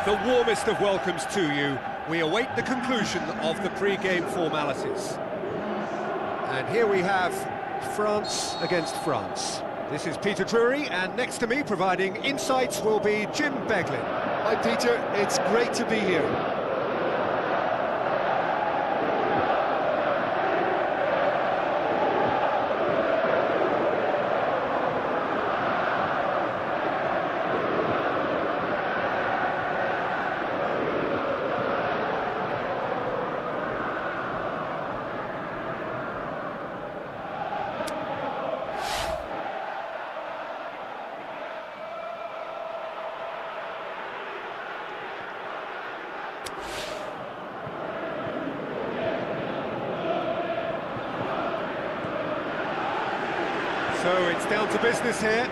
The warmest of welcomes to you. We await the conclusion of the pre-game formalities. And here we have France against France. This is Peter Drury, and next to me providing insights will be Jim Beglin. Hi Peter, it's great to be here. So it's down to business here.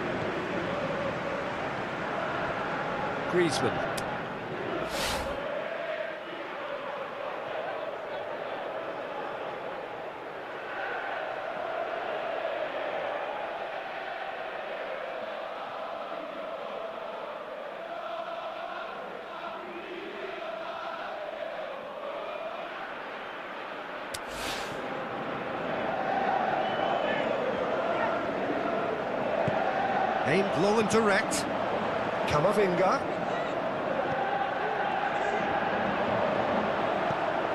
Griezmann. Aimed long and direct. Camavinga.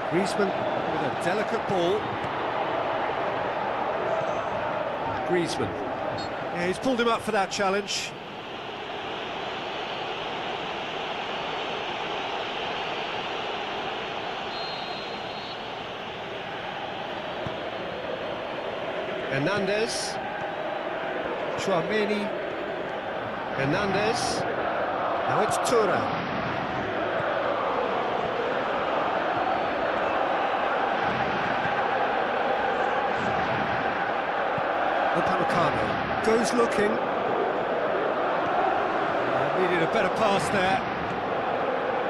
Griezmann with a delicate ball. Griezmann. Yeah, he's pulled him up for that challenge. Hernandez. Chouameni. Hernandez, now it's Tura. Upamecano goes looking. Needed a better pass there.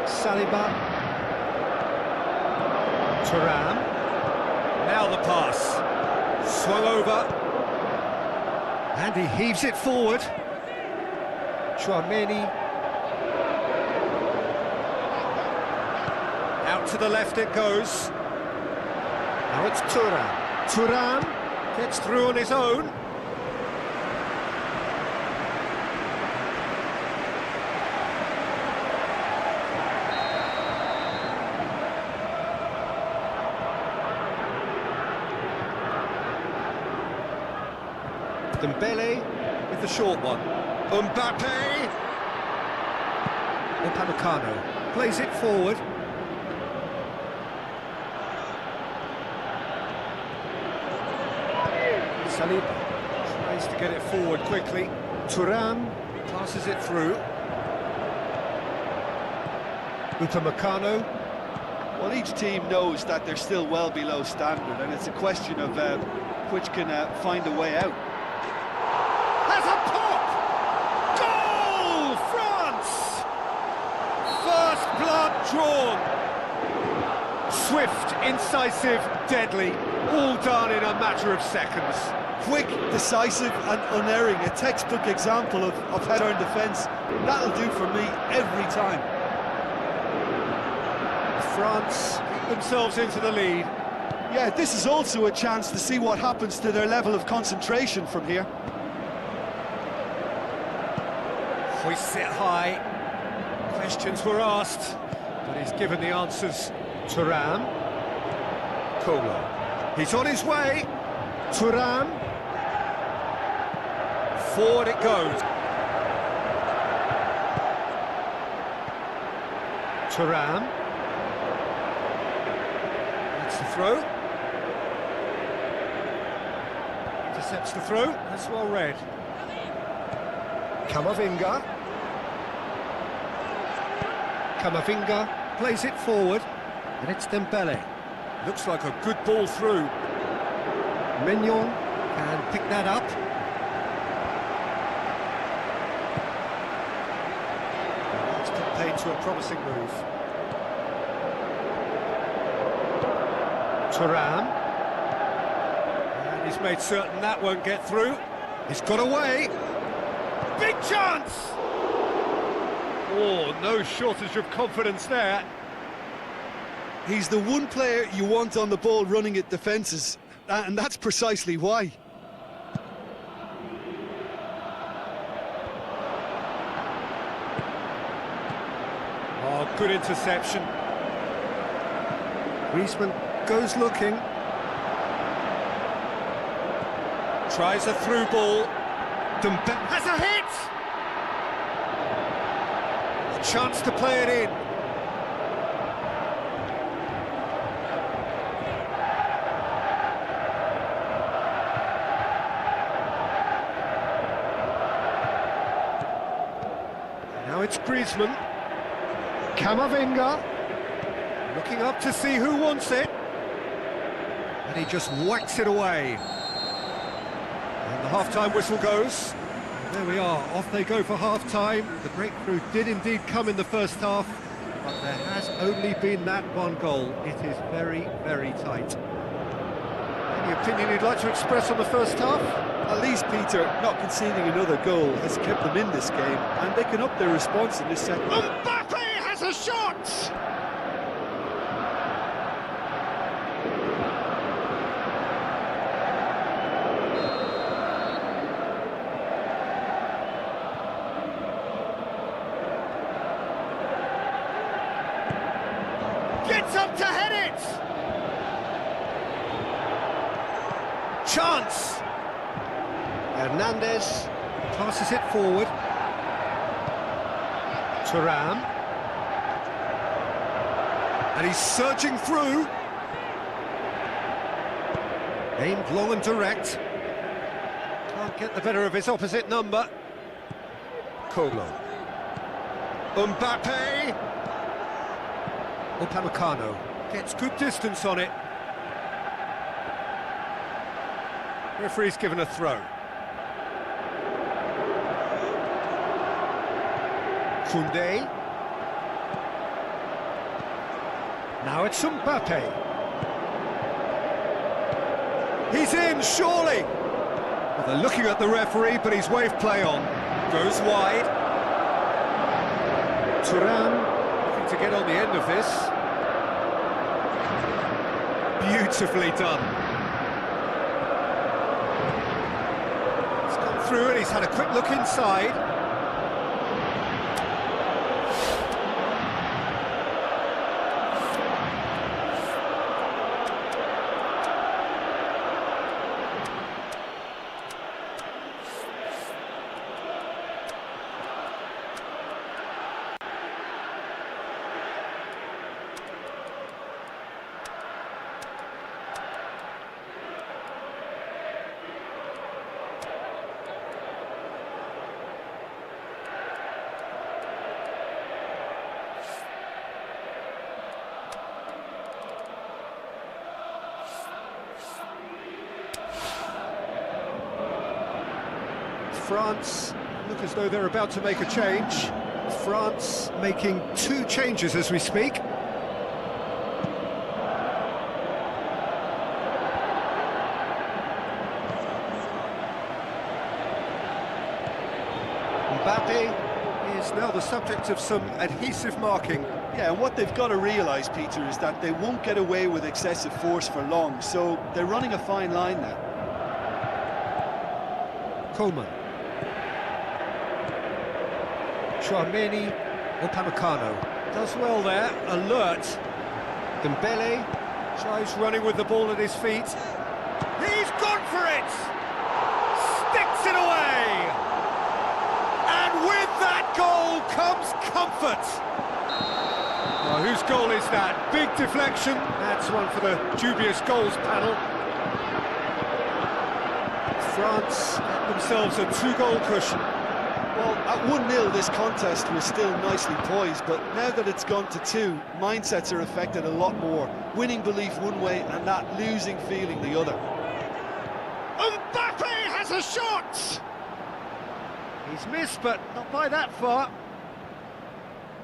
Saliba. Thuram. Now the pass. Swung over. And he heaves it forward. Chouameni. Out to the left it goes. Now it's Thuram. Thuram gets through on his own. Dembele with the short one. Mbappe! Upamecano plays it forward. Saliba tries to get it forward quickly. Thuram passes it through. Upamecano. Well, each team knows that they're still well below standard, and it's a question of which can find a way out. Has a pop! Goal! France! First blood drawn. Swift, incisive, deadly, all done in a matter of seconds. Quick, decisive and unerring, a textbook example of how to turn defence. That'll do for me every time. France get themselves into the lead. Yeah, this is also a chance to see what happens to their level of concentration from here. Hoists it high. Questions were asked, but he's given the answers. Thuram. Kolo. He's on his way. Thuram. Forward it goes. Thuram. That's the throw. Intercepts the throw. That's well read. Camavinga. Camavinga plays it forward, and it's Dembele. Looks like a good ball through. Mignon can pick that up. It's put paid to a promising move. Thuram. And he's made certain that won't get through. He's got away. Big chance! Oh, no shortage of confidence there. He's the one player you want on the ball running at defences, and that's precisely why. Oh, good interception. Griezmann goes looking. Tries a through ball. Has a hit! A chance to play it in. Now it's Griezmann. Camavinga. Looking up to see who wants it. And he just whacks it away. And the half-time whistle goes. And there we are, off they go for half-time. The breakthrough did indeed come in the first half, but there has only been that one goal. It is very, very tight. Any opinion you'd like to express on the first half? At least, Peter, not conceding another goal has kept them in this game, and they can up their response in this second. Mbappe has a shot! Gets up to head it! Chance! Hernandez passes it forward. Thuram. And he's surging through. Aimed long and direct. Can't get the better of his opposite number. Kolo. Mbappe. Upamecano gets good distance on it. Referee's given a throw. Koundé. Now it's Mbappe. He's in, surely! Well, they're looking at the referee, but he's waved play on. Goes wide. Thuram looking to get on the end of this. Beautifully done. He's come through and he's had a quick look inside. France look as though they're about to make a change. France making 2 changes as we speak. Mbappe is now the subject of some adhesive marking. Yeah, and what they've got to realise, Peter, is that they won't get away with excessive force for long, so they're running a fine line now. Coleman. Chouameni, Upamecano does well there, alert. Dembele tries running with the ball at his feet. He's gone for it! Sticks it away! And with that goal comes comfort! Oh, whose goal is that? Big deflection. That's one for the dubious goals panel. France get themselves a 2-goal cushion. Well, at 1-0 this contest was still nicely poised, but now that it's gone to 2, mindsets are affected a lot more. Winning belief one way and that losing feeling the other. Mbappe has a shot! He's missed, but not by that far.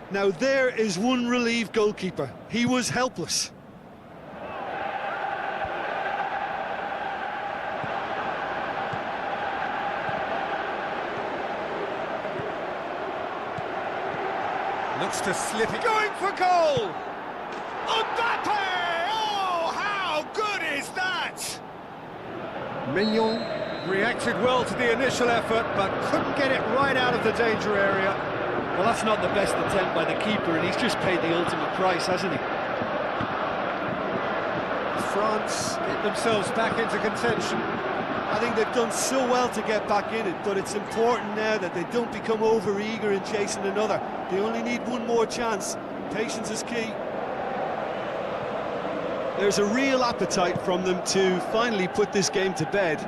Now there is one relieved goalkeeper. He was helpless. Looks to slip it. Going for goal! Mbappe! Oh, how good is that? Mignon reacted well to the initial effort, but couldn't get it right out of the danger area. Well, that's not the best attempt by the keeper, and he's just paid the ultimate price, hasn't he? France get themselves back into contention. I think they've done so well to get back in it, but it's important now that they don't become over-eager in chasing another. They only need one more chance. Patience is key. There's a real appetite from them to finally put this game to bed,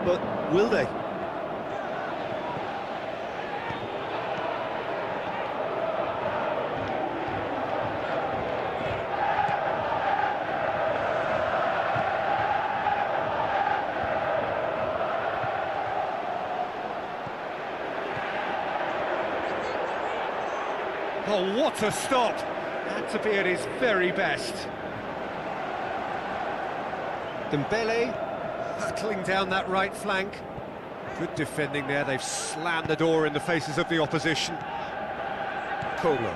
but will they? Oh, what a stop! Had to be at his very best. Dembele hurtling down that right flank. Good defending there, they've slammed the door in the faces of the opposition. Kolo.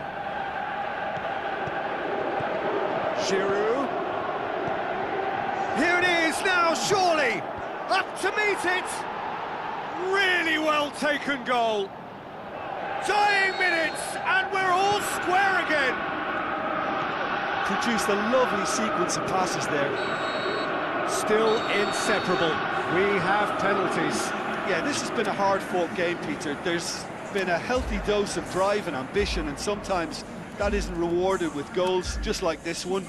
Giroud. Here it is now, surely! Up to meet it! Really well taken goal. Dying minutes, and we're all square again. Produced a lovely sequence of passes there. Still inseparable. We have penalties. Yeah, this has been a hard-fought game, Peter. There's been a healthy dose of drive and ambition, and sometimes that isn't rewarded with goals, just like this one.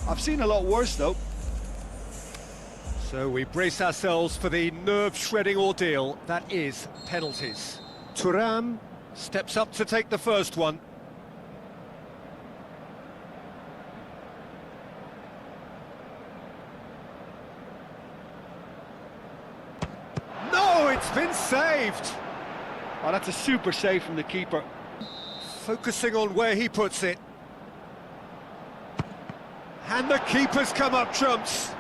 I've seen a lot worse, though. So we brace ourselves for the nerve-shredding ordeal that is penalties. Thuram steps up to take the first one. No, it's been saved! Oh, that's a super save from the keeper. Focusing on where he puts it. And the keeper's come up trumps.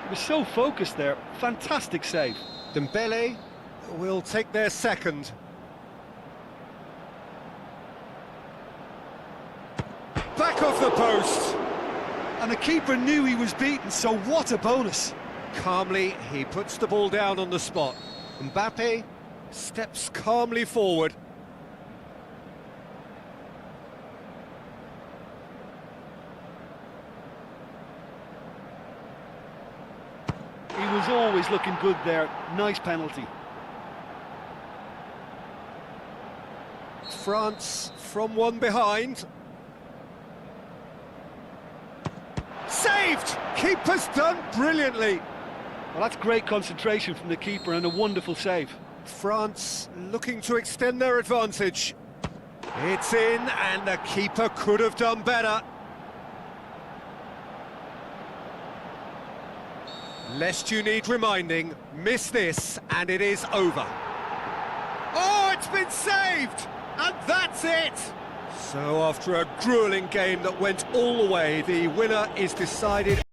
He was so focused there. Fantastic save. Dembele will take their second. Back off the post! And the keeper knew he was beaten, so what a bonus! Calmly, he puts the ball down on the spot. Mbappe steps calmly forward. He was always looking good there. Nice penalty. France from one behind. Saved! Keeper's done brilliantly. Well, that's great concentration from the keeper and a wonderful save. France looking to extend their advantage. It's in, and the keeper could have done better. Lest you need reminding, miss this and it is over. Oh, it's been saved! And that's it! So after a gruelling game that went all the way, the winner is decided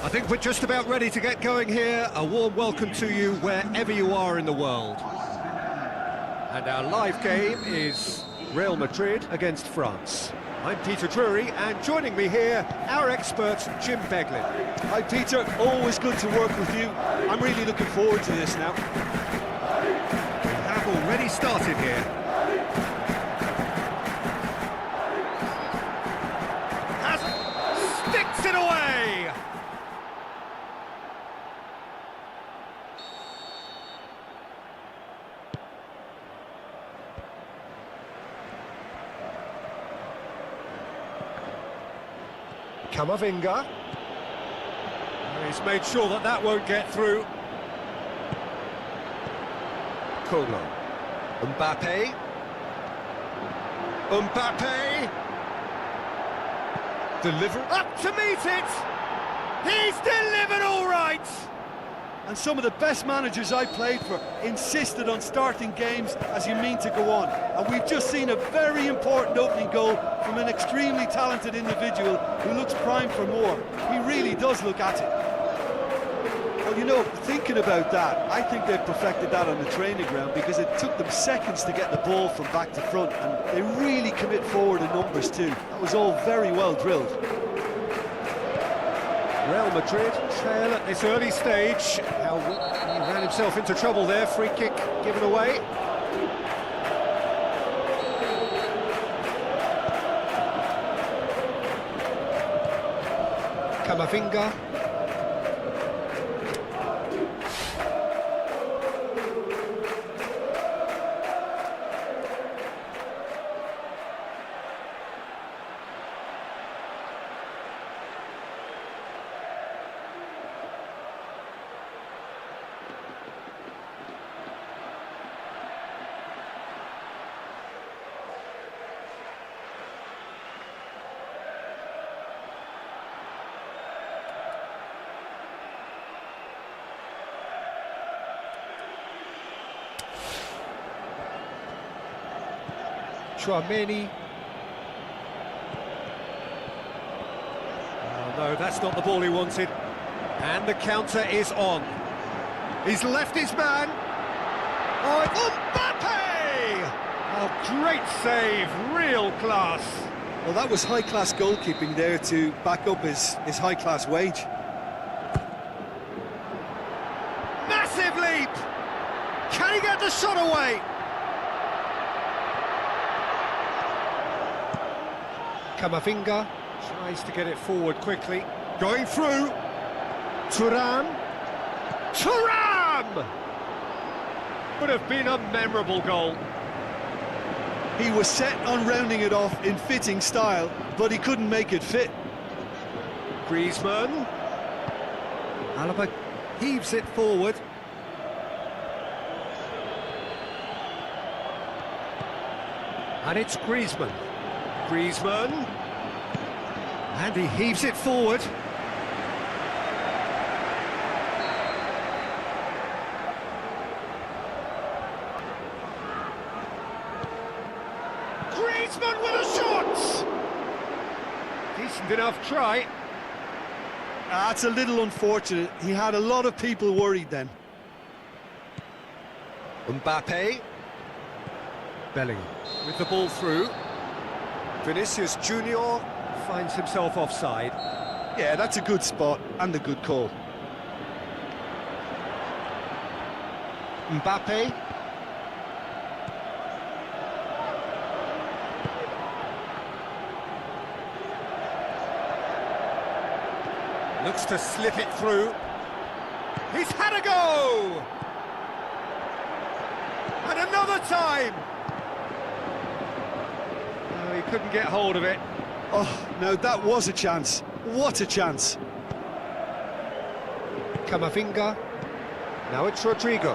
I think we're just about ready to get going here. A warm welcome to you wherever you are in the world. And our live game is Real Madrid against France. I'm Peter Drury, and joining me here, our expert, Jim Beglin. Hi Peter, always good to work with you. I'm really looking forward to this now. We have already started here. Sticks it away! Camavinga. He's made sure that that won't get through. Kolo. Mbappe. Mbappe. Deliver up to meet it. He's delivered all right. And some of the best managers I played for insisted on starting games as you mean to go on. And we've just seen a very important opening goal from an extremely talented individual who looks primed for more. He really does look at it. Well, you know, thinking about that, I think they've perfected that on the training ground because it took them seconds to get the ball from back to front, and they really commit forward in numbers too. That was all very well drilled. Real Madrid trail at this early stage. How he ran himself into trouble there. Free kick given away. Camavinga. Tchouameni. Oh no, that's not the ball he wanted. And the counter is on. He's left his man. Oh, Mbappe! Oh, great save, real class. Well, that was high-class goalkeeping there to back up his high-class wage. Massive leap! Can he get the shot away? Camavinga tries to get it forward quickly. Going through. Thuram. Thuram! Would have been a memorable goal. He was set on rounding it off in fitting style, but he couldn't make it fit. Griezmann. Alaba heaves it forward. And it's Griezmann. Griezmann, and he heaves it forward. Griezmann with a shot! Decent enough try. That's a little unfortunate. He had a lot of people worried then. Mbappe. Bellingham with the ball through. Vinicius Junior finds himself offside. Yeah, that's a good spot and a good call. Mbappe. Looks to slip it through. He's had a go! And another time! He couldn't get hold of it. Oh, no, that was a chance. What a chance. Camavinga. Now it's Rodrigo.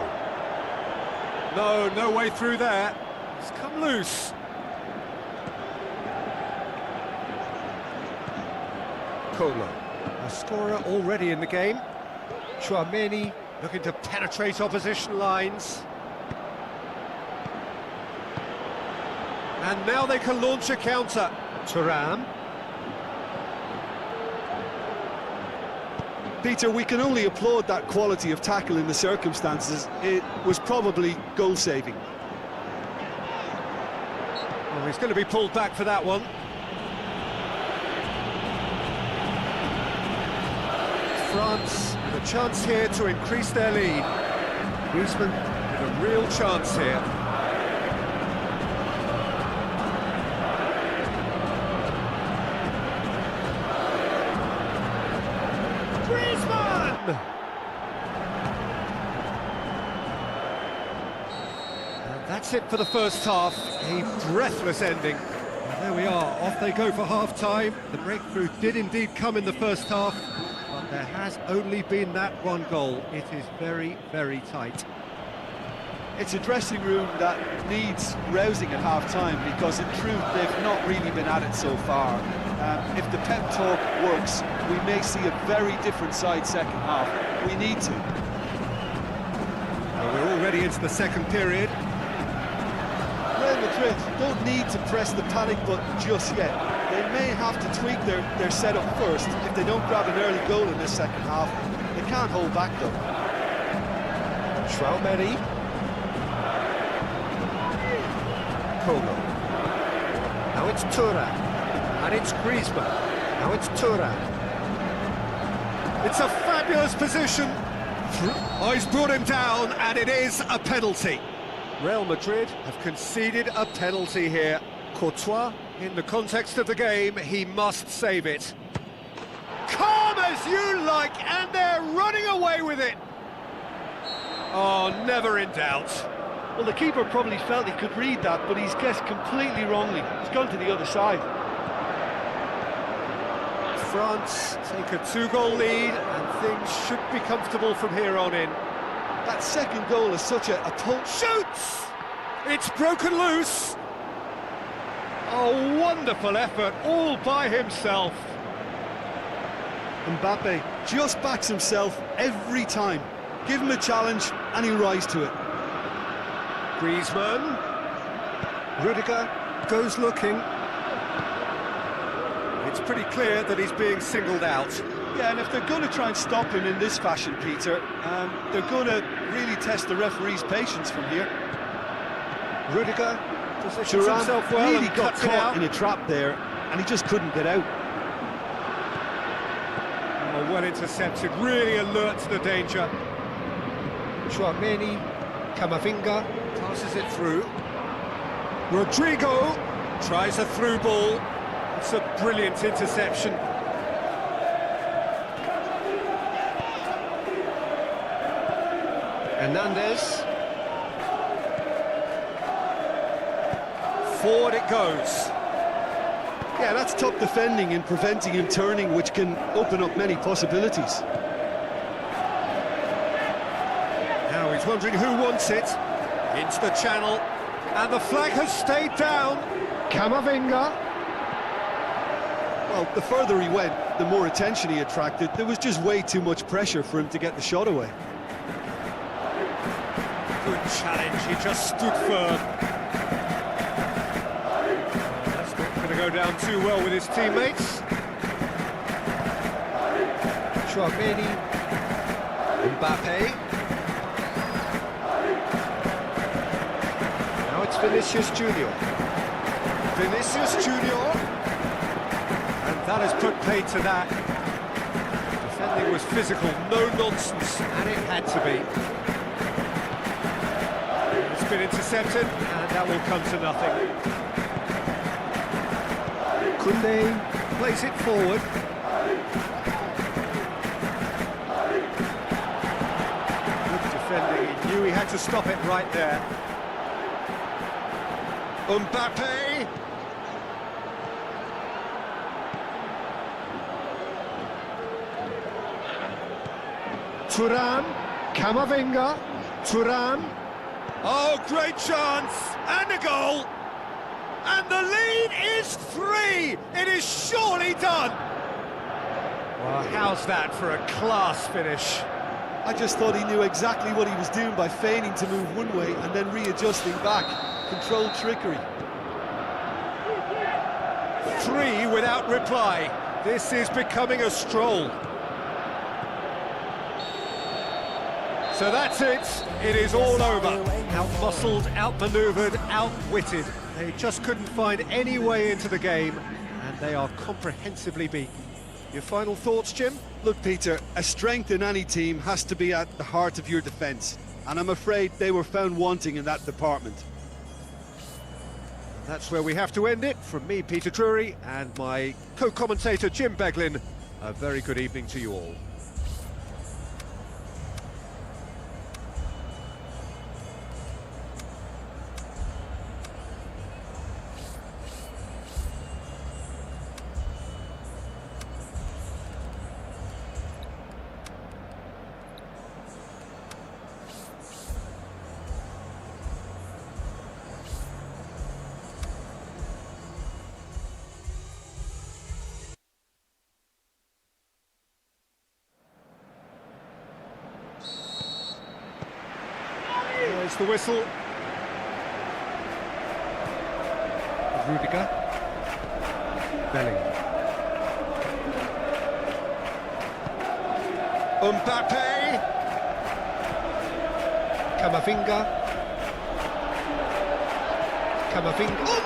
No way through there. It's come loose. Kolo, a scorer already in the game. Tchouameni looking to penetrate opposition lines. And now they can launch a counter. Thuram. Peter, we can only applaud that quality of tackle in the circumstances. It was probably goal-saving. Well, he's going to be pulled back for that one. France with a chance here to increase their lead. Griezmann with a real chance here. Griezmann! And that's it for the first half. A breathless ending. And there we are, off they go for half-time. The breakthrough did indeed come in the first half. But there has only been that one goal. It is very, very tight. It's a dressing room that needs rousing at half-time because, in truth, they've not really been at it so far. If the pep talk works, we may see a very different side second half. We need to. Well, we're already into the second period. Real Madrid don't need to press the panic button just yet. They may have to tweak their setup first. If they don't grab an early goal in this second half, they can't hold back though. Traumeri. Kogo. Now it's Thuram. And it's Griezmann. Now it's Thuram. It's a fabulous position. Oh, he's brought him down, and it is a penalty. Real Madrid have conceded a penalty here. Courtois, in the context of the game, he must save it. Calm as you like, and they're running away with it. Oh, never in doubt. Well, the keeper probably felt he could read that, but he's guessed completely wrongly. He's gone to the other side. France take a 2-goal lead, and things should be comfortable from here on in. That second goal is such a Shoots! It's broken loose. A wonderful effort, all by himself. Mbappe just backs himself every time. Give him a challenge and he'll rise to it. Griezmann. Rudiger goes looking. It's pretty clear that he's being singled out. Yeah, and if they're going to try and stop him in this fashion, Peter, they're going to really test the referee's patience from here. Rudiger positions himself well really and got cuts it caught out. in a trap there, and he just couldn't get out. Oh, well intercepted, really alert to the danger. Chouameni, Camavinga passes it through. Rodrigo tries a through ball. It's a brilliant interception. Hernandez. Forward it goes. Yeah, that's top defending and preventing him turning, which can open up many possibilities. Now he's wondering who wants it. Into the channel. And the flag has stayed down. Camavinga. Well, the further he went, the more attention he attracted. There was just way too much pressure for him to get the shot away. Good challenge, he just stood firm. That's not going to go down too well with his teammates. Chouameni, Mbappe. Now it's Vinicius Junior. Vinicius Junior. And that has put paid to that. Defending was physical, no nonsense, and it had to be. It's been intercepted, and that will come to nothing. Koundé plays it forward. Good defending, he knew he had to stop it right there. Mbappe! Thuram, Camavinga, Thuram. Oh, great chance, and a goal! And the lead is 3! It is surely done! Well, how's that for a class finish? I just thought he knew exactly what he was doing by feigning to move one way and then readjusting back. Controlled trickery. 3 without reply. This is becoming a stroll. So that's it. It is all over. Out-muscled, out-manoeuvred, outwitted. They just couldn't find any way into the game, and they are comprehensively beaten. Your final thoughts, Jim? Look, Peter, a strength in any team has to be at the heart of your defence, and I'm afraid they were found wanting in that department. That's where we have to end it. From me, Peter Drury, and my co-commentator, Jim Beglin, a very good evening to you all. There's the whistle. Rudiger. Bellingham. Mbappe. Camavinga.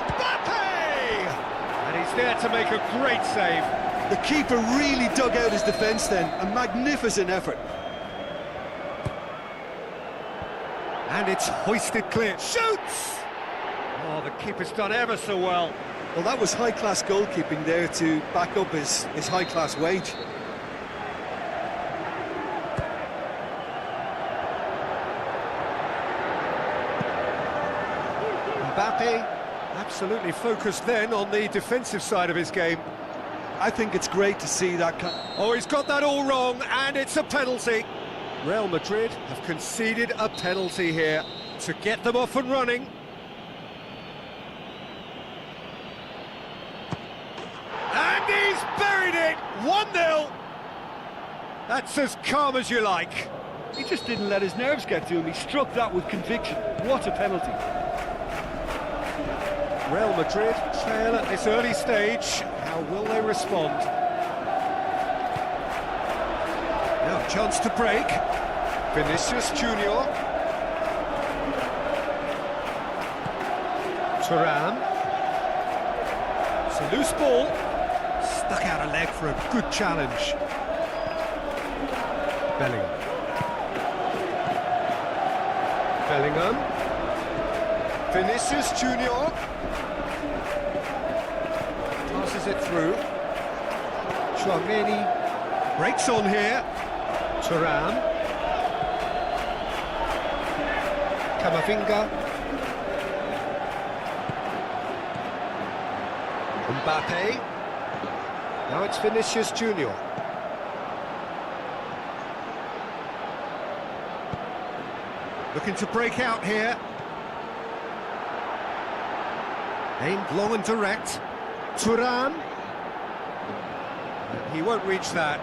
Mbappe! And he's there to make a great save. The keeper really dug out his defence then. A magnificent effort. And it's hoisted clear. Shoots! Oh, the keeper's done ever so well. Well, that was high-class goalkeeping there to back up his high-class wage. Mbappe, absolutely focused then on the defensive side of his game. I think it's great to see that. Oh, he's got that all wrong, and it's a penalty. Real Madrid have conceded a penalty here to get them off and running. And he's buried it! 1-0! That's as calm as you like. He just didn't let his nerves get to him. He struck that with conviction. What a penalty. Real Madrid trail at this early stage. How will they respond? Now, chance to break. Vinicius Junior. Thuram. It's a loose ball. Stuck out a leg for a good challenge. Bellingham. Vinicius Junior. Passes it through. Chouameni breaks on here. Thuram. Camavinga. Mbappe. Now it's Vinicius Junior. Looking to break out here. Aimed long and direct. Thuram. He won't reach that.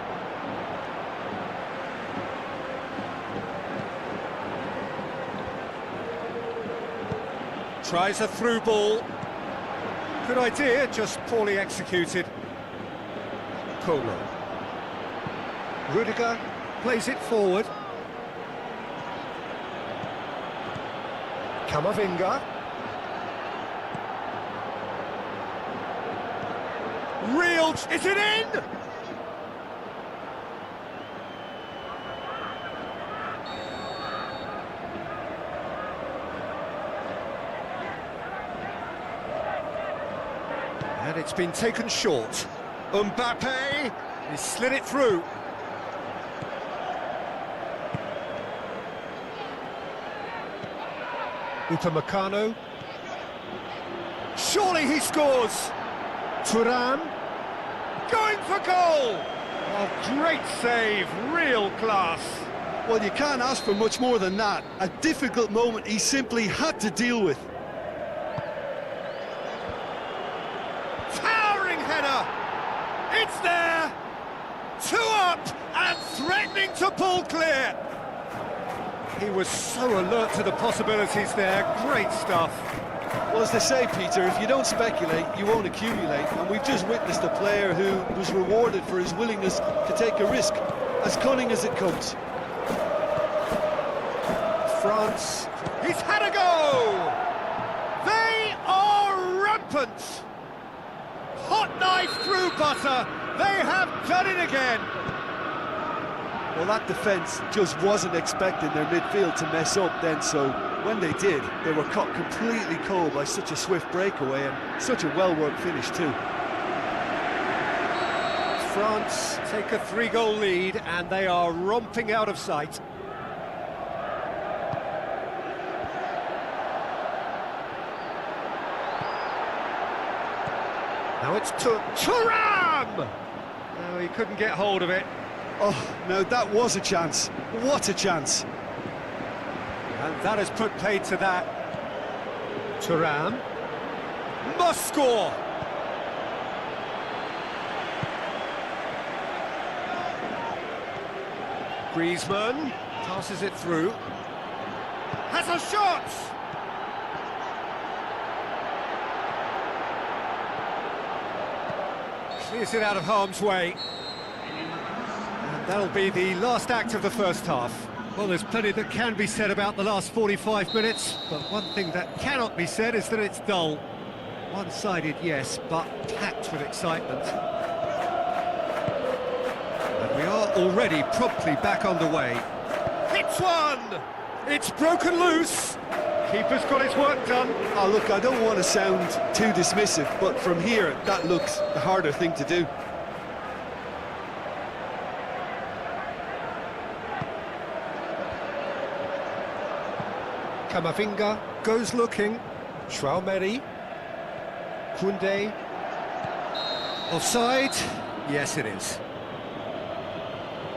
Tries a through ball. Good idea, just poorly executed. Colo. Rudiger plays it forward. Camavinga. Is it in? And it's been taken short. Mbappe, he slid it through. Upamecano. Surely he scores. Thuram. Going for goal! Oh, great save, real class. Well, you can't ask for much more than that. A difficult moment he simply had to deal with. Towering header! It's there! 2 up and threatening to pull clear. He was so alert to the possibilities there, great stuff. Well, as they say, Peter, if you don't speculate, you won't accumulate. And we've just witnessed a player who was rewarded for his willingness to take a risk, as cunning as it comes. France. He's had a go! They are rampant! Hot knife through butter. They have done it again. Well, that defence just wasn't expecting their midfield to mess up then, so when they did, they were caught completely cold by such a swift breakaway and such a well-worked finish too. France take a 3-goal lead and they are romping out of sight. Now it's Thuram! No, he couldn't get hold of it. Oh, no, that was a chance. What a chance. And that has put paid to that. Thuram must score! Griezmann passes it through. Has a shot! Clears it out of harm's way. And that'll be the last act of the first half. Well, there's plenty that can be said about the last 45 minutes, but one thing that cannot be said is that it's dull. One-sided, yes, but packed with excitement. And we are already promptly back underway. Hits one! It's broken loose! Keeper's got his work done. Oh, look, I don't want to sound too dismissive, but from here, that looks the harder thing to do. Camavinga goes looking. Traoré. Koundé. Offside? Yes, it is.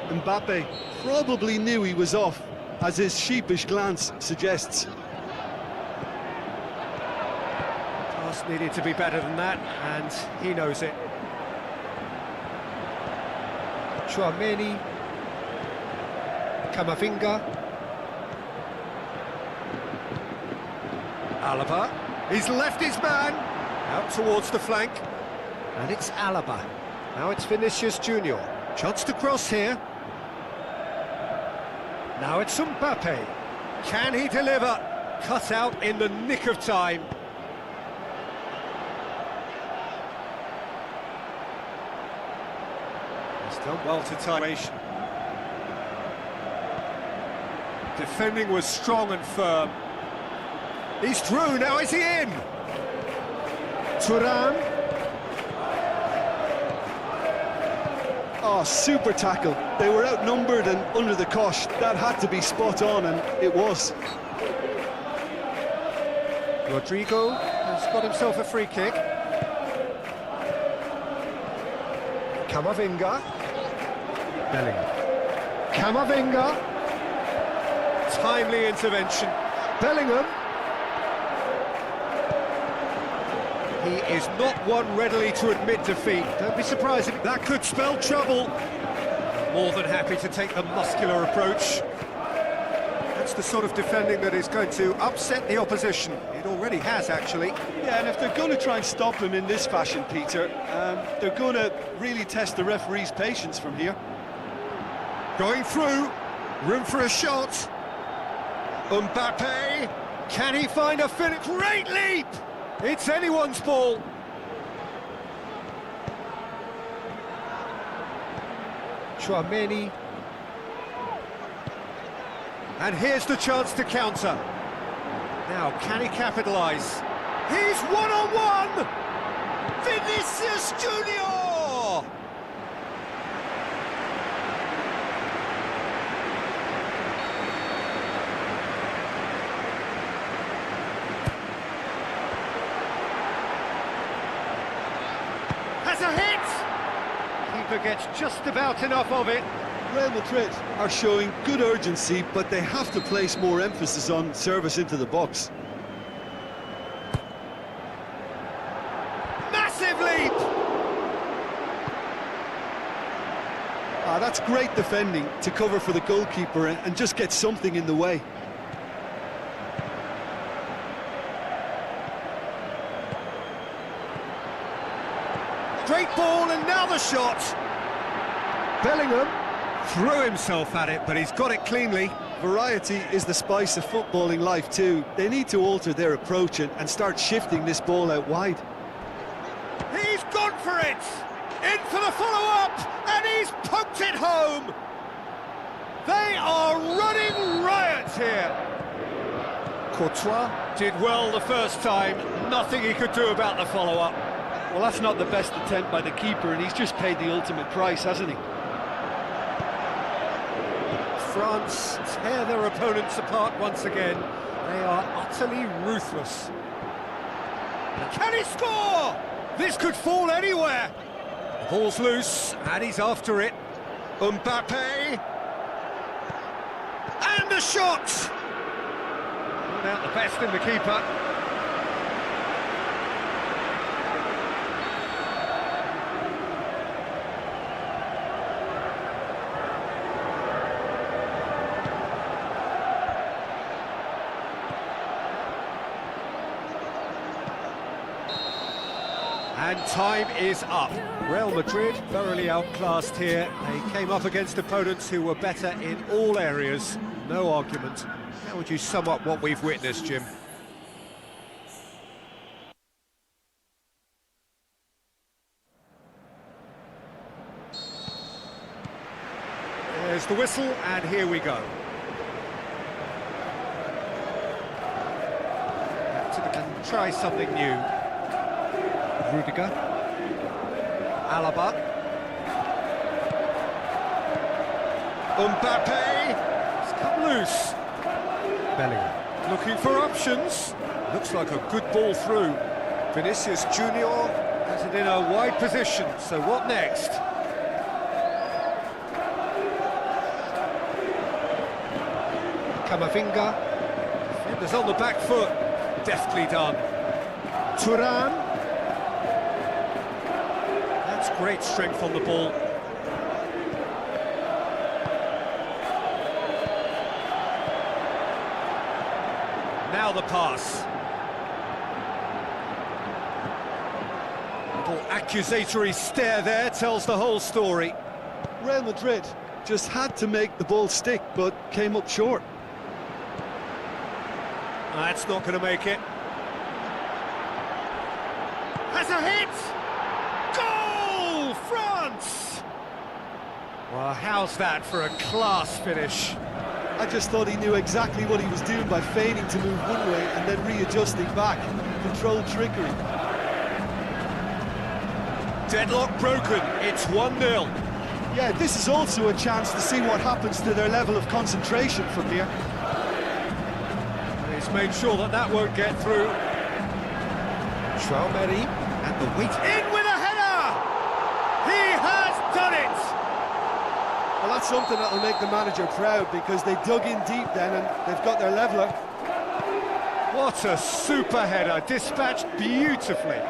Mbappe probably knew he was off, as his sheepish glance suggests. Pass needed to be better than that, and he knows it. Traoré. Camavinga. Alaba, he's left his man, out towards the flank, and it's Alaba. Now it's Vinicius Junior. Chance to cross here. Now it's Mbappe. Can he deliver? Cut out in the nick of time. He's done well to time. Defending was strong and firm. He's through, now is he in? Thuram. Oh, super tackle. They were outnumbered and under the cosh. That had to be spot on, and it was. Rodrigo has got himself a free kick. Camavinga. Bellingham. Camavinga. Timely intervention. Bellingham. He is not one readily to admit defeat. Don't be surprised if that could spell trouble. More than happy to take the muscular approach. That's the sort of defending that is going to upset the opposition. It already has, actually. Yeah, and if they're going to try and stop him in this fashion, Peter, they're going to really test the referee's patience from here. Going through. Room for a shot. Mbappe. Can he find a finish? Great leap! It's anyone's ball. Traoré. And here's the chance to counter. Now, can he capitalise? He's one-on-one! Vinicius Junior! Has a hit! Keeper gets just about enough of it. Real Madrid are showing good urgency, but they have to place more emphasis on service into the box. Massive leap! That's great defending to cover for the goalkeeper and just get something in the way. Great ball, and now the shot. Bellingham threw himself at it, but he's got it cleanly. Variety is the spice of footballing life too. They need to alter their approach and start shifting this ball out wide. He's gone for it! In for the follow-up, and he's poked it home! They are running riot here! Courtois did well the first time, nothing he could do about the follow-up. Well, that's not the best attempt by the keeper, and he's just paid the ultimate price, hasn't he? France tear their opponents apart once again. They are utterly ruthless. Can he score? This could fall anywhere. The ball's loose, and he's after it. Mbappe. And the shot! Not out the best in the keeper. And time is up. Real Madrid thoroughly outclassed here. They came up against opponents who were better in all areas. No argument. How would you sum up what we've witnessed, Jim? There's the whistle, and here we go. And try something new. Rudiger, Alaba, Mbappe, it's come loose. Bellingham, looking for options. Looks like a good ball through. Vinicius Junior has it in a wide position, so what next? Camavinga, defenders on the back foot, deftly done. Thuram. Great strength on the ball. Now the pass. Little accusatory stare there tells the whole story. Real Madrid just had to make the ball stick, but came up short. That's not going to make it. Has a hit! France! Well, how's that for a class finish? I just thought he knew exactly what he was doing by feigning to move one way and then readjusting back. Controlled trickery. Deadlock broken, it's 1-0. Yeah, this is also a chance to see what happens to their level of concentration from here. And he's made sure that that won't get through. Traoré and the weight in with a header! He has done it! Well, that's something that'll make the manager proud, because they dug in deep then and they've got their leveller. What a super header, dispatched beautifully.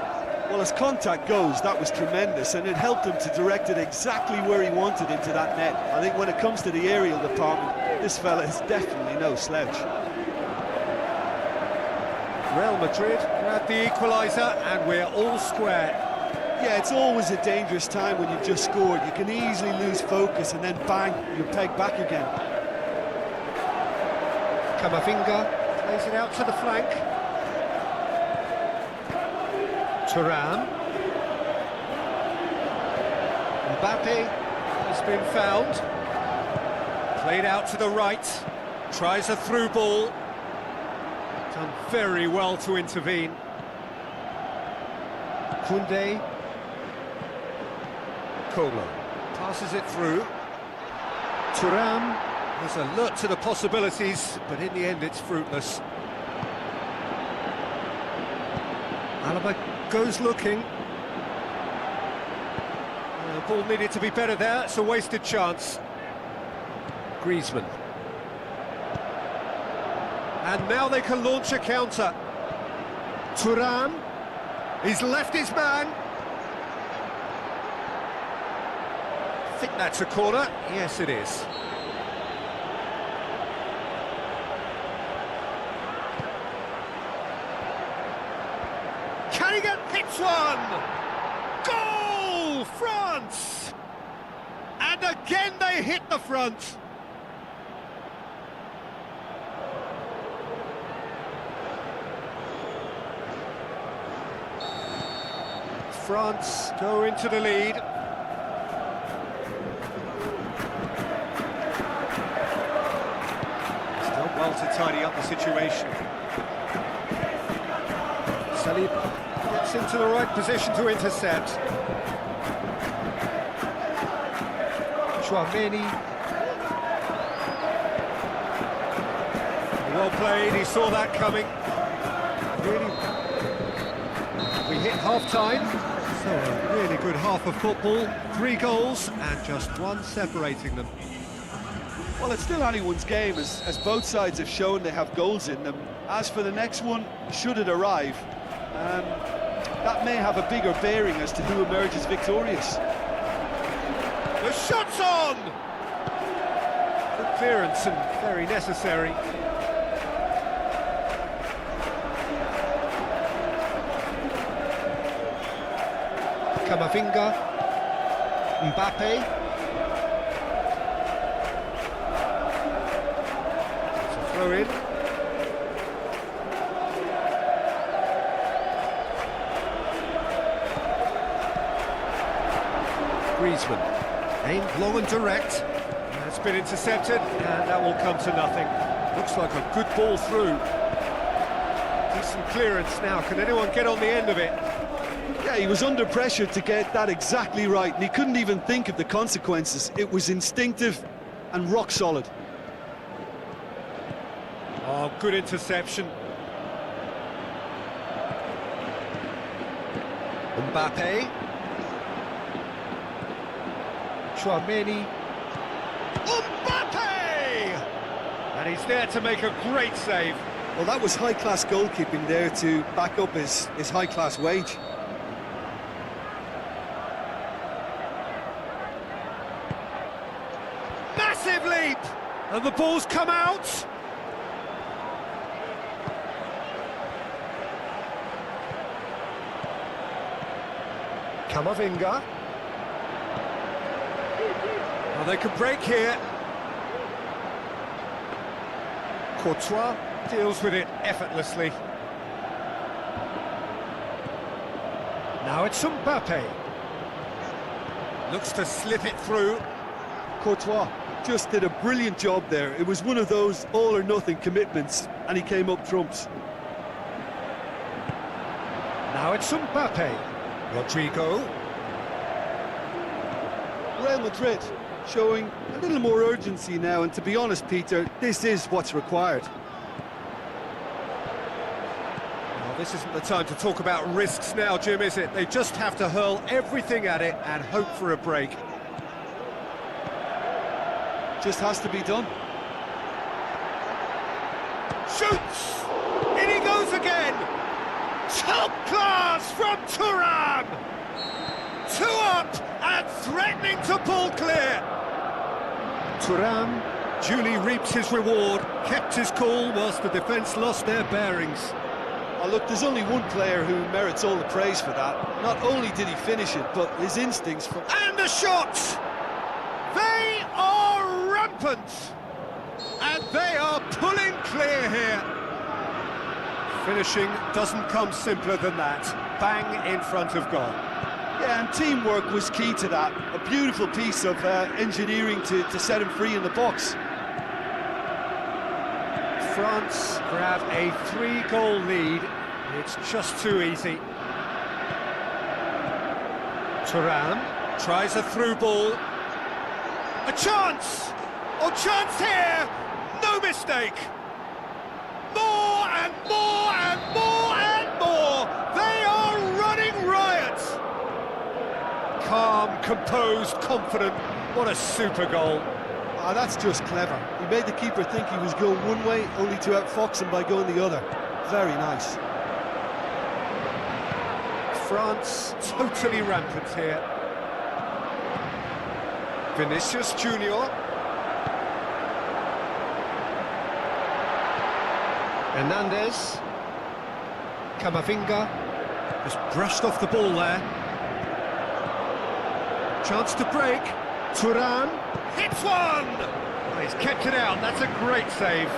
Well, as contact goes, that was tremendous, and it helped him to direct it exactly where he wanted into that net. I think when it comes to the aerial department, this fella is definitely no slouch. Real Madrid grabbed the equaliser, and we're all square. Yeah, it's always a dangerous time when you've just scored. You can easily lose focus and then bang, you're pegged back again. Camavinga plays it out to the flank. Thuram. Mbappe has been found. Played out to the right. Tries a through ball. Done very well to intervene. Koundé. Colo passes it through. Thuram is alert to the possibilities, but in the end it's fruitless. Alaba goes looking. The ball needed to be better there, it's a wasted chance. Griezmann. And now they can launch a counter. Thuram, he's left his man. I think that's a corner. Yes, it is. Carrigan hits one! Goal, France! And again they hit the front. France go into the lead. Still well to tidy up the situation. Selamat gets into the right position to intercept. Well played, he saw that coming. Really, we hit half-time, so a really good half of football. 3 goals and just 1 separating them. Well, it's still anyone's game, as both sides have shown they have goals in them. As for the next one, should it arrive, that may have a bigger bearing as to who emerges victorious. The shot's on! Good clearance and very necessary. Camavinga, Mbappe. It's a throw in. Griezmann, aimed long and direct. That's been intercepted, and that will come to nothing. Looks like a good ball through. Decent clearance now. Can anyone get on the end of it? Yeah, he was under pressure to get that exactly right, and he couldn't even think of the consequences. It was instinctive and rock solid. Oh, good interception. Mbappe. Mbappe! And he's there to make a great save. Well, that was high-class goalkeeping there to back up his high-class wage. Massive leap! And the ball's come out. Camavinga. Well, they can break here. Courtois deals with it effortlessly. Now it's Mbappe. Looks to slip it through. Courtois just did a brilliant job there. It was one of those all-or-nothing commitments, and he came up trumps. Now it's Mbappe. Rodrigo. Real Madrid showing a little more urgency now, and to be honest, Peter, this is what's required. Well, this isn't the time to talk about risks now, Jim, is it? They just have to hurl everything at it and hope for a break. Just has to be done. Shoots! In he goes again! Top class from Thuram! 2 up and threatening to pull clear. Thuram duly reaps his reward, kept his cool whilst the defence lost their bearings. Oh, look, there's only one player who merits all the praise for that. Not only did he finish it, but his instincts for... And the shots! They are rampant! And they are pulling clear here. Finishing doesn't come simpler than that. Bang in front of goal. Yeah, and teamwork was key to that. A beautiful piece of engineering to set him free in the box. France grab a 3-goal lead. It's just too easy. Thuram tries a through ball. A chance! Oh, chance here! No mistake! More and more and more and more! They are running riot! Calm, composed, confident. What a super goal. Ah, that's just clever. He made the keeper think he was going one way, only to outfox him by going the other. Very nice. France totally rampant here. Vinicius Junior. Hernandez. Camavinga. Just brushed off the ball there. Chance to break. Thuram hits one! Oh, he's kept it out, that's a great save.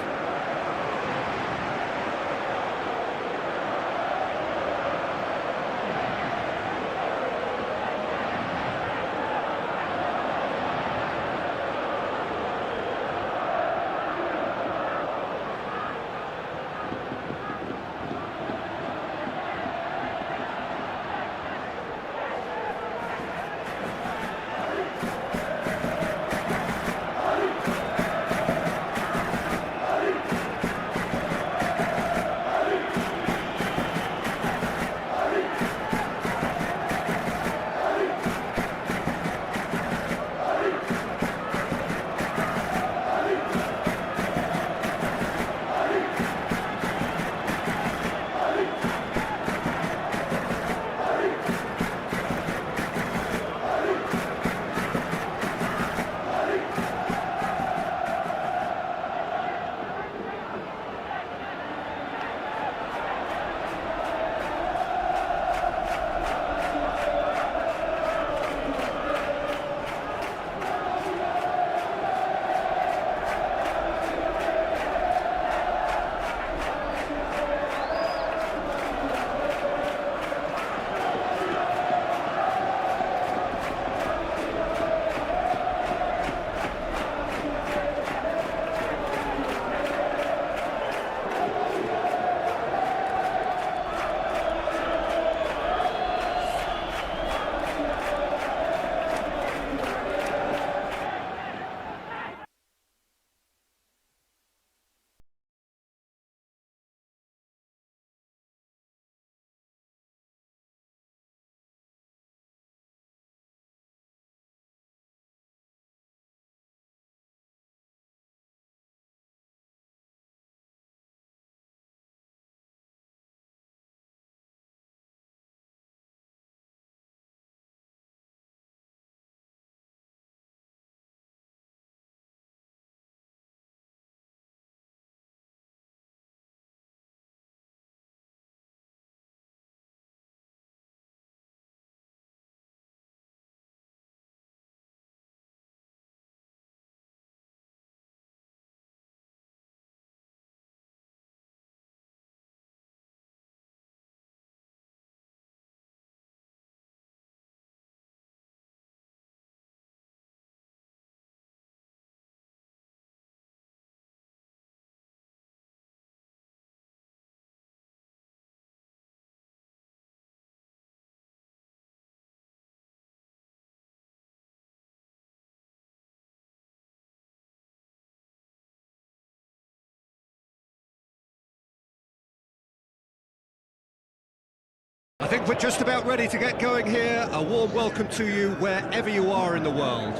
I think we're just about ready to get going here. A warm welcome to you wherever you are in the world.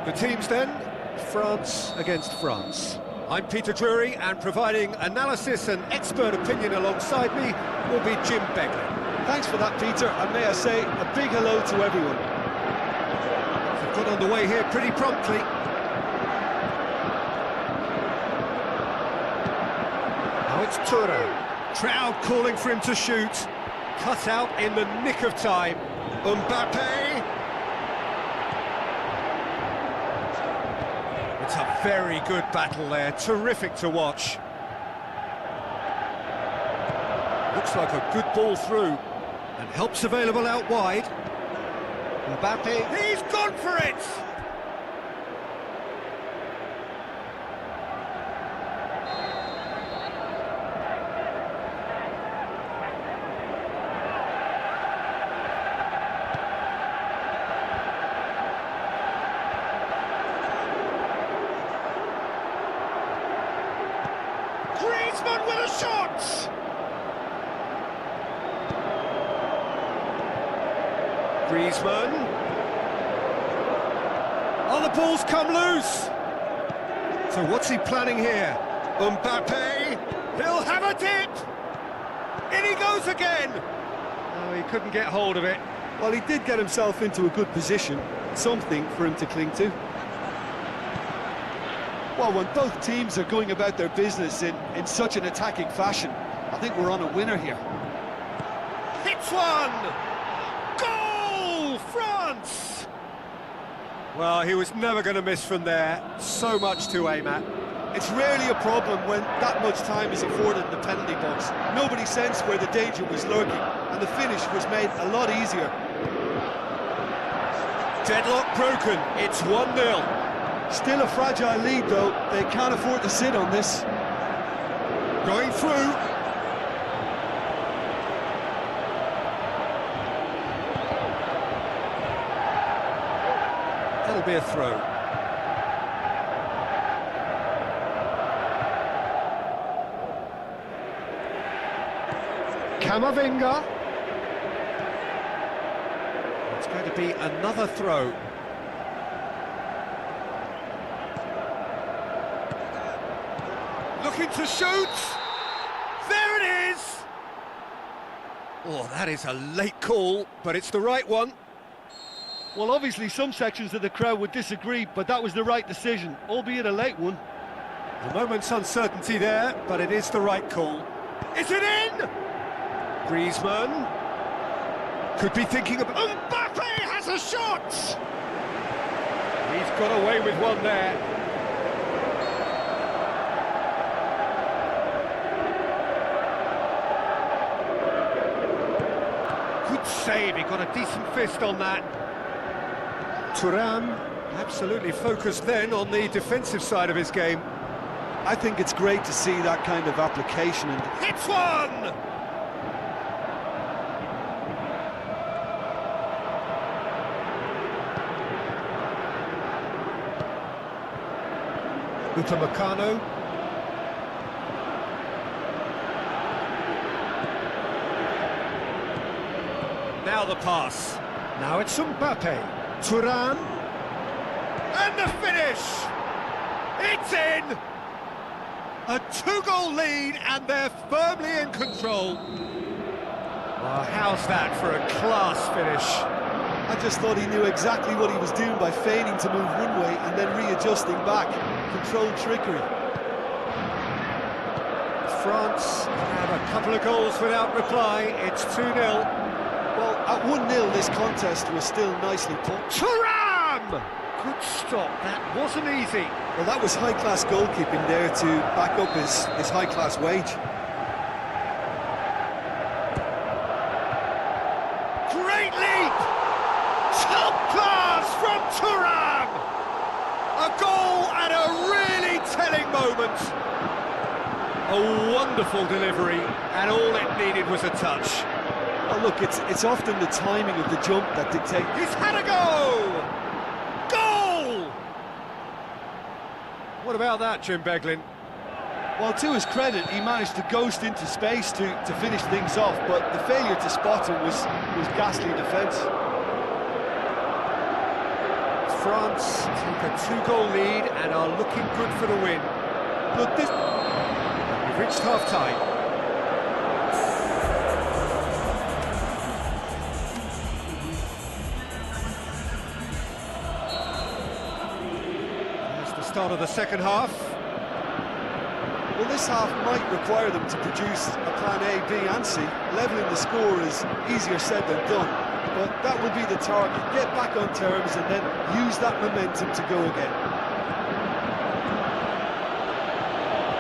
The teams then, France against France. I'm Peter Drury, and providing analysis and expert opinion alongside me will be Jim Beglin. Thanks for that, Peter, and may I say a big hello to everyone. They've got underway here pretty promptly. Now it's Thuram. Crowd calling for him to shoot. Cut out in the nick of time. Mbappe. It's a very good battle there. Terrific to watch. Looks like a good ball through. And help's available out wide. Mbappe. He's gone for it! Griezmann with a shot! Griezmann. Oh, the ball's come loose! So what's he planning here? Mbappe! He'll have a dip! In he goes again! Oh, he couldn't get hold of it. Well, he did get himself into a good position, something for him to cling to. Well, when both teams are going about their business in such an attacking fashion, I think we're on a winner here. Hits one! Goal! France! Well, he was never going to miss from there. So much to aim at. It's rarely a problem when that much time is afforded in the penalty box. Nobody sensed where the danger was lurking, and the finish was made a lot easier. Deadlock broken. It's 1-0. Still a fragile lead, though. They can't afford to sit on this. Going through. That'll be a throw. Camavinga. It's going to be another throw. Looking to shoot! There it is! Oh, that is a late call, but it's the right one. Well, obviously some sections of the crowd would disagree, but that was the right decision, albeit a late one. The moment's uncertainty there, but it is the right call. Is it in? Griezmann. Could be thinking of... Mbappe has a shot! He's got away with one there. Good save, he got a decent fist on that. Thuram absolutely focused then on the defensive side of his game. I think it's great to see that kind of application. And hits one! Utama. Now the pass. Now it's Mbappe. Thuram. And the finish! It's in! A 2-goal lead, and they're firmly in control. Well, how's that for a class finish? I just thought he knew exactly what he was doing by feigning to move one way and then readjusting back. Controlled trickery. France have a couple of goals without reply. It's 2-0. Well, at 1-0, this contest was still nicely put. Thuram! Good stop. That wasn't easy. Well, that was high-class goalkeeping there to back up his high-class wage. Great leap! Top class from Thuram! A goal at a really telling moment. A wonderful delivery, and all it needed was a touch. Oh, look, it's often the timing of the jump that dictates. He's had a go! Goal! What about that, Jim Beglin? Well, to his credit, he managed to ghost into space to finish things off, but the failure to spot him was ghastly defence. France take a 2-goal lead and are looking good for the win. Look, We've reached half-time. Here's the start of the second half. Well, this half might require them to produce a plan A, B and C. Levelling the score is easier said than done, but that will be the target. Get back on terms and then use that momentum to go again.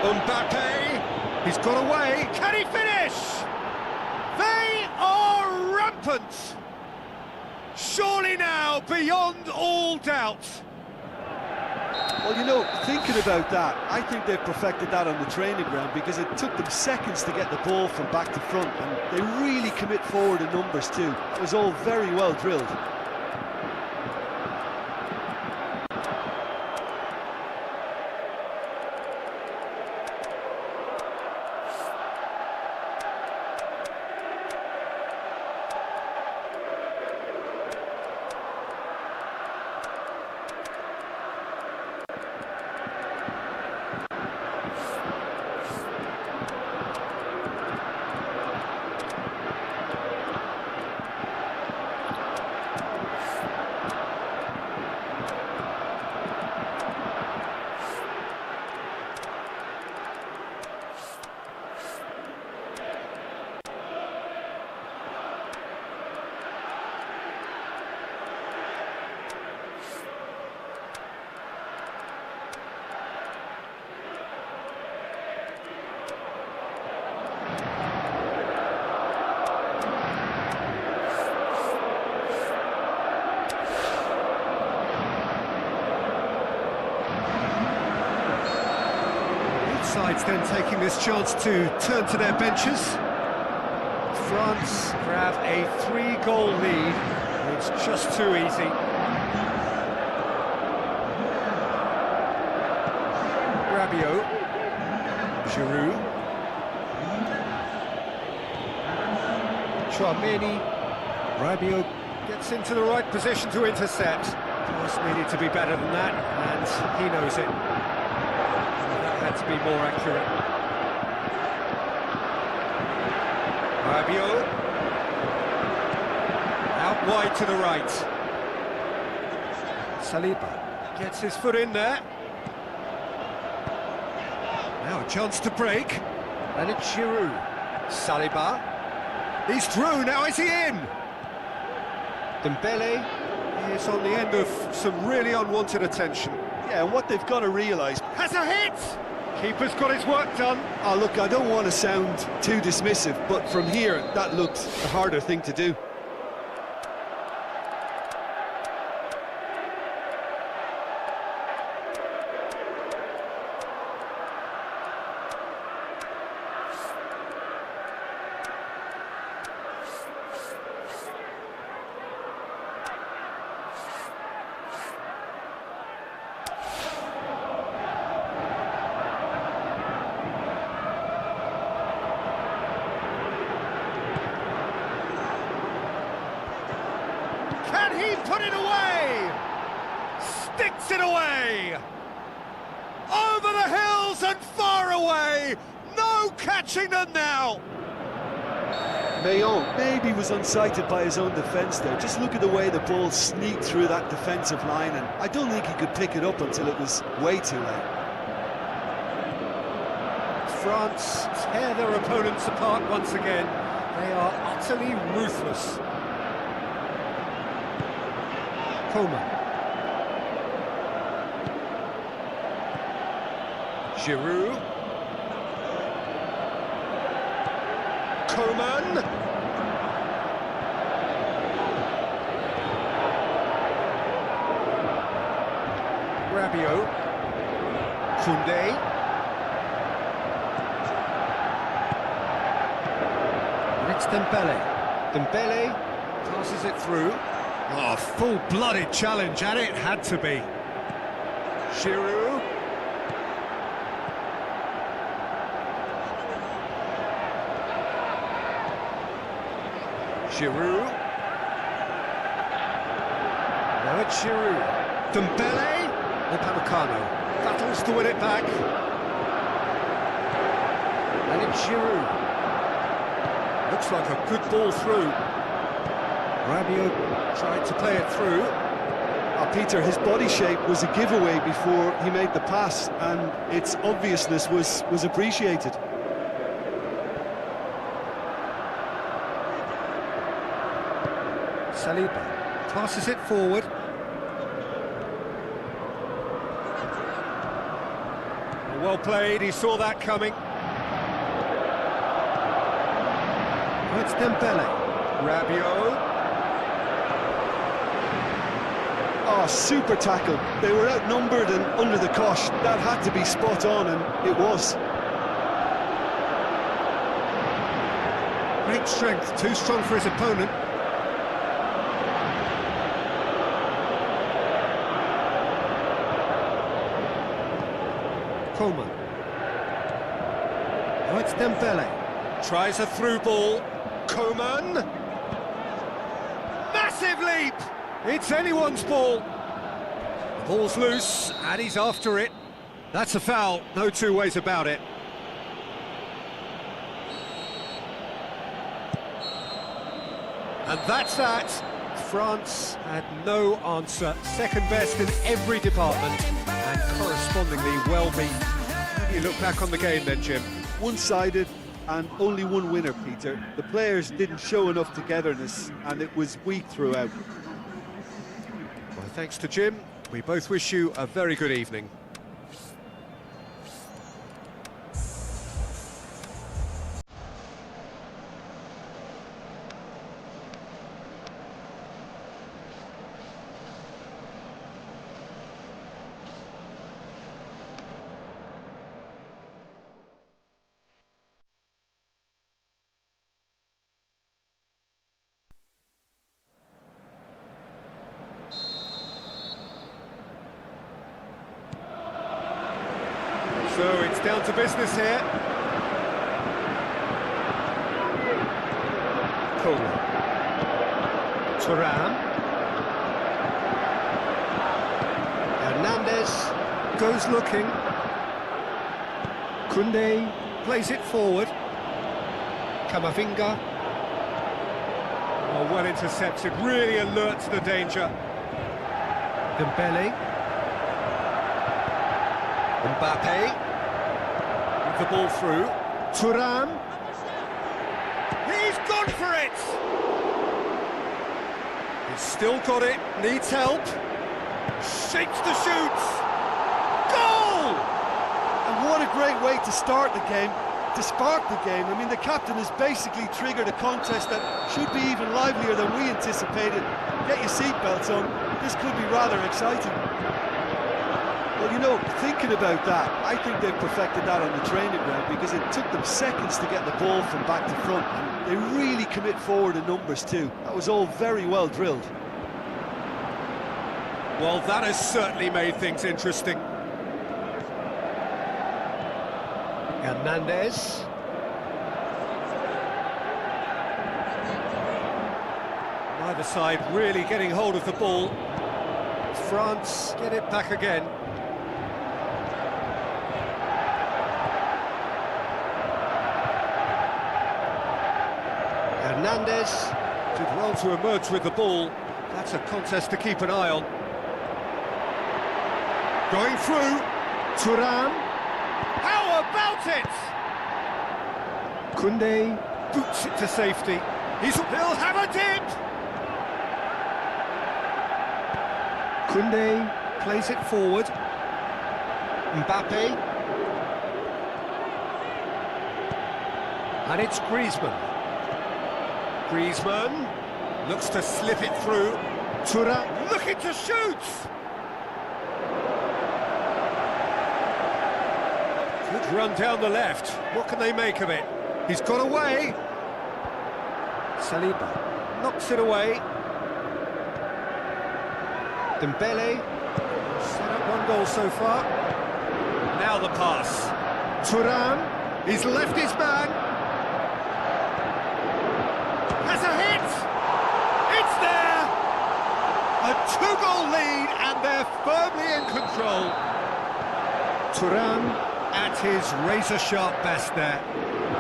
Mbappe, he's got away. Can he finish? They are rampant. Surely now, beyond all doubt. Well, you know, thinking about that, I think they've perfected that on the training ground because it took them seconds to get the ball from back to front, and they really commit forward in numbers too. It was all very well drilled. Sides then taking this chance to turn to their benches. France grab a 3-goal lead. It's just too easy. Rabiot, Giroud, Chouameni. Rabiot gets into the right position to intercept. Pass needed to be better than that, and he knows it. Had to be more accurate. Rabiot out wide to the right. Saliba gets his foot in there. Now a chance to break, and it's Giroud. Saliba, he's through. Now is he in? Dembele is on the end of some really unwanted attention. Yeah, and what they've got to realise... Has a hit! Keeper's got his work done. Oh, look, I don't want to sound too dismissive, but from here, that looked a harder thing to do. Can he put it away? Sticks it away! Over the hills and far away! No catching them now! Mayon maybe was unsighted by his own defence there. Just look at the way the ball sneaked through that defensive line, and I don't think he could pick it up until it was way too late. France tear their opponents apart once again. They are utterly ruthless. Coman. Giroud. Coman. Rabiot. Koundé. It's Dembele. Dembele passes it through. Oh, full-blooded challenge, and it had to be. Giroud. Giroud. Now it's Giroud. Dembele. Upamecano battles to win it back. And it's Giroud. Looks like a good ball through. Rabiot tried to play it through. Peter, his body shape was a giveaway before he made the pass, and its obviousness was appreciated. Saliba passes it forward. Well played, he saw that coming. It's Dembele. Rabiot. Oh, super tackle. They were outnumbered and under the cosh. That had to be spot on, and it was. Great strength, too strong for his opponent. Coleman. Oh, it's Dembele. Tries a through ball. Coleman. Massive leap! It's anyone's ball. The ball's loose, and he's after it. That's a foul, no two ways about it. And that's that. France had no answer. Second best in every department, and correspondingly well beaten. How do you look back on the game then, Jim? One-sided and only one winner, Peter. The players didn't show enough togetherness, and it was weak throughout. Well, thanks to Jim. We both wish you a very good evening. So it's down to business here. Coleman. Thuram. Hernandez goes looking. Koundé plays it forward. Camavinga. Oh, well intercepted, really alert to the danger. Dembele. Mbappe. With the ball through. Thuram. He's gone for it! He's still got it, needs help. Shakes the shoots. Goal! And what a great way to start the game, to spark the game. I mean, the captain has basically triggered a contest that should be even livelier than we anticipated. Get your seatbelts on, this could be rather exciting. Well, you know, thinking about that, I think they've perfected that on the training ground, because it took them seconds to get the ball from back to front, and they really commit forward in numbers too. That was all very well drilled. Well, that has certainly made things interesting. Hernandez. Neither side really getting hold of the ball. France get it back again. Hernandez did well to emerge with the ball. That's a contest to keep an eye on. Going through. Thuram. How about it? Koundé boots it to safety. He'll have a dip. Koundé plays it forward. Mbappe. And it's Griezmann. Griezmann looks to slip it through. Thuram looking to shoot. Good run down the left. What can they make of it? He's got away. Saliba knocks it away. Dembele set up one goal so far. Now the pass. Thuram, he's left his man. Has a hit! A two-goal lead, and they're firmly in control. Turan at his razor-sharp best there.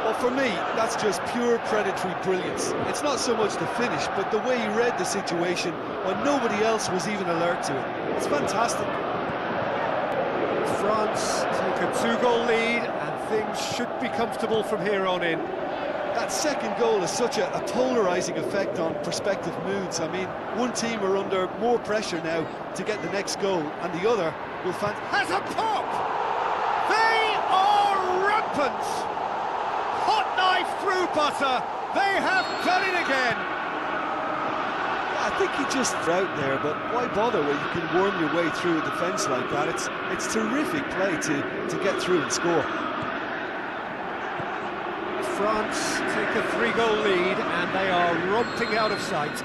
Well, for me, that's just pure predatory brilliance. It's not so much the finish, but the way he read the situation when nobody else was even alert to it. It's fantastic. France take a two-goal lead, and things should be comfortable from here on in. That second goal has such a polarising effect on prospective moods. I mean, one team are under more pressure now to get the next goal, and the other will find... Has a pop! They are rampant! Hot knife through butter, they have done it again! I think he just out there, but why bother when you can worm your way through a defence like that? It's terrific play to get through and score. France take a three-goal lead, and they are romping out of sight.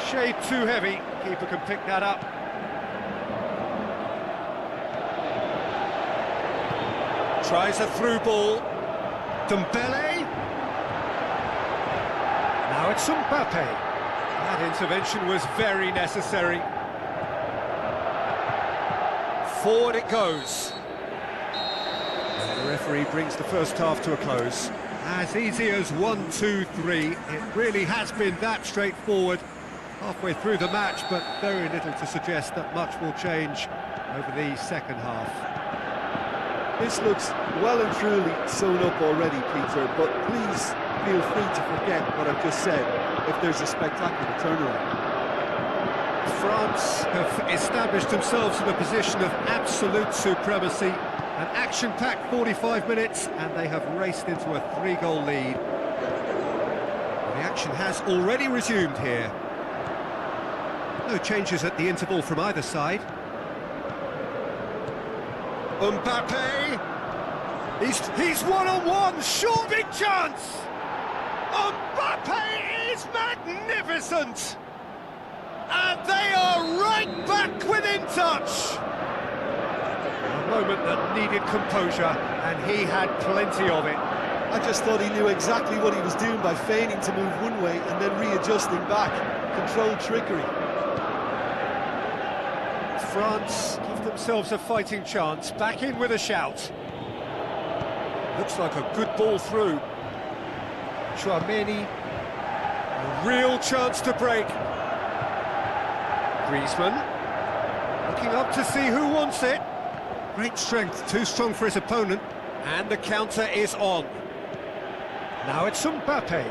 Shade too heavy, keeper can pick that up. Tries a through ball. Dembele. Now it's Mbappe. That intervention was very necessary. Forward it goes. And the referee brings the first half to a close. As easy as 1, 2, 3. It really has been that straightforward halfway through the match, but very little to suggest that much will change over the second half. This looks well and truly sewn up already, Peter, but please feel free to forget what I've just said if there's a spectacular turnaround. France have established themselves in a position of absolute supremacy. An action-packed 45 minutes, and they have raced into a three-goal lead. The action has already resumed here. No changes at the interval from either side. Mbappe! He's one-on-one, sure, big chance! Mbappe is magnificent! And they are right back within touch! A moment that needed composure, and he had plenty of it. I just thought he knew exactly what he was doing by feigning to move one way and then readjusting back. Controlled trickery. France give themselves a fighting chance, back in with a shout. Looks like a good ball through. Chouameni, a real chance to break. Griezmann, looking up to see who wants it. Great strength, too strong for his opponent. And the counter is on. Now it's Mbappe.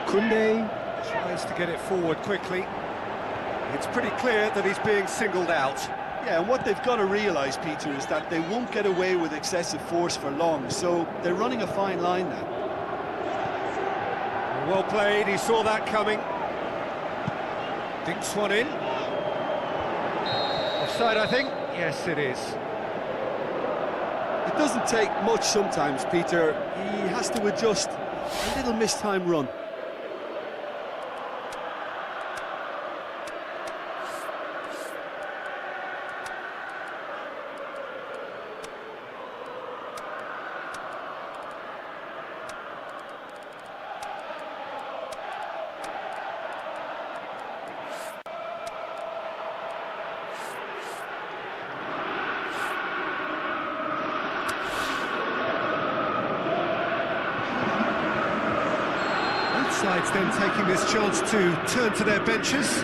Koundé tries to get it forward quickly. It's pretty clear that he's being singled out. Yeah, and what they've got to realise, Peter, is that they won't get away with excessive force for long, so they're running a fine line now. Well played, he saw that coming. Dinks one in. Offside, I think. Yes, it is. It doesn't take much sometimes, Peter. He has to adjust a little mistimed run. Sides then taking this chance to turn to their benches.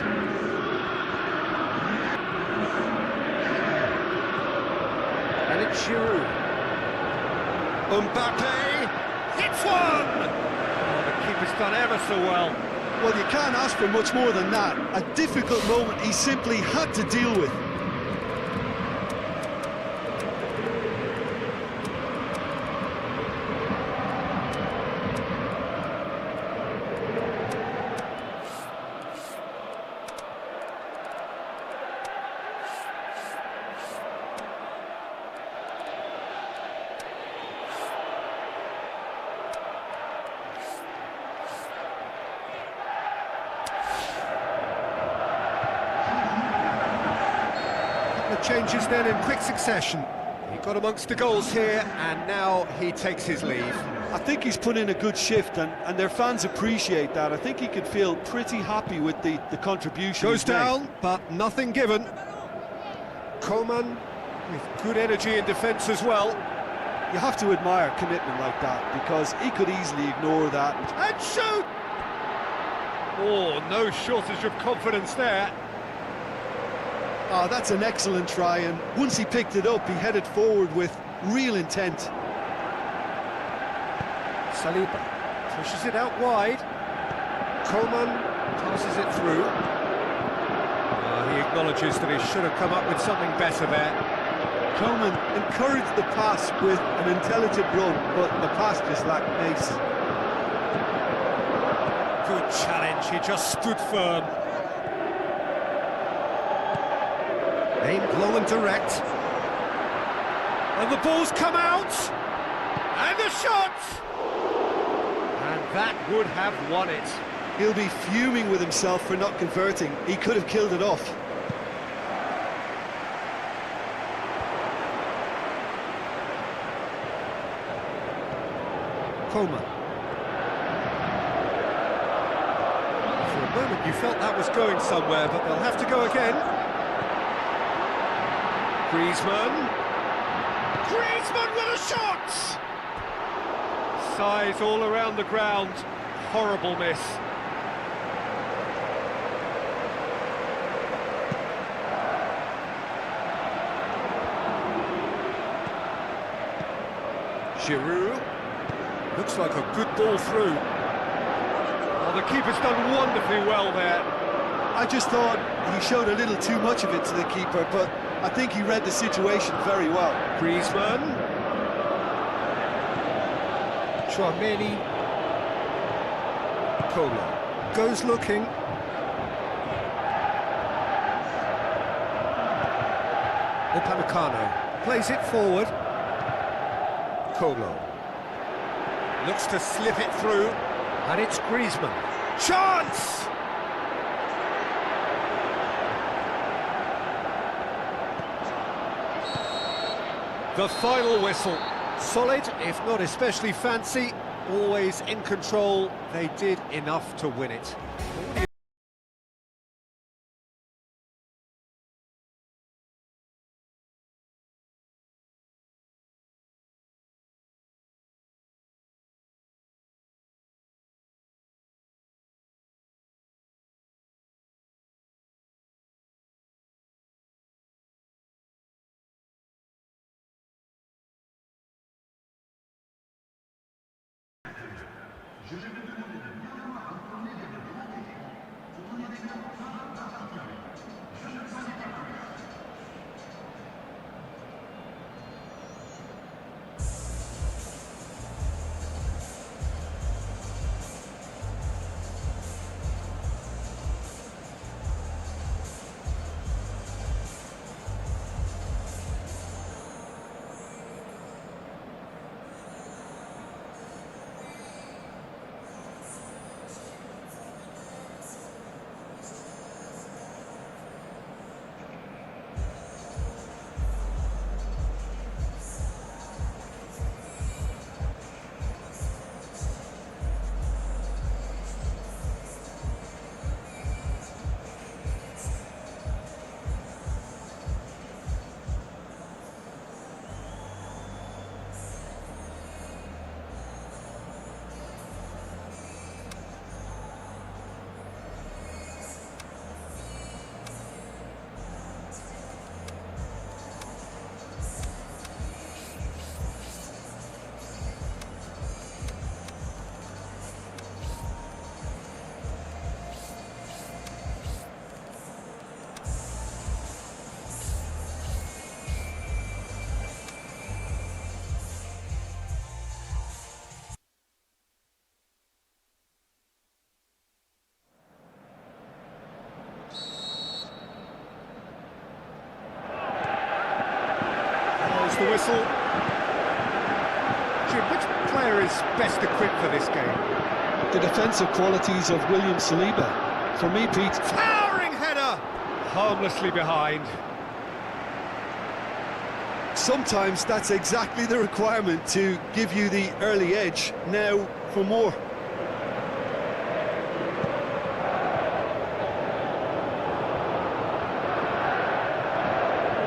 And it's Giroud. Mbappe hits one! Oh, the keeper's done ever so well. Well, you can't ask for much more than that. A difficult moment he simply had to deal with. changes then in quick succession. He got amongst the goals here, and now he takes his leave. I think he's put in a good shift, and their fans appreciate that. I think he could feel pretty happy with the contribution. Goes down, but nothing given. Coman with good energy in defence as well. You have to admire commitment like that, because he could easily ignore that. And shoot! Oh, no shortage of confidence there. Oh, that's an excellent try, and once he picked it up, he headed forward with real intent. Saliba pushes it out wide. Coman passes it through. He acknowledges that he should have come up with something better there. Coman encouraged the pass with an intelligent run, but the pass just lacked pace. Good challenge, he just stood firm. Aimed low and direct. And the ball's come out! And the shot! And that would have won it. He'll be fuming with himself for not converting. He could have killed it off. Coman. For a moment you felt that was going somewhere, but they'll have to go again. Griezmann with a shot! Size all around the ground. Horrible miss. Giroud. Looks like a good ball through. Oh, the keeper's done wonderfully well there. I just thought he showed a little too much of it to the keeper, but I think he read the situation very well. Griezmann. Chouameni. Coman goes looking. Upamecano plays it forward. Coman looks to slip it through, and it's Griezmann. Chance! The final whistle. Solid, if not especially fancy, always in control. They did enough to win it. The whistle. Jim, which player is best equipped for this game? The defensive qualities of William Saliba. For me, Pete. Towering header! Harmlessly behind. Sometimes that's exactly the requirement to give you the early edge. Now for more.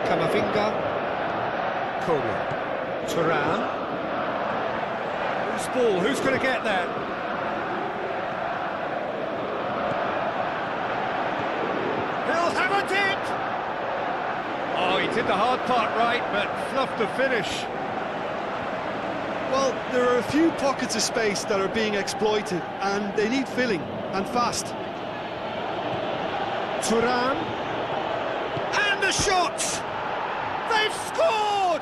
Camavinga, Coleman, Turan. Who's ball? Who's going to get that? He'll have a dip! Oh, he did the hard part right, but fluffed the finish. Well, there are a few pockets of space that are being exploited, and they need filling, and fast. Turan. And the shot! They've scored!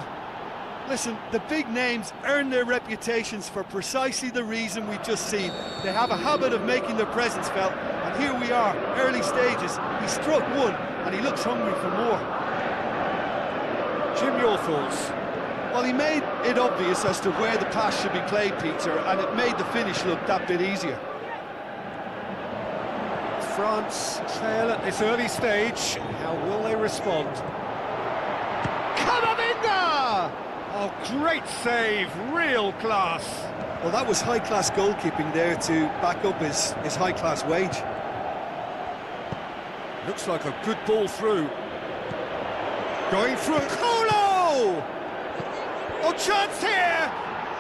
Listen, the big names earn their reputations for precisely the reason we've just seen. They have a habit of making their presence felt, and here we are, early stages. He struck one, and he looks hungry for more. Jim, your thoughts? Well, he made it obvious as to where the pass should be played, Peter, and it made the finish look that bit easier. France trail at this early stage. How will they respond? Camavinga! Oh, great save, real class. Well, that was high-class goalkeeping there to back up his high-class wage. Looks like a good ball through. Going through. Colo! Oh, chance here!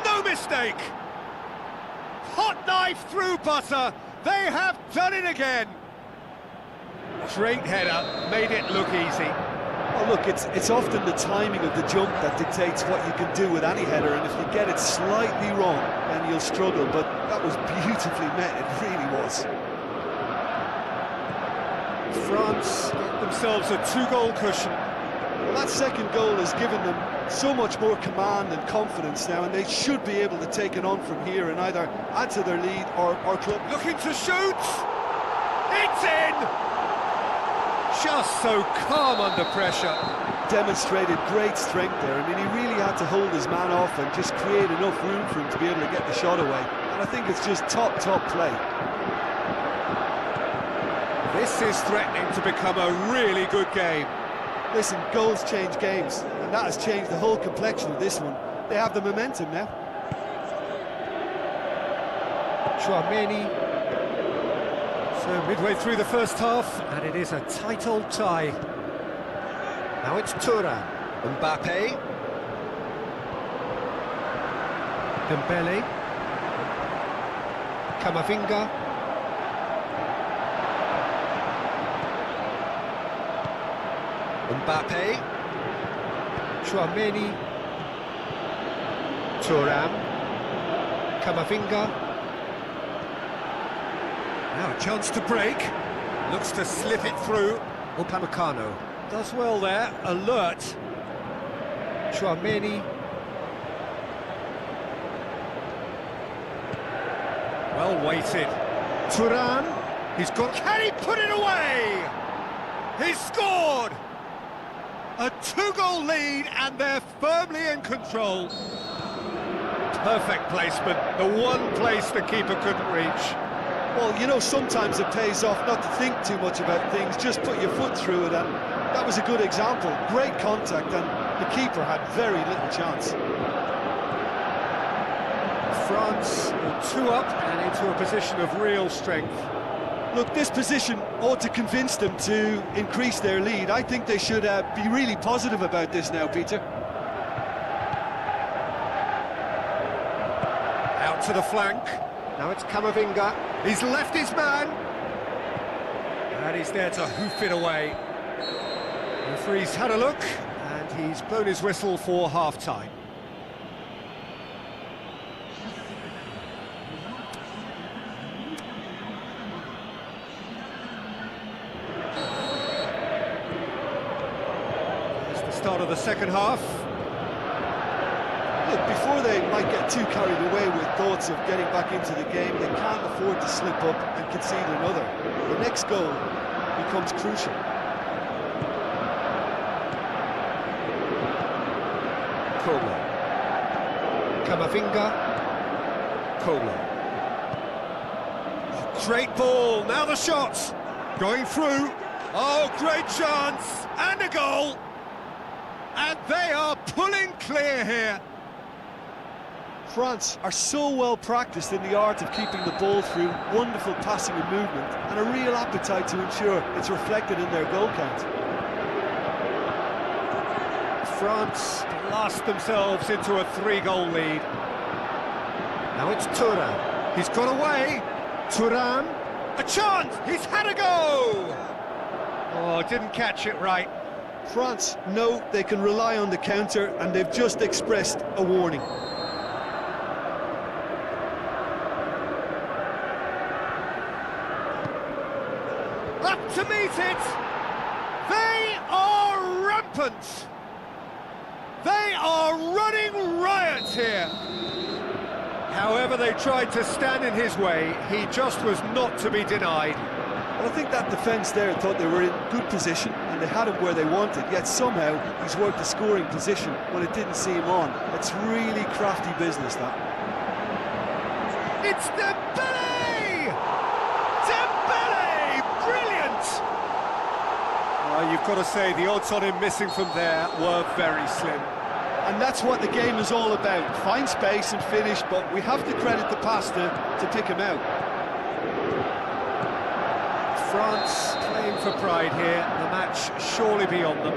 No mistake! Hot knife through butter. They have done it again. Great header, made it look easy. Well, look, it's often the timing of the jump that dictates what you can do with any header, and if you get it slightly wrong, then you'll struggle, but that was beautifully met, it really was. France get themselves a 2-goal cushion. Well, that second goal has given them so much more command and confidence now, and they should be able to take it on from here and either add to their lead or club. Looking to shoot! It's in! Just so calm under pressure. Demonstrated great strength there. I mean, he really had to hold his man off and just create enough room for him to be able to get the shot away. And I think it's just top play. This is threatening to become a really good game. Listen, goals change games, and that has changed the whole complexion of this one. They have the momentum now. Chouameni. So midway through the first half, and it is a tight old tie. Now it's Turan, Mbappe, Dembele, Camavinga, Mbappe, Chouameni, Turan, Camavinga. Now a chance to break, looks to slip it through. Upamecano does well there, alert. Chouameni. Well weighted. Turan, he's got... Can he put it away? He's scored! A 2-goal lead, and they're firmly in control. Perfect placement, the one place the keeper couldn't reach. Well, you know, sometimes it pays off not to think too much about things, just put your foot through it, and that was a good example. Great contact, and the keeper had very little chance. France are 2 up and into a position of real strength. Look, this position ought to convince them to increase their lead. I think they should be really positive about this now, Peter. Out to the flank. Now it's Camavinga. He's left his man. And he's there to hoof it away. The referee's had a look, and he's blown his whistle for half-time. It's the start of the second half. Look, before they might get too carried away with thoughts of getting back into the game, they can't afford to slip up and concede another. The next goal becomes crucial. Coleman. Camavinga. Coleman. Oh, great ball, now the shot! Going through. Oh, great chance! And a goal! And they are pulling clear here. France are so well practiced in the art of keeping the ball through, wonderful passing and movement, and a real appetite to ensure it's reflected in their goal count. France blast themselves into a 3-goal lead. Now it's Thuram. He's got away. Thuram. A chance! He's had a go! Oh, didn't catch it right. France know they can rely on the counter, and they've just expressed a warning. Up to meet it! They are rampant! They are running riot here! However they tried to stand in his way, he just was not to be denied. Well, I think that defence there thought they were in good position and they had him where they wanted, yet somehow he's worked a scoring position when it didn't see him on. It's really crafty business, that. It's Dembele! Dembele! Brilliant! You've got to say, the odds on him missing from there were very slim. And that's what the game is all about. Find space and finish, but we have to credit the passer to pick him out. France playing for pride here, the match surely beyond them.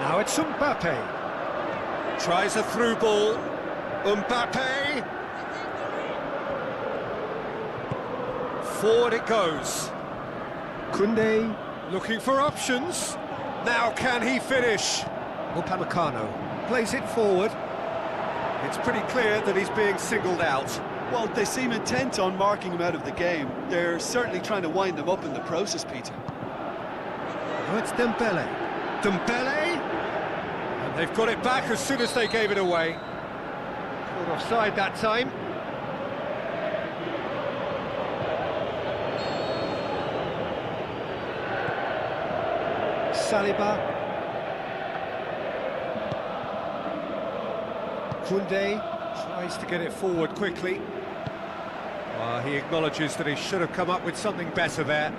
Now it's Mbappe. Tries a through ball. Mbappe. Forward it goes. Koundé looking for options. Now can he finish? Upamecano plays it forward. It's pretty clear that he's being singled out. Well, they seem intent on marking him out of the game. They're certainly trying to wind him up in the process, Peter. Now it's Dembele. Dembele! And they've got it back as soon as they gave it away. Caught offside that time. Saliba. Koundé tries to get it forward quickly. He acknowledges that he should have come up with something better there.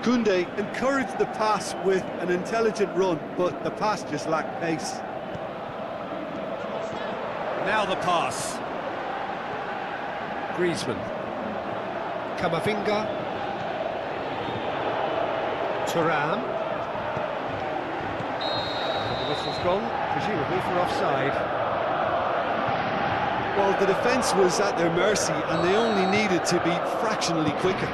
Koundé encouraged the pass with an intelligent run, but the pass just lacked pace. Now the pass. Griezmann. Camavinga. Thuram. Whistle's gone, presumably for offside. Well, the defence was at their mercy and they only needed to be fractionally quicker.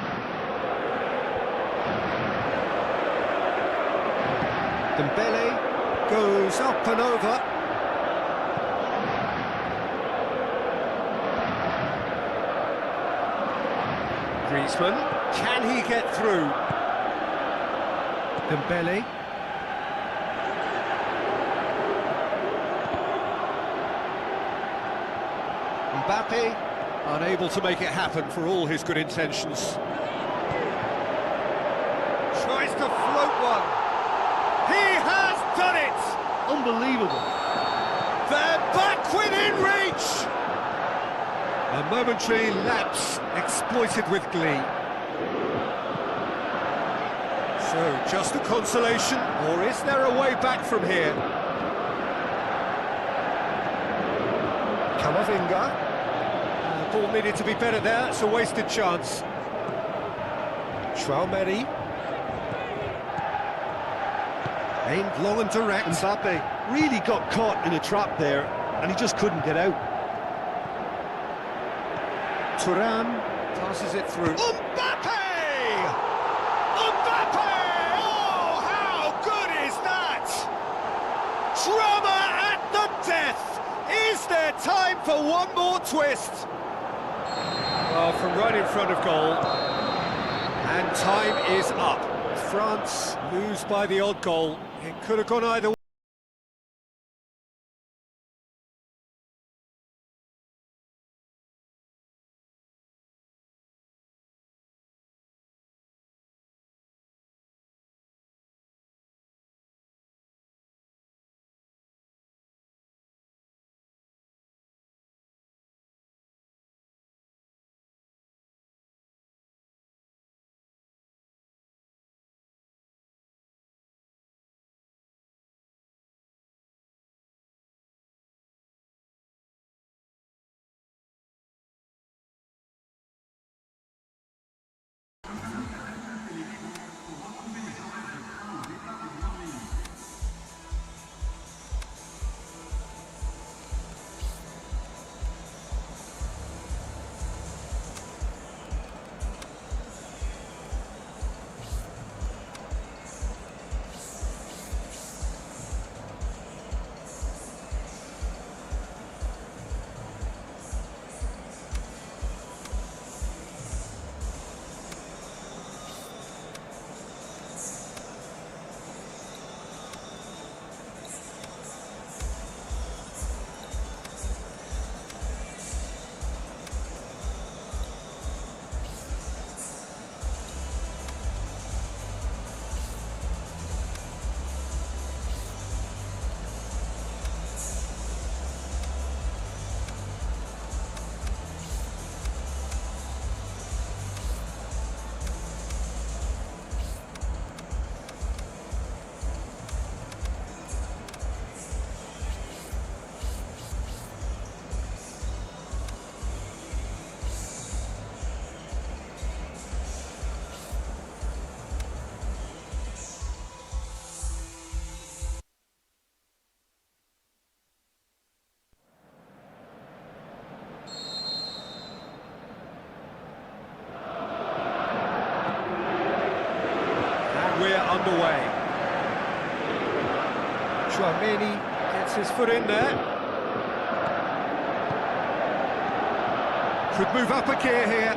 Dembele goes up and over. Griezmann, can he get through? Dembele. Mbappe, unable to make it happen for all his good intentions. Tries to float one. He has done it! Unbelievable. They're back within reach! A momentary lapse exploited with glee. So, just a consolation, or is there a way back from here? Camavinga. Ball needed to be better there, it's a wasted chance. Meri. Aimed long and direct. Mbappe really got caught in a trap there, and he just couldn't get out. Thuram passes it through. Mbappe! Mbappe! Oh, how good is that? Drama at the death! Is there time for one more twist? Well, from right in front of goal, and time is up. France lose by the odd goal. It could have gone either way. Mini gets his foot in there. Could move up a gear here.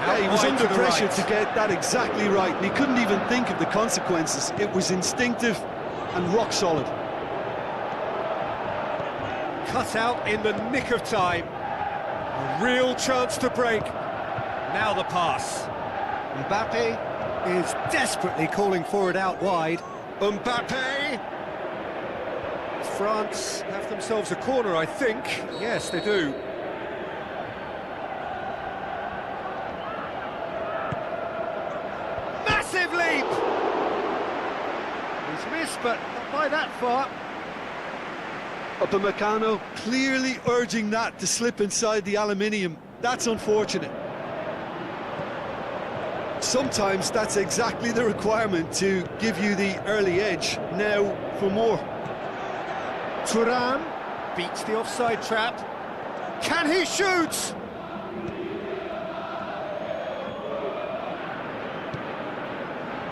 Yeah, he was under pressure right to get that exactly right, and he couldn't even think of the consequences. It was instinctive and rock solid. Cut out in the nick of time. A real chance to break. Now the pass. Mbappe is desperately calling for it out wide. Mbappe! France have themselves a corner, I think. Yes, they do. Massive leap! He's missed, but not by that far. Upamecano clearly urging that to slip inside the aluminium. That's unfortunate. Sometimes that's exactly the requirement to give you the early edge. Now for more. Thuram beats the offside trap. Can he shoot?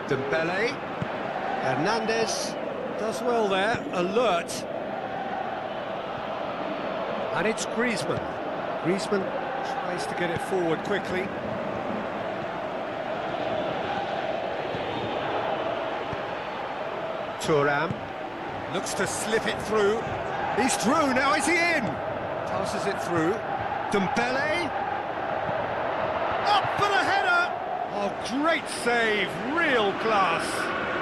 Dembele. Hernandez does well there, alert. And it's Griezmann. Griezmann tries to get it forward quickly. Thuram looks to slip it through. He's through, now is he in? Passes it through. Dembele. Up for the header! Oh, great save, real class.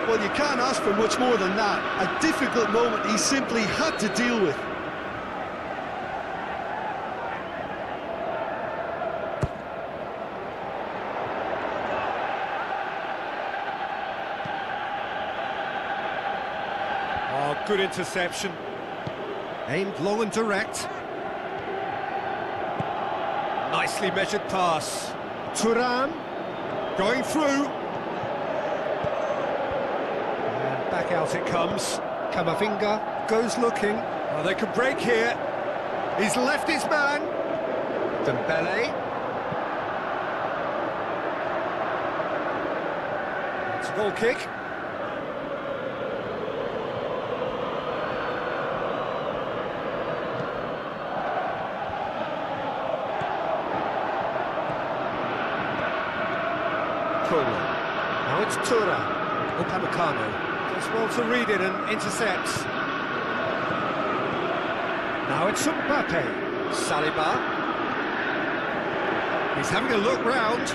Well, you can't ask for much more than that. A difficult moment he simply had to deal with. Oh, good interception. Aimed long and direct. Nicely measured pass. Thuram going through. And back out it comes. Camavinga goes looking. Oh, they can break here. He's left his man. Dembele. It's a goal kick. Now it's Thuram. Upamecano does well to read it and intercepts. Now it's Mbappe. Saliba. He's having a look round.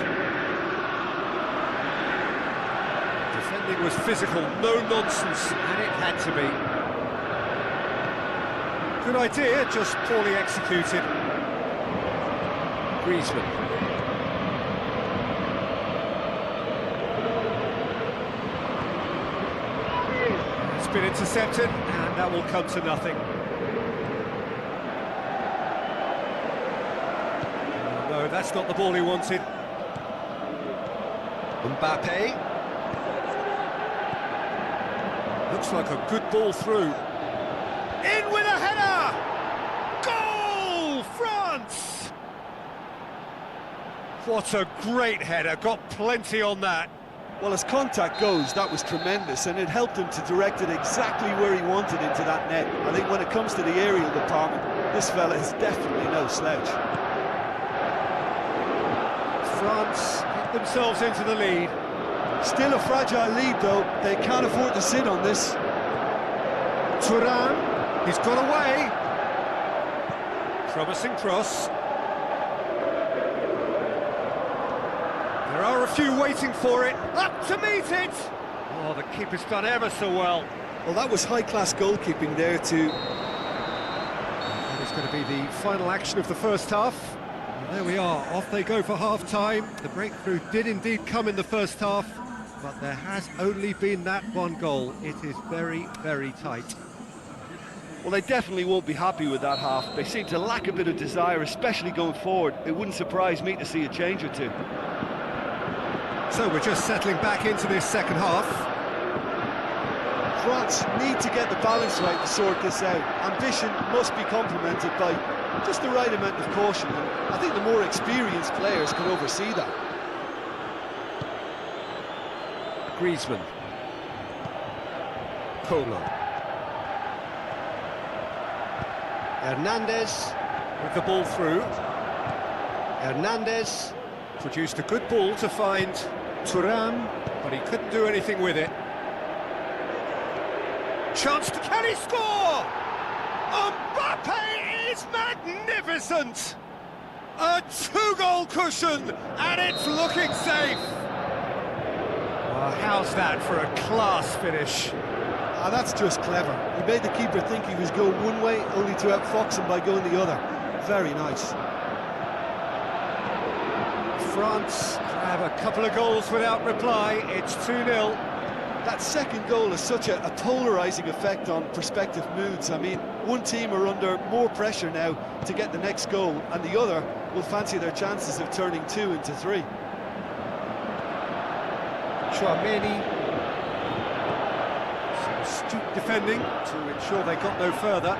Defending was physical, no nonsense, and it had to be. Good idea, just poorly executed. Griezmann. Been intercepted, and that will come to nothing. Oh, no, that's not the ball he wanted. Mbappe. Looks like a good ball through. In with a header! Goal! France! What a great header, got plenty on that. Well, as contact goes, that was tremendous, and it helped him to direct it exactly where he wanted into that net. I think when it comes to the aerial department, this fella is definitely no slouch. France get themselves into the lead. Still a fragile lead, though. They can't afford to sit on this. Thuram, he's got away. Promising cross. There are a few waiting for it. Up to meet it! Oh, the keeper's done ever so well. Well, that was high-class goalkeeping there too. That is going to be the final action of the first half. And there we are, off they go for half-time. The breakthrough did indeed come in the first half, but there has only been that one goal. It is very, very tight. Well, they definitely won't be happy with that half. They seem to lack a bit of desire, especially going forward. It wouldn't surprise me to see a change or two. So we're just settling back into this second half. France need to get the balance right to sort this out. Ambition must be complemented by just the right amount of caution. And I think the more experienced players can oversee that. Griezmann. Polo. Hernandez with the ball through. Hernandez produced a good ball to find Thuram, but he couldn't do anything with it. Chance to... Can he score? Mbappe is magnificent! A two-goal cushion, and it's looking safe! Well, how's that for a class finish? That's just clever. He made the keeper think he was going one way, only to outfox him by going the other. Very nice. France grab a couple of goals without reply. It's 2-0. That second goal has such a polarising effect on prospective moods. I mean, one team are under more pressure now to get the next goal, and the other will fancy their chances of turning 2 into 3. Chouameni. Some astute defending to ensure they got no further.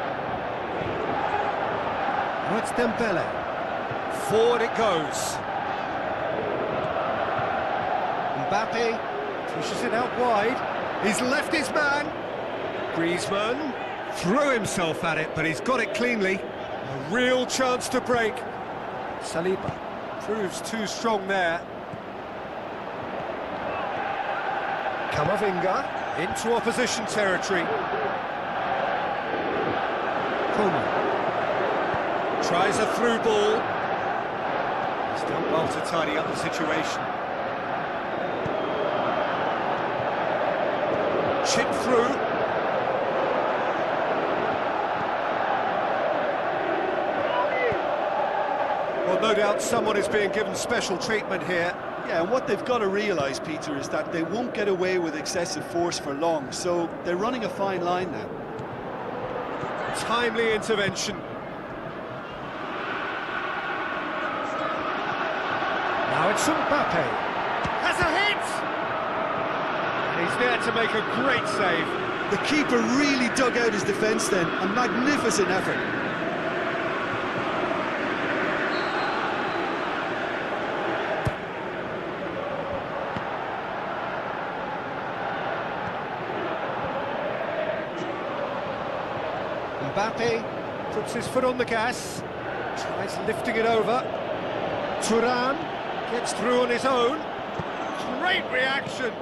Now it's Dembele. Forward it goes. Mbappe pushes it out wide. He's left his man. Griezmann threw himself at it, but he's got it cleanly. A real chance to break. Saliba proves too strong there. Camavinga into opposition territory. Coman tries a through ball. He's done well to tidy up the situation. Chip through. Well, no doubt someone is being given special treatment here. Yeah, and what they've got to realise, Peter, is that they won't get away with excessive force for long, so they're running a fine line now. Timely intervention. Now it's Mbappe. Has a hit! And he's there to make a great save. The keeper really dug out his defence then. A magnificent effort. Mbappe puts his foot on the gas, tries lifting it over. Thuram gets through on his own. Great reaction.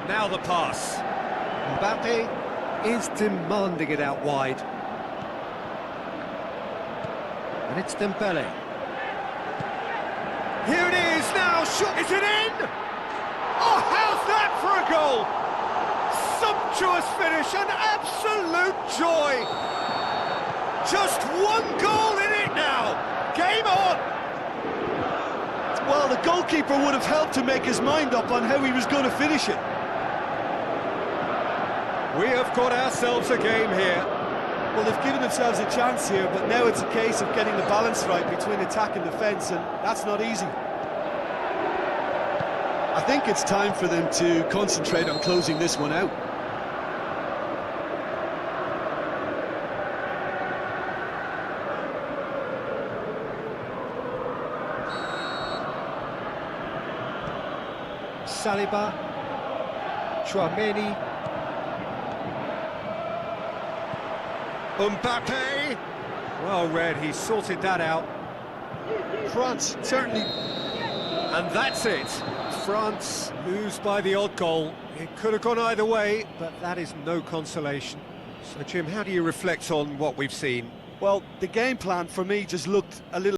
Now the pass. Mbappe is demanding it out wide. And it's Dembele. Here it is now, is it in? Oh, how's that for a goal? Sumptuous finish, an absolute joy. Just one goal in it now. Game on. Well, the goalkeeper would have helped to make his mind up on how he was going to finish it. We have got ourselves a game here. Well, they've given themselves a chance here, but now it's a case of getting the balance right between attack and defence, and that's not easy. I think it's time for them to concentrate on closing this one out. Saliba, Chouameni, Mbappe. Well read, he sorted that out. France, certainly. And that's it. France lose by the odd goal. It could have gone either way, but that is no consolation. So, Jim, how do you reflect on what we've seen? Well, the game plan for me just looked a little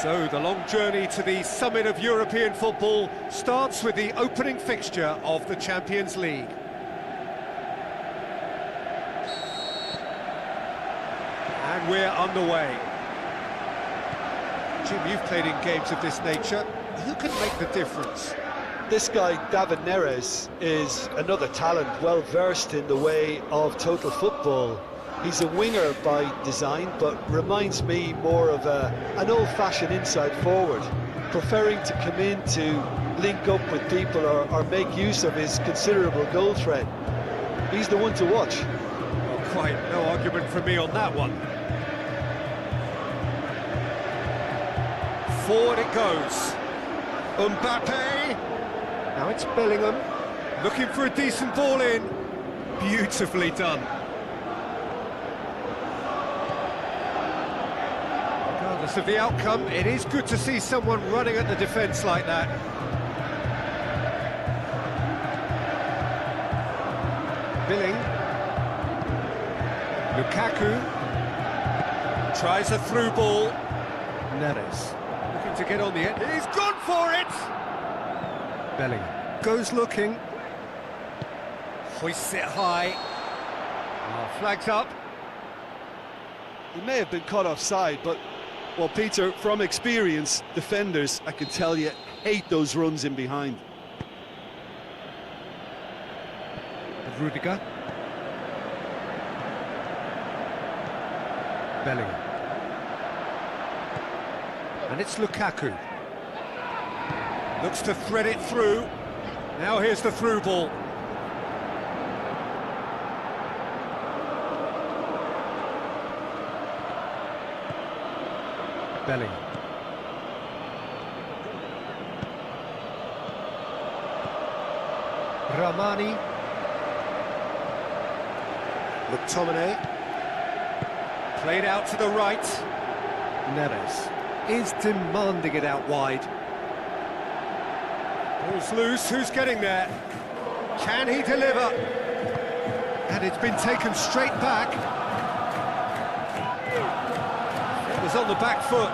So the long journey to the summit of European football starts with the opening fixture of the Champions League. And we're underway. Jim, you've played in games of this nature. Who can make the difference? This guy, David Neres, is another talent, well versed in the way of total football. He's a winger by design, but reminds me more of an old-fashioned inside forward, preferring to come in to link up with people or make use of his considerable goal threat. He's the one to watch. Well, quite no argument from me on that one. Forward it goes. Mbappe. Now it's Bellingham. Looking for a decent ball in. Beautifully done. Regardless of the outcome, it is good to see someone running at the defence like that. Billing. Lukaku. Tries a through ball. Neres. Looking to get on the end. He's gone for it! Bellingham goes looking. Hoists it high. Oh, flags up. He may have been caught offside, but, well, Peter, from experience, defenders, I can tell you, hate those runs in behind. Rudiger. Bellingham. And it's Lukaku. Looks to thread it through. Now here's the through ball. Bellingham. Ramani. McTominay. Played out to the right. Neres is demanding it out wide. Ball's loose, who's getting there? Can he deliver? And it's been taken straight back. It was on the back foot.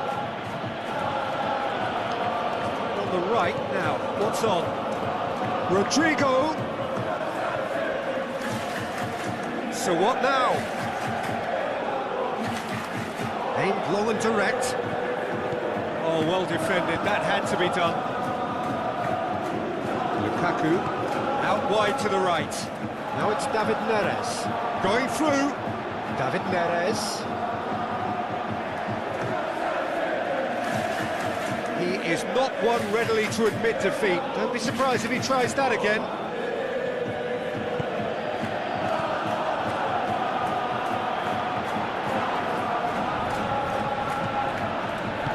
On the right now, what's on? Rodrigo. So what now? Aimed long and direct. Oh, well defended, that had to be done. Lukaku, out wide to the right. Now it's David Neres. Going through. David Neres. He is not one readily to admit defeat. Don't be surprised if he tries that again.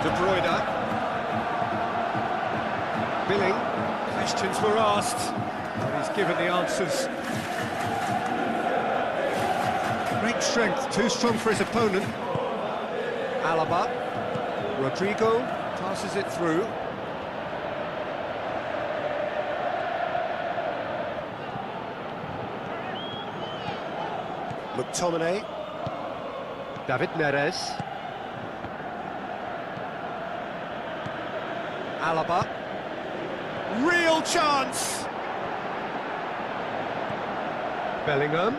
De Bruyne. Billing. Questions were asked, and he's given the answers. Great strength, too strong for his opponent. Alaba. Rodrigo passes it through. McTominay. David Neres. Alaba. Real chance! Bellingham.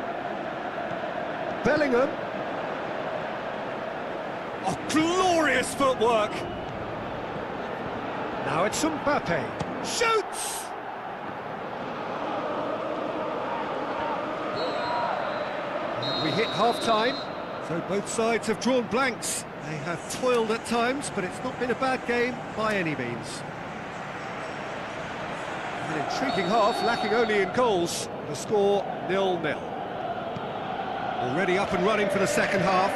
Bellingham. Oh, glorious footwork! Now it's Mbappe. Shoots! And we hit half-time, so both sides have drawn blanks. They have toiled at times, but it's not been a bad game by any means. An intriguing half, lacking only in goals. The score 0-0. Already up and running for the second half.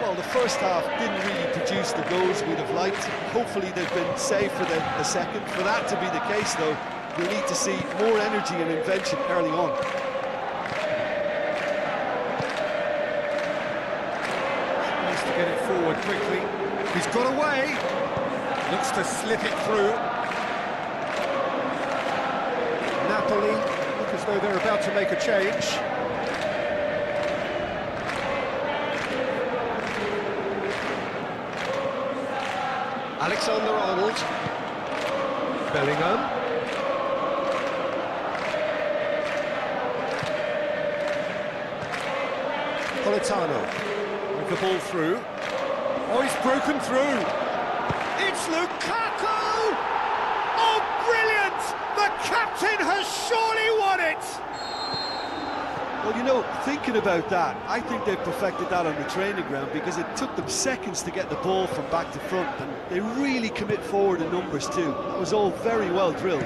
Well, the first half didn't really produce the goals we'd have liked. Hopefully they've been saved for the second. For that to be the case, though, we need to see more energy and invention early on. Nice to get it forward quickly. He's got away. Looks to slip it through. Napoli look as though they're about to make a change. Alexander-Arnold. Bellingham. Politano with the ball through. Oh, he's broken through. It's Lukaku! Oh, brilliant! The captain has surely won it! Well, you know, thinking about that, I think they've perfected that on the training ground because it took them seconds to get the ball from back to front, and they really commit forward in numbers too. That was all very well drilled.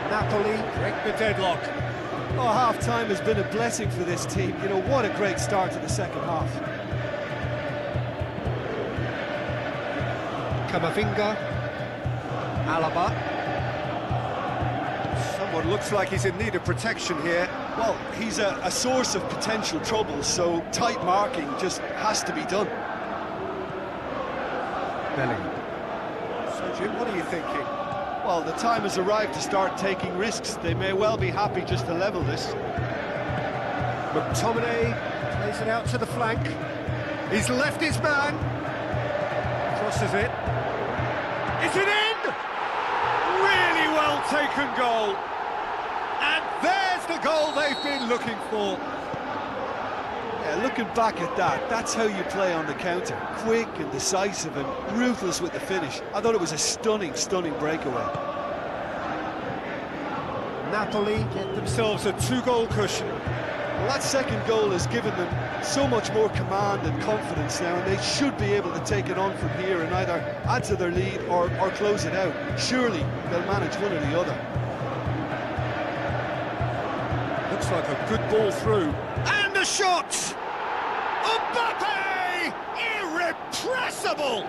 Napoli break the deadlock. Oh, half-time has been a blessing for this team. You know, what a great start to the second half. Camavinga. Alaba. Someone looks like he's in need of protection here. Well, he's a source of potential trouble, so tight marking just has to be done. Bellingham. So, Jim, what are you thinking? Well, the time has arrived to start taking risks. They may well be happy just to level this. McTominay plays it out to the flank. He's left his man. Crosses it. Is it in? Really well taken goal. And there's the goal they've been looking for. Yeah, looking back at that, that's how you play on the counter. Quick and decisive and ruthless with the finish. I thought it was a stunning, stunning breakaway. Napoli get themselves a 2-goal cushion. Well, that second goal has given them so much more command and confidence now, and they should be able to take it on from here and either add to their lead or close it out. Surely they'll manage one or the other. Looks like a good ball through. And the shot! Mbappe! Irrepressible!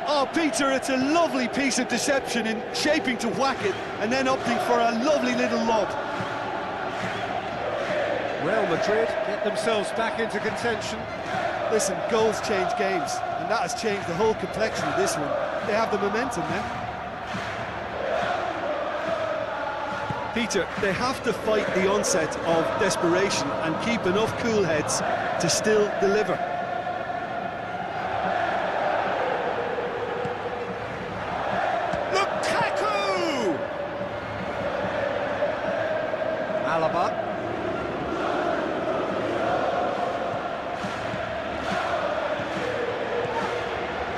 Oh, Peter, it's a lovely piece of deception in shaping to whack it and then opting for a lovely little lob. Real Madrid get themselves back into contention. Listen, goals change games, and that has changed the whole complexion of this one. They have the momentum now. Peter, they have to fight the onset of desperation and keep enough cool heads to still deliver. Lukaku! Alaba.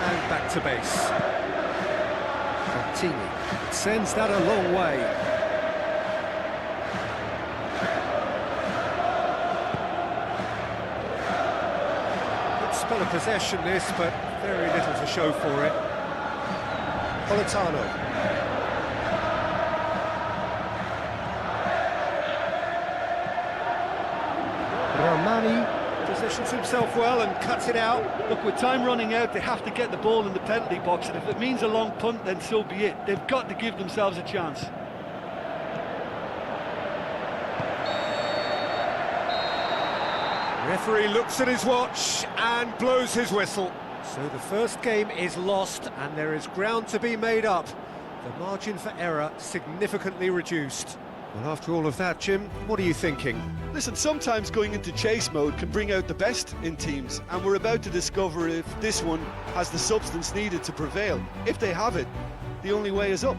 And back to base. Contini sends that a long way. Spell of possession this, but very little to show for it. Politano. Romani positions himself well and cuts it out. Look, with time running out, they have to get the ball in the penalty box, and if it means a long punt, then so be it. They've got to give themselves a chance. Referee looks at his watch and blows his whistle. So the first game is lost and there is ground to be made up. The margin for error significantly reduced. Well, after all of that, Jim, what are you thinking? Listen, sometimes going into chase mode can bring out the best in teams, and we're about to discover if this one has the substance needed to prevail. If they have it, the only way is up.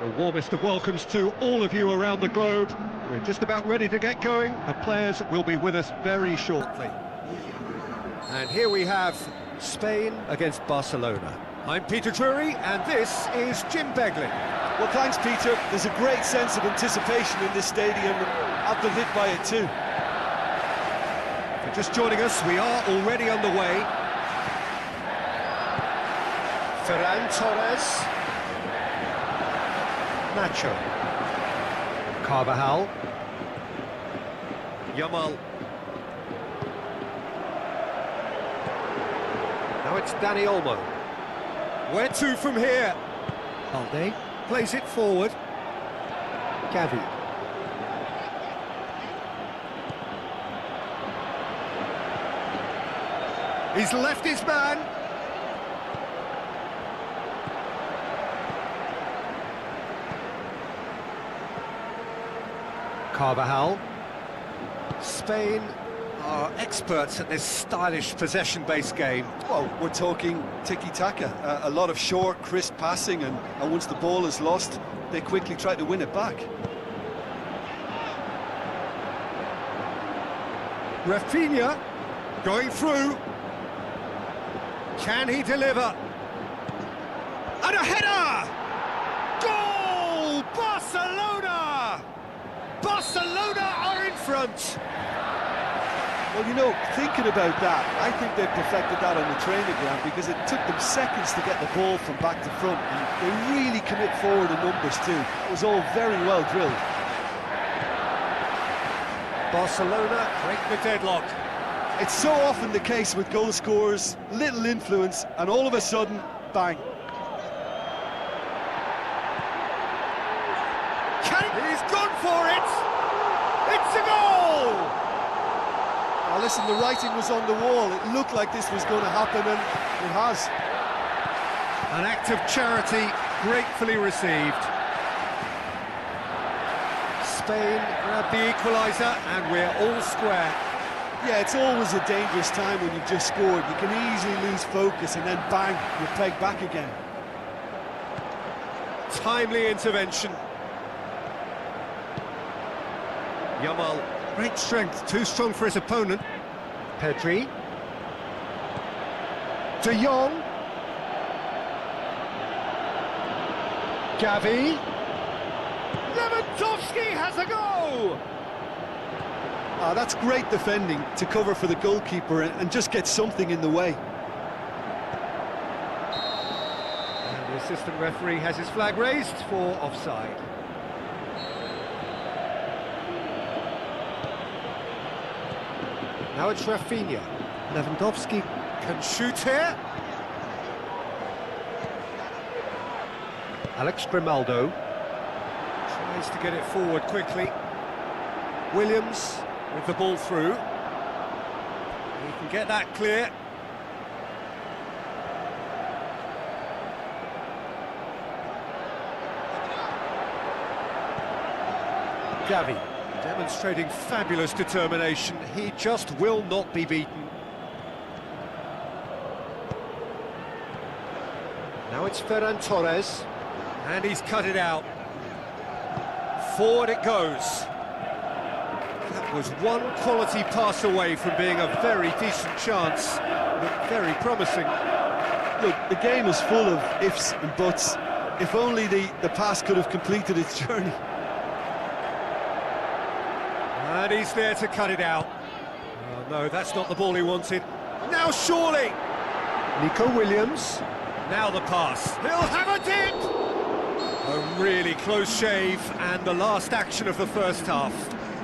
The warmest of welcomes to all of you around the globe. We're just about ready to get going. The players will be with us very shortly. And here we have Spain against Barcelona. I'm Peter Drury, and this is Jim Beglin. Well, thanks, Peter. There's a great sense of anticipation in this stadium, and I've been hit by it too. If you're just joining us, we are already underway. Ferran Torres. Nacho. Carvajal. Yamal. Now it's Dani Olmo. Where to from here? Balde plays it forward. Gavi. He's left his man. Carvajal. Spain are experts at this stylish possession-based game. Well, we're talking tiki-taka, a lot of short, crisp passing, and once the ball is lost, they quickly try to win it back. Rafinha going through. Can he deliver? And a header! Goal! Barcelona! Barcelona are in front. Well, you know, thinking about that, I think they perfected that on the training ground because it took them seconds to get the ball from back to front, and they really commit forward in numbers too. It was all very well drilled. Barcelona break the deadlock. It's so often the case with goal scorers, little influence, and all of a sudden, bang. He's gone for it! It's a goal! Now listen, the writing was on the wall. It looked like this was going to happen, and it has. An act of charity gratefully received. Spain grab the equaliser, and we're all square. Yeah, it's always a dangerous time when you've just scored. You can easily lose focus, and then bang, you're pegged back again. Timely intervention. Yamal, great strength, too strong for his opponent. Pedri. De Jong. Gavi. Lewandowski has a go! Ah, that's great defending to cover for the goalkeeper and just get something in the way. And the assistant referee has his flag raised for offside. Now it's Rafinha. Lewandowski can shoot here. Alex Grimaldo tries to get it forward quickly. Williams with the ball through. He can get that clear. Gavi demonstrating fabulous determination. He just will not be beaten. Now it's Ferran Torres, and he's cut it out. Forward it goes. That was one quality pass away from being a very decent chance. Looked very promising. Look, the game is full of ifs and buts. If only the pass could have completed its journey. And he's there to cut it out. Oh no, that's not the ball he wanted. Now surely! Nico Williams. Now the pass. He'll have a dip! A really close shave, and the last action of the first half.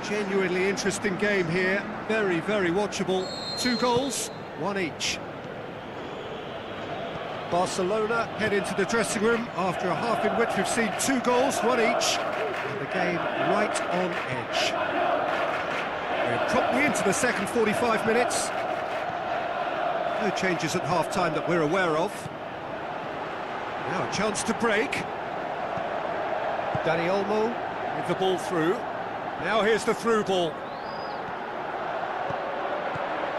Genuinely interesting game here. Very, very watchable. 2 goals, 1 each. Barcelona head into the dressing room after a half in which we've seen 2 goals, 1 each. And the game right on edge. We're promptly into the second 45 minutes. No changes at half-time that we're aware of. Now a chance to break. Dani Olmo with the ball through. Now here's the through ball.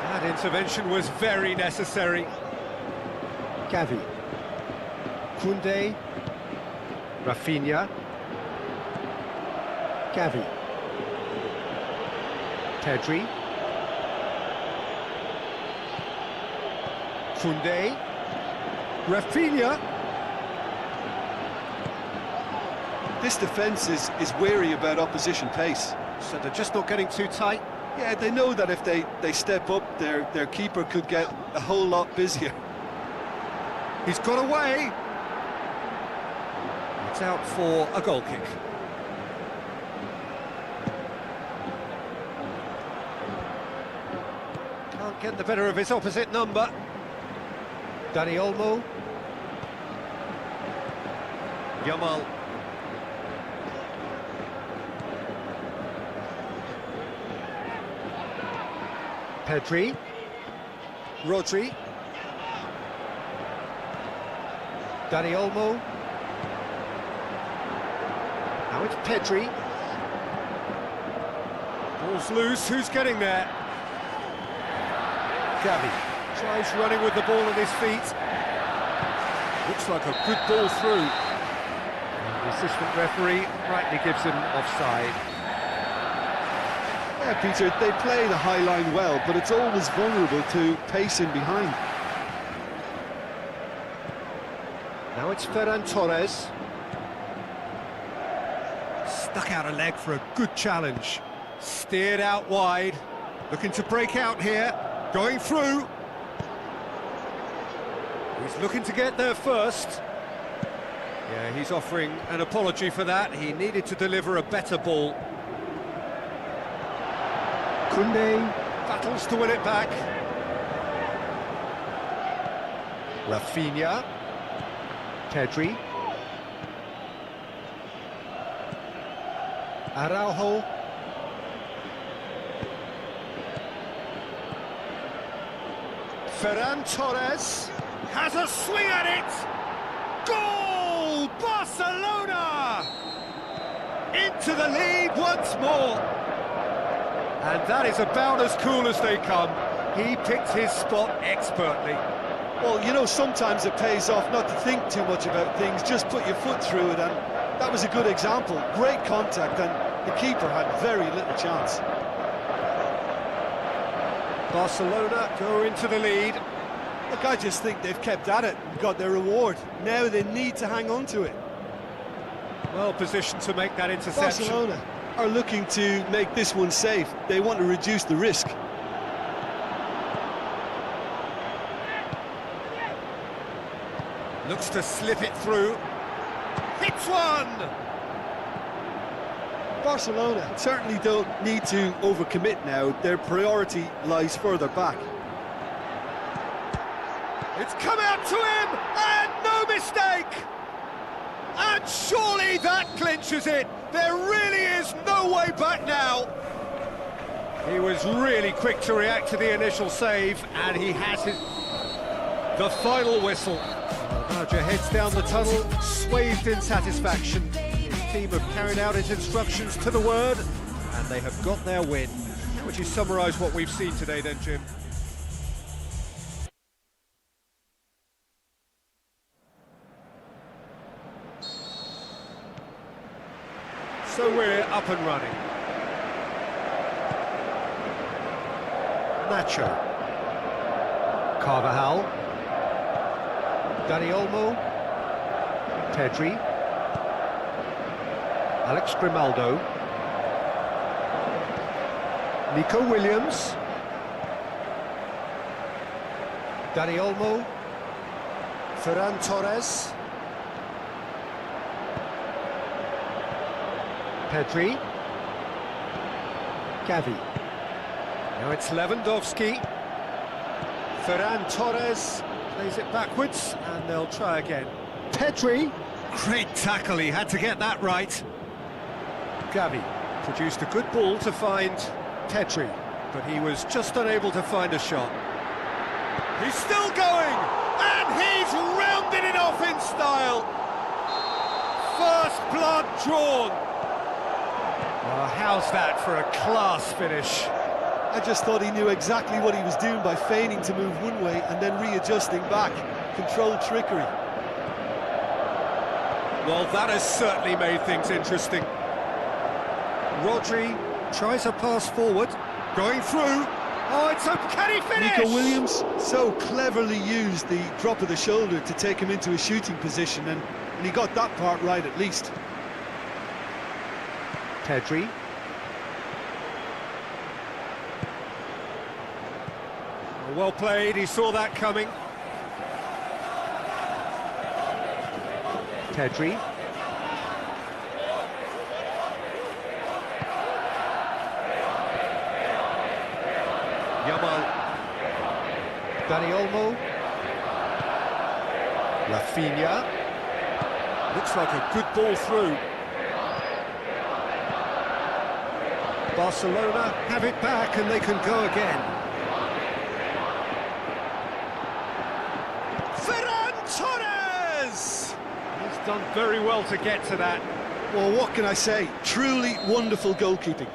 That intervention was very necessary. Gavi. Koundé. Rafinha. Gavi. Pedri. Koundé. Rafinha. This defence is wary about opposition pace. So they're just not getting too tight. Yeah, they know that if they step up, their keeper could get a whole lot busier. He's got away. It's out for a goal kick. Can't get the better of his opposite number. Dani Olmo. Yamal. Pedri. Rodri. Dani Olmo. Now it's Pedri. Ball's loose, who's getting there? Gavi tries running with the ball at his feet. Looks like a good ball through. And the assistant referee rightly gives him offside. Yeah, Peter, they play the high line well, but it's always vulnerable to pacing behind. Now it's Ferran Torres. Stuck out a leg for a good challenge. Steered out wide. Looking to break out here. Going through. He's looking to get there first. Yeah, he's offering an apology for that. He needed to deliver a better ball. Koundé battles to win it back. Rafinha. Pedri. Araujo. Ferran Torres has a swing at it. Goal! Barcelona! Into the lead once more. And that is about as cool as they come. He picked his spot expertly. Well, you know, sometimes it pays off not to think too much about things, just put your foot through it, and that was a good example. Great contact, and the keeper had very little chance. Barcelona go into the lead. Look, I just think they've kept at it and got their reward. Now they need to hang on to it. Well positioned to make that interception. Barcelona are looking to make this one safe. They want to reduce the risk. Looks to slip it through. Hits one! Barcelona certainly don't need to overcommit now. Their priority lies further back. It's come out to him, and no mistake! And surely that clinches it. There really is no way back now. He was really quick to react to the initial save, and he has the final whistle. The manager heads down the tunnel, swathed in satisfaction. His team have carried out his instructions to the word, and they have got their win. How would you summarise what we've seen today then, Jim? So we're up and running. Nacho. Carvajal. Dani Olmo. Pedri. Alex Grimaldo. Nico Williams. Dani Olmo. Ferran Torres. Pedri. Gavi. Now it's Lewandowski. Ferran Torres plays it backwards, and they'll try again. Pedri. Great tackle, he had to get that right. Gavi produced a good ball to find Pedri, but he was just unable to find a shot. He's still going, and he's rounded it off in style. First blood drawn. Oh, how's that for a class finish? I just thought he knew exactly what he was doing by feigning to move one way and then readjusting back. Controlled trickery. Well, that has certainly made things interesting. Rodri tries a pass forward, going through. Oh, it's open. Can he finish? Nico Williams so cleverly used the drop of the shoulder to take him into a shooting position, and he got that part right at least. Pedri. Well played, he saw that coming. Pedri. Yamal. Dani Olmo. Rafinha. Looks like a good ball through. Barcelona have it back and they can go again. He's done very well to get to that. Well, what can I say? Truly wonderful goalkeeping.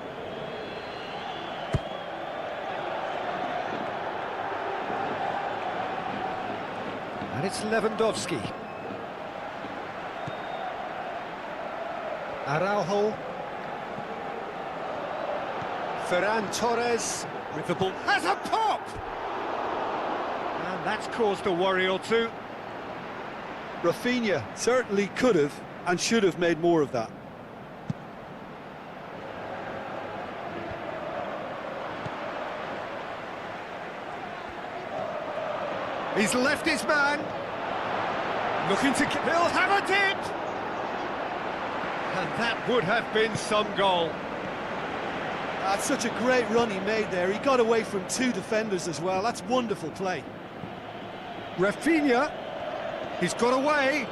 And it's Lewandowski. Araujo. Ferran Torres with the ball. Has a pop! And that's caused a worry or two. Rafinha certainly could have and should have made more of that. He's left his man. Looking to... He'll have a dip! And that would have been some goal. That's such a great run he made there. He got away from two defenders as well. That's wonderful play. Rafinha. He's got away.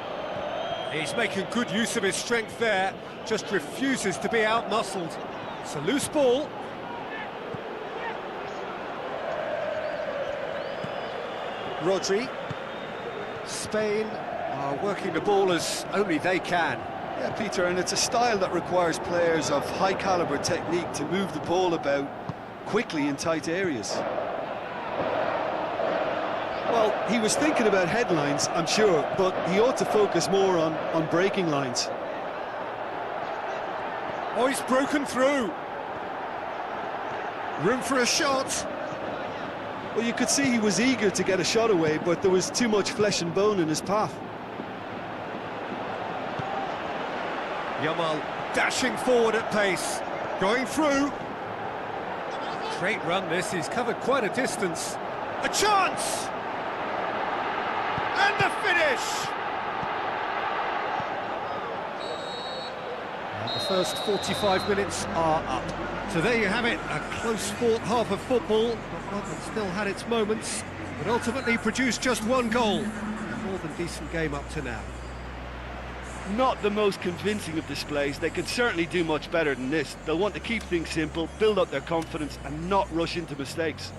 He's making good use of his strength there. Just refuses to be out-muscled. It's a loose ball. Rodri. Spain are working the ball as only they can. Yeah, Peter, and it's a style that requires players of high-caliber technique to move the ball about quickly in tight areas. Well, he was thinking about headlines, I'm sure, but he ought to focus more on breaking lines. Oh, he's broken through. Room for a shot. Well, you could see he was eager to get a shot away, but there was too much flesh and bone in his path. Yamal dashing forward at pace, going through. Great run this, he's covered quite a distance. A chance! And the finish! And the first 45 minutes are up. So there you have it, a close-fought half of football, but one that still had its moments, but ultimately produced just one goal. A more than decent game up to now. Not the most convincing of displays. They could certainly do much better than this. They'll want to keep things simple, build up their confidence and not rush into mistakes.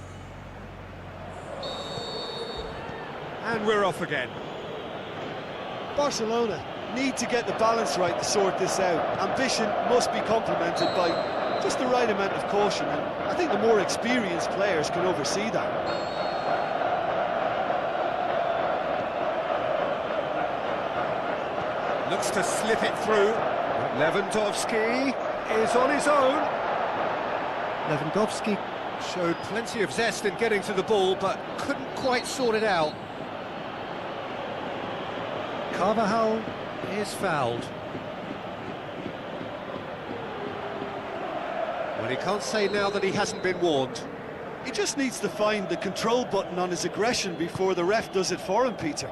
And we're off again. Barcelona need to get the balance right to sort this out. Ambition must be complemented by just the right amount of caution, and I think the more experienced players can oversee that. Looks to slip it through. Lewandowski is on his own. Lewandowski showed plenty of zest in getting to the ball, but couldn't quite sort it out. Carvajal is fouled. Well, he can't say now that he hasn't been warned. He just needs to find the control button on his aggression before the ref does it for him, Peter.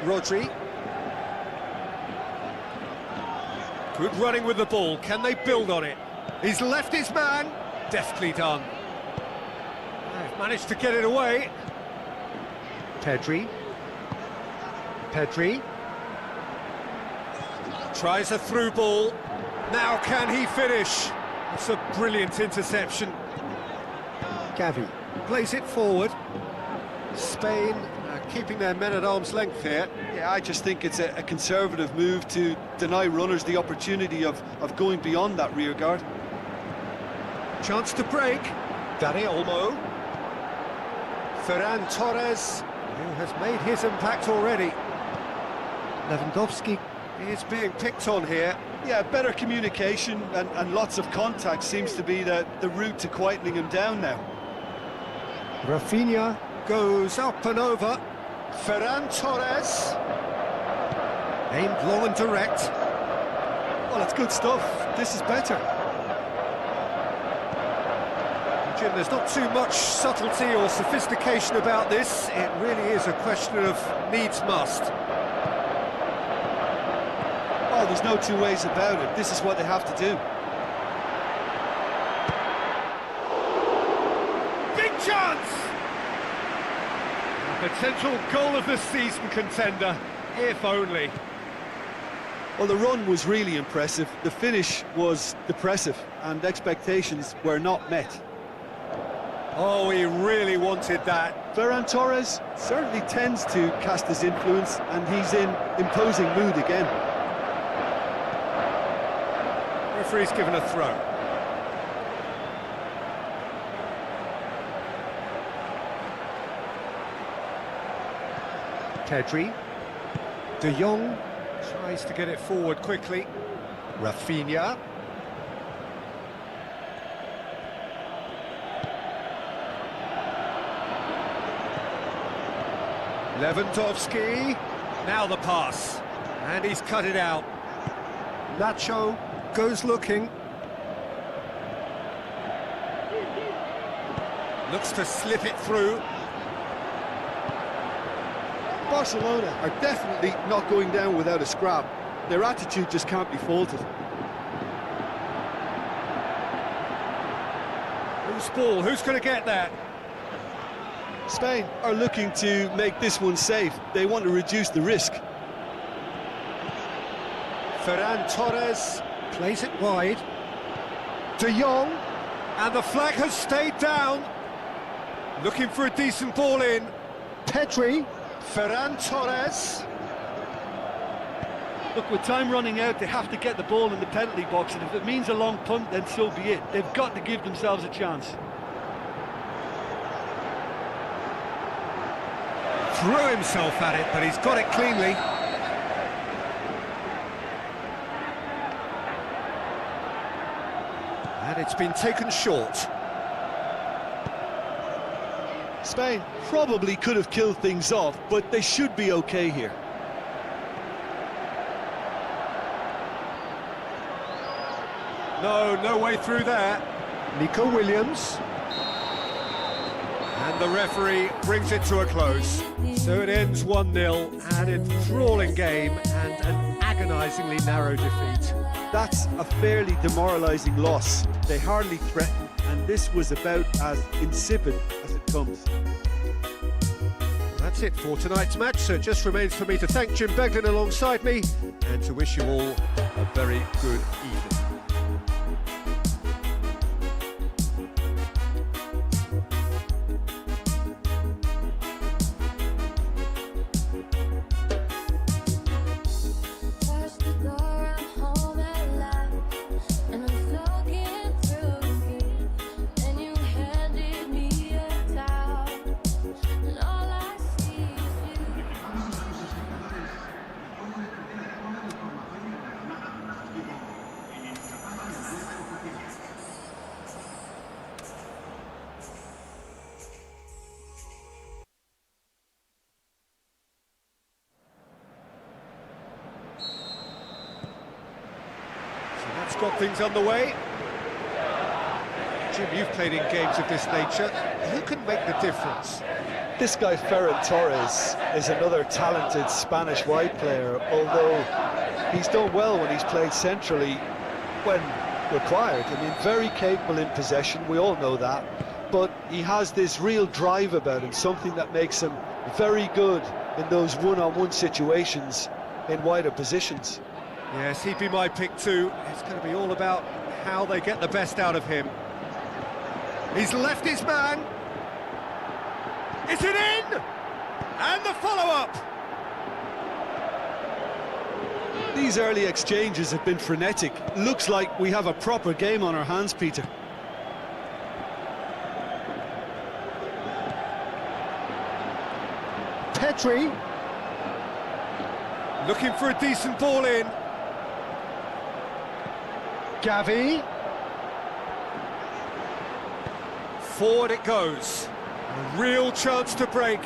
Rodri. Good running with the ball, can they build on it? He's left his man, deftly done. They've managed to get it away. Pedri. Pedri. Tries a through ball. Now can he finish? It's a brilliant interception. Gavi plays it forward. Spain keeping their men at arm's length here. Yeah, I just think it's a conservative move to deny runners the opportunity of going beyond that rear guard. Chance to break. Dani Olmo. Ferran Torres, who has made his impact already. Lewandowski is being picked on here. Yeah, better communication and lots of contact seems to be the route to quietening him down now. Rafinha goes up and over. Ferran Torres. Aimed long and direct. Well, it's good stuff. This is better. Jim, there's not too much subtlety or sophistication about this. It really is a question of needs must. Oh, there's no two ways about it. This is what they have to do. Big chance! A potential goal of the season contender, if only. Well, the run was really impressive. The finish was depressive, and expectations were not met. Oh, he really wanted that. Ferran Torres certainly tends to cast his influence, and he's in imposing mood again. Referee's given a throw. Pedri. De Jong tries to get it forward quickly. Rafinha. Lewandowski. Now the pass. And he's cut it out. Nacho goes looking. Looks to slip it through. Barcelona are definitely not going down without a scrap. Their attitude just can't be faulted. Loose ball, who's going to get that? Spain are looking to make this one safe. They want to reduce the risk. Ferran Torres plays it wide. De Jong, and the flag has stayed down. Looking for a decent ball in. Pedri. Ferran Torres. Look, with time running out, they have to get the ball in the penalty box, and if it means a long punt, then so be it. They've got to give themselves a chance. Threw himself at it, but he's got it cleanly. And it's been taken short. Spain probably could have killed things off, but they should be okay here. No way through there. Nico Williams. And the referee brings it to a close. So it ends 1-0, an enthralling game and an agonisingly narrow defeat. That's a fairly demoralising loss. They hardly threatened, and this was about as insipid as it comes. That's it for tonight's match, so it just remains for me to thank Jim Beglin alongside me and to wish you all a very good evening. That's got things underway. Jim, you've played in games of this nature. Who can make the difference? This guy, Ferran Torres, is another talented Spanish wide player, although he's done well when he's played centrally when required. I mean, very capable in possession, we all know that, but he has this real drive about him, something that makes him very good in those one-on-one situations in wider positions. Yes, he'd be my pick too. It's going to be all about how they get the best out of him. He's left his man. Is it in? And the follow-up. These early exchanges have been frenetic. Looks like we have a proper game on our hands, Peter. Pedri. Looking for a decent ball in. Gavi. Forward it goes. A real chance to break.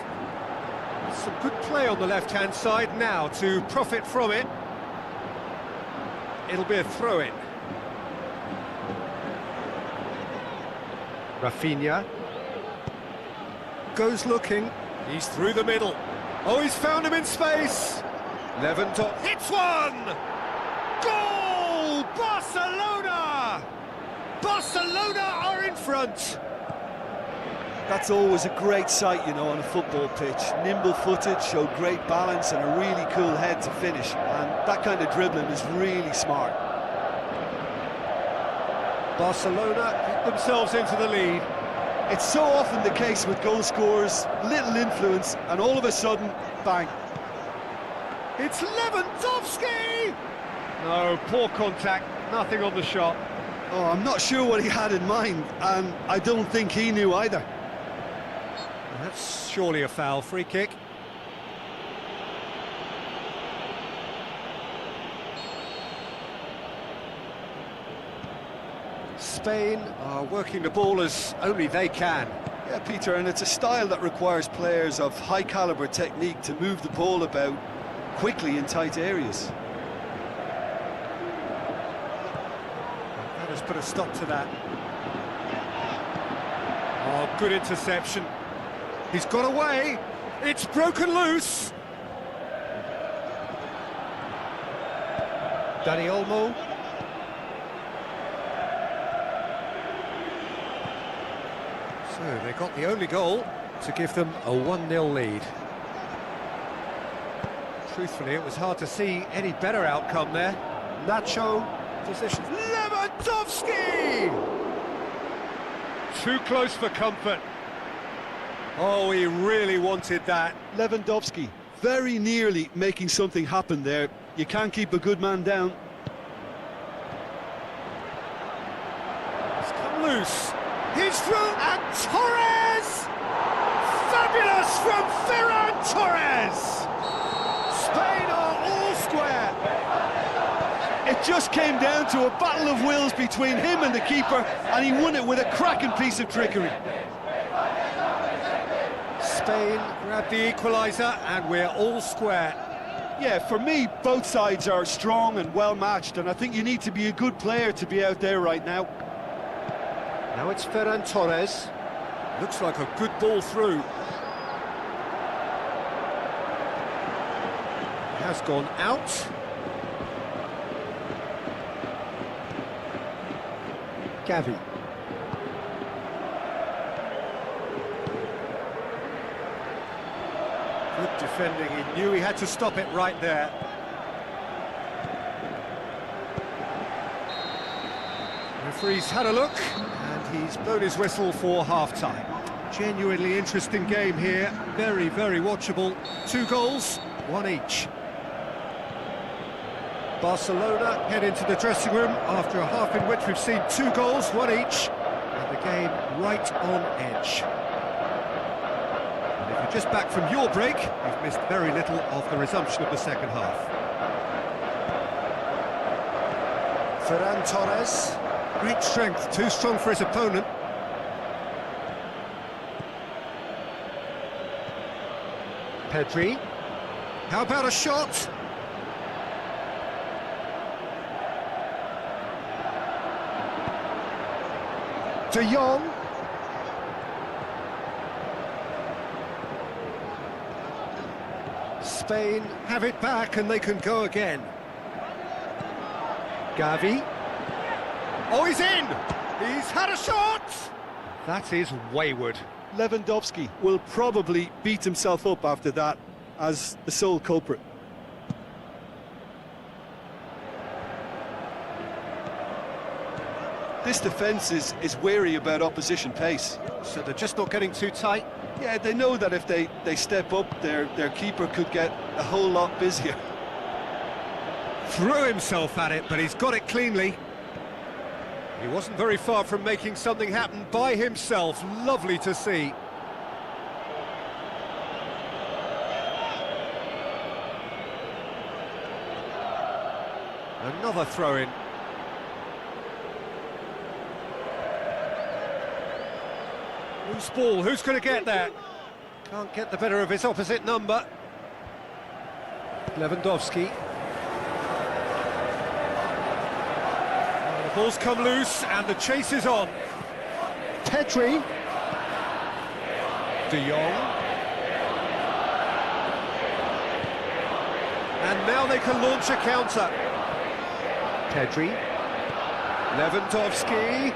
Some good play on the left-hand side now to profit from it. It'll be a throw-in. Rafinha. Goes looking. He's through the middle. Oh, he's found him in space. Lewandowski hits one! Goal! Barcelona! Barcelona are in front. That's always a great sight, you know, on a football pitch. Nimble-footed, showed great balance and a really cool head to finish. And that kind of dribbling is really smart. Barcelona get themselves into the lead. It's so often the case with goal scorers, little influence, and all of a sudden, bang. It's Lewandowski! No, poor contact, nothing on the shot. Oh, I'm not sure what he had in mind, and I don't think he knew either. That's surely a foul. Free kick. Spain are working the ball as only they can. Yeah, Peter, and it's a style that requires players of high-caliber technique to move the ball about quickly in tight areas. That has put a stop to that. Oh, good interception. He's got away. It's broken loose. Dani Olmo. So they got the only goal to give them a 1-0 lead. Truthfully, it was hard to see any better outcome there. Nacho positions. Lewandowski! Too close for comfort. Oh, he really wanted that. Lewandowski very nearly making something happen there. You can't keep a good man down. It's come loose. He's through, and Torres! Fabulous from Ferran Torres! Spain are all square. It just came down to a battle of wills between him and the keeper, and he won it with a cracking piece of trickery. Spain grabbed the equaliser, and we're all square. Yeah, for me, both sides are strong and well-matched, and I think you need to be a good player to be out there right now. Now it's Ferran Torres. Looks like a good ball through. It has gone out. Gavi. Good defending, he knew he had to stop it right there. Referee's had a look, and he's blown his whistle for half-time. Genuinely interesting game here, very, very watchable. 2 goals, 1 each. Barcelona head into the dressing room after a half in which we've seen 2 goals, 1 each, and the game right on edge. And if you're just back from your break, you've missed very little of the resumption of the second half. Ferran Torres, great strength, too strong for his opponent. Pedri, how about a shot? De Jong. Spain have it back and they can go again. Gavi. Oh, he's in! He's had a shot! That is wayward. Lewandowski will probably beat himself up after that as the sole culprit. This defence is wary about opposition pace. So they're just not getting too tight? Yeah, they know that if they step up, their keeper could get a whole lot busier. Threw himself at it, but he's got it cleanly. He wasn't very far from making something happen by himself. Lovely to see. Another throw-in. Loose ball, who's going to get there? Can't get the better of his opposite number. Lewandowski. The ball's come loose and the chase is on. Pedri. De Jong. And now they can launch a counter. Pedri. Lewandowski.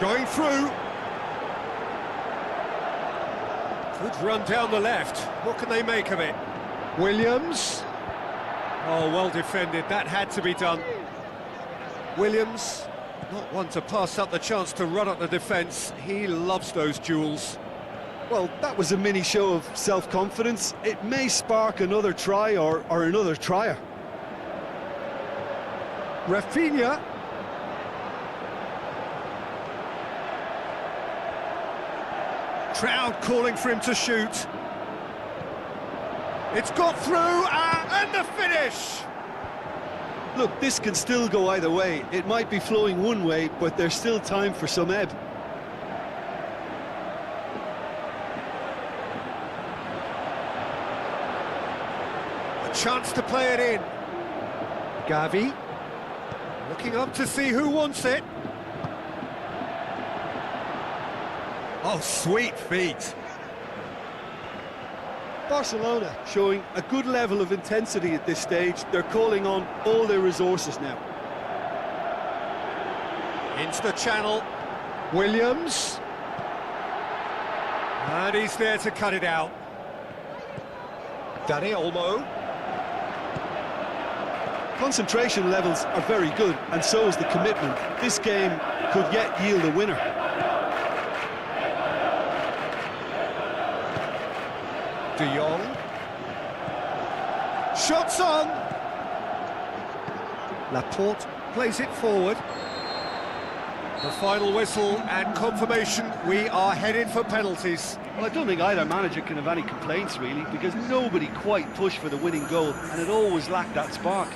Going through. Good run down the left. What can they make of it? Williams. Oh, well defended. That had to be done. Williams, not one to pass up the chance to run up the defence. He loves those duels. Well, that was a mini show of self-confidence. It may spark another try or another trier. Rafinha. Crowd calling for him to shoot. It's got through, and the finish! Look, this can still go either way. It might be flowing one way, but there's still time for some ebb. A chance to play it in. Gavi. Looking up to see who wants it. Oh, sweet feet. Barcelona showing a good level of intensity at this stage. They're calling on all their resources now. Into the channel. Williams. And he's there to cut it out. Dani Olmo. Concentration levels are very good, and so is the commitment. This game could yet yield a winner. De Jong. Shots on. Laporte plays it forward. The final whistle and confirmation, we are headed for penalties. Well, I don't think either manager can have any complaints, really, because nobody quite pushed for the winning goal, and it always lacked that spark.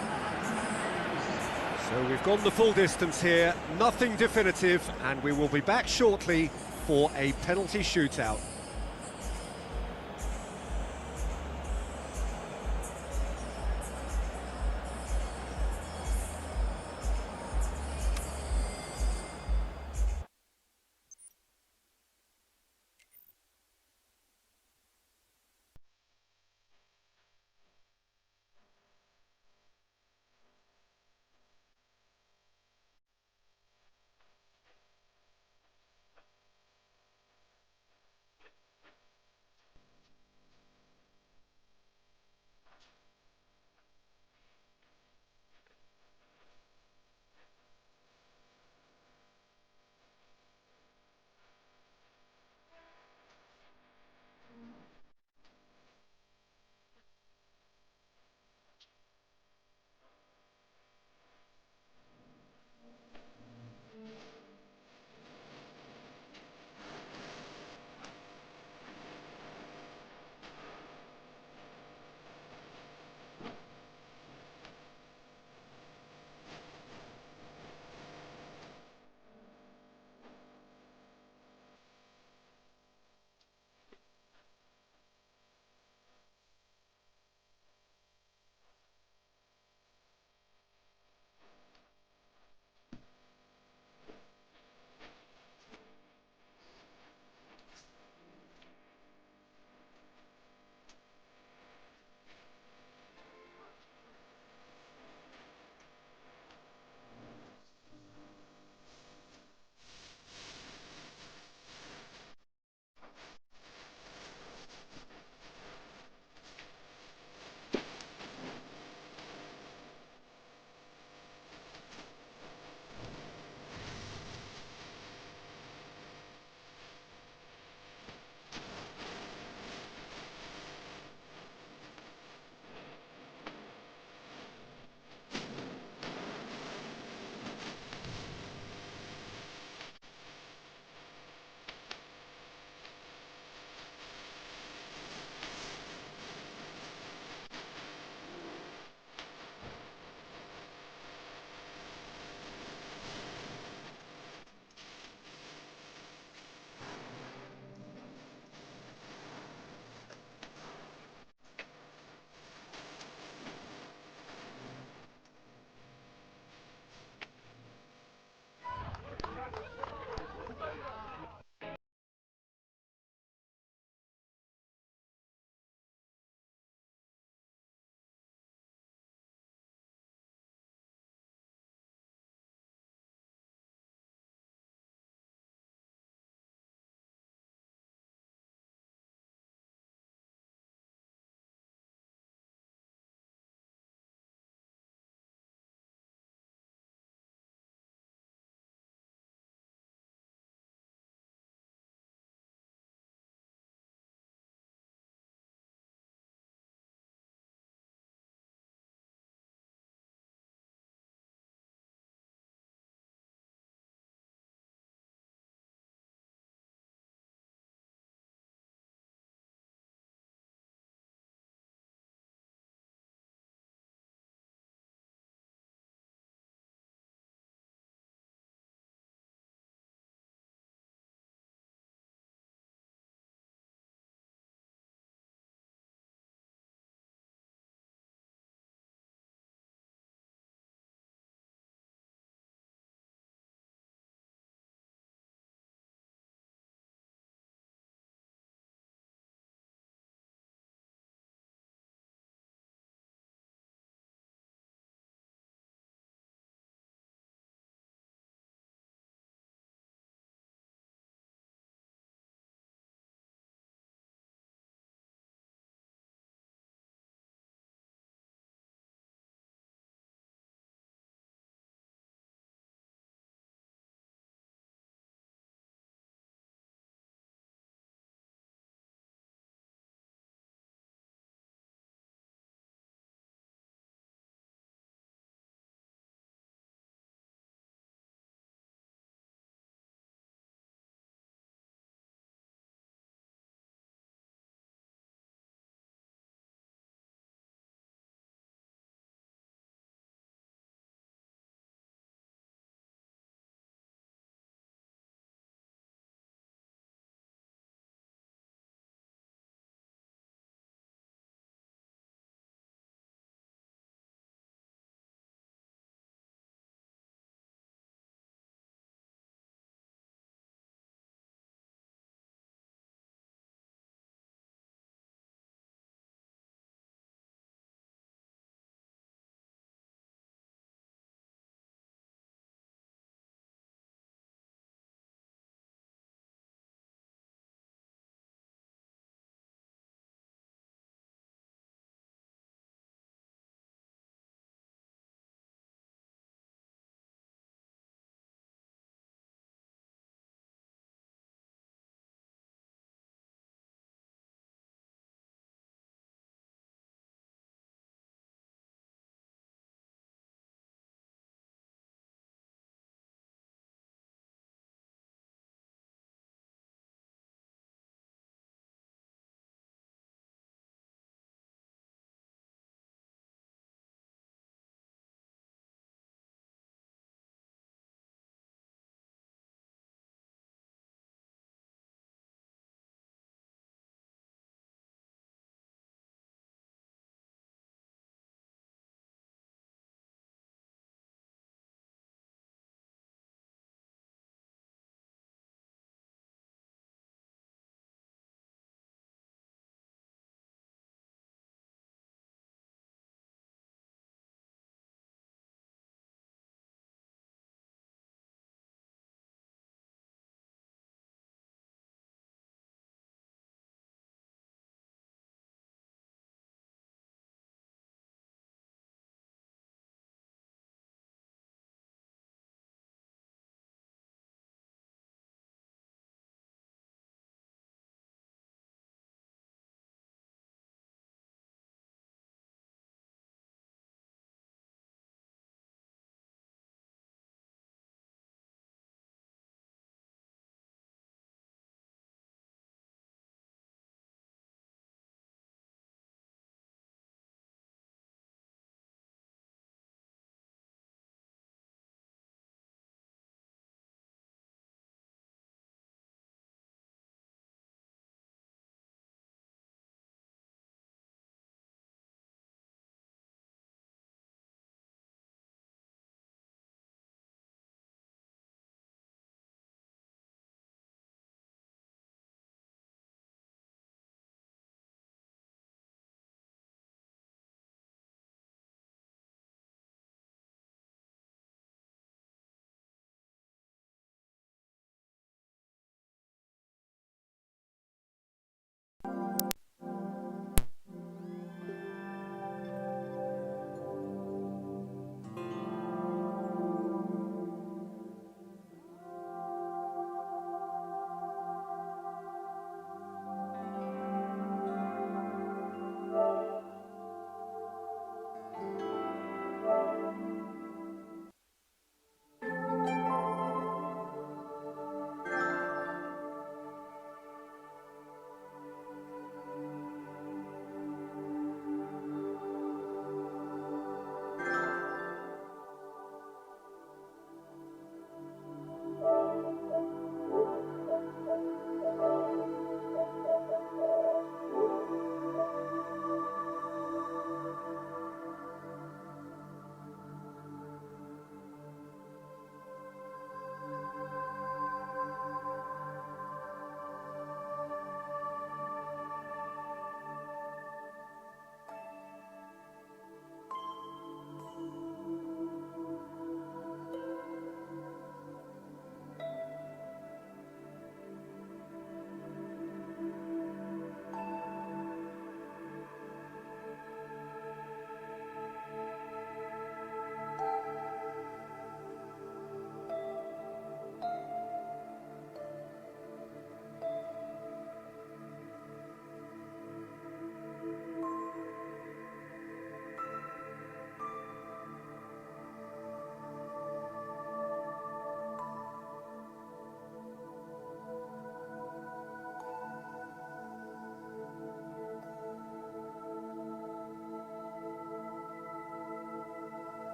So we've gone the full distance here, nothing definitive, and we will be back shortly for a penalty shootout.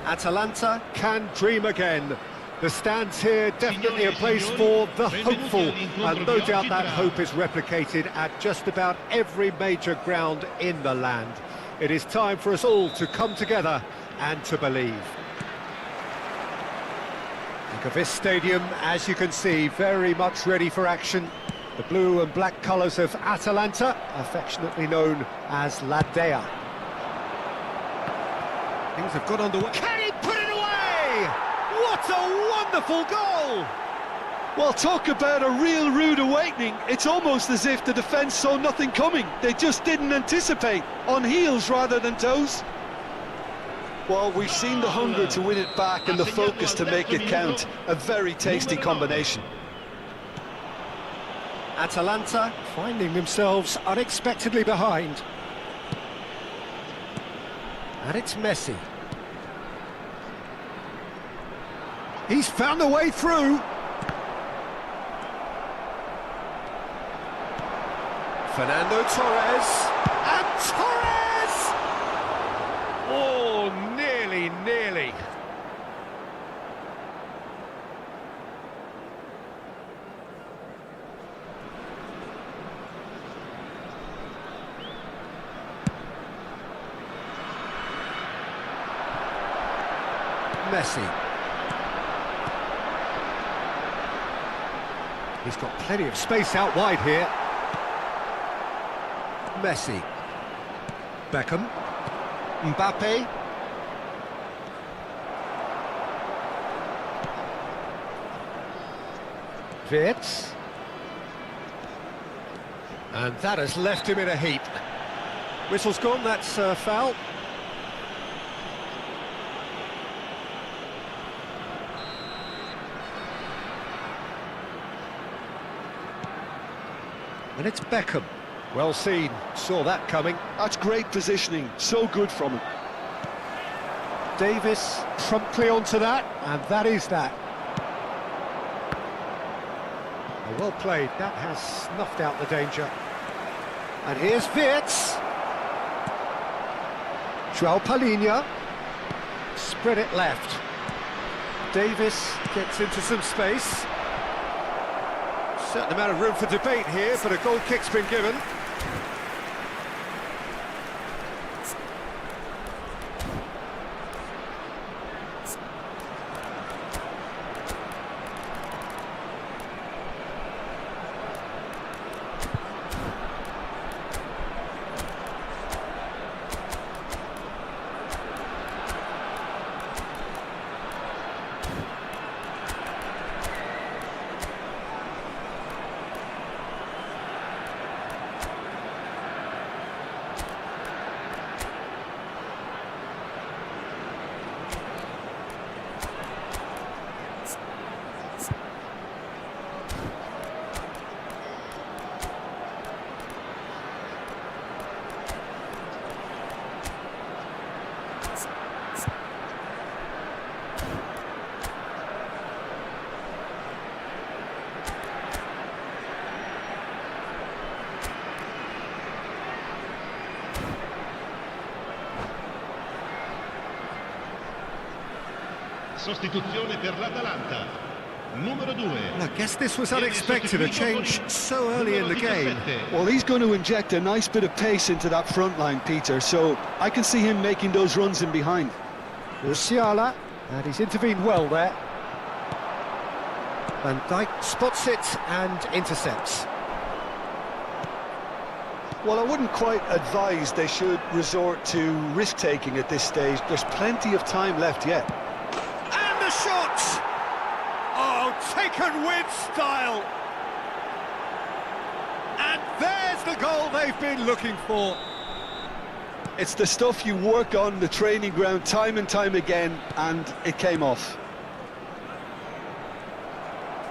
Atalanta can dream again. The stands here definitely a place for the hopeful, and no doubt that hope is replicated at just about every major ground in the land. It is time for us all to come together and to believe. Think of this stadium, as you can see, very much ready for action. The blue and black colours of Atalanta, affectionately known as La Dea. Things have got underway. Can he put it away? What a wonderful goal! Well, talk about a real rude awakening. It's almost as if the defence saw nothing coming. They just didn't anticipate, on heels rather than toes. Well, we've seen the hunger to win it back and the focus to make it count. A very tasty combination. Atalanta finding themselves unexpectedly behind. And it's Misi. He's found a way through. Fernando Torres. And Torres! Oh, nearly. Misi. He's got plenty of space out wide here. Misi. Beckham. Mbappe. Wirtz. And that has left him in a heap. Whistle's gone, that's a foul. And it's Beckham. Well seen, saw that coming. That's great positioning, so good from him. Davis promptly onto that, and that is that. Well played, that has snuffed out the danger. And here's Wirtz. João Palhinha. Spread it left. Davis gets into some space. Certain amount of room for debate here, but a goal kick's been given. Sostituzione per l'Atalanta. Numero 2. Well, I guess this was unexpected, a change so early in the game. Well, he's going to inject a nice bit of pace into that front line, Peter, so I can see him making those runs in behind. Musiala, and he's intervened well there. Van Dijk spots it and intercepts. Well, I wouldn't quite advise they should resort to risk-taking at this stage. There's plenty of time left yet. And the shot! Oh, taken with style! And there's the goal they've been looking for. It's the stuff you work on the training ground time and time again, and it came off.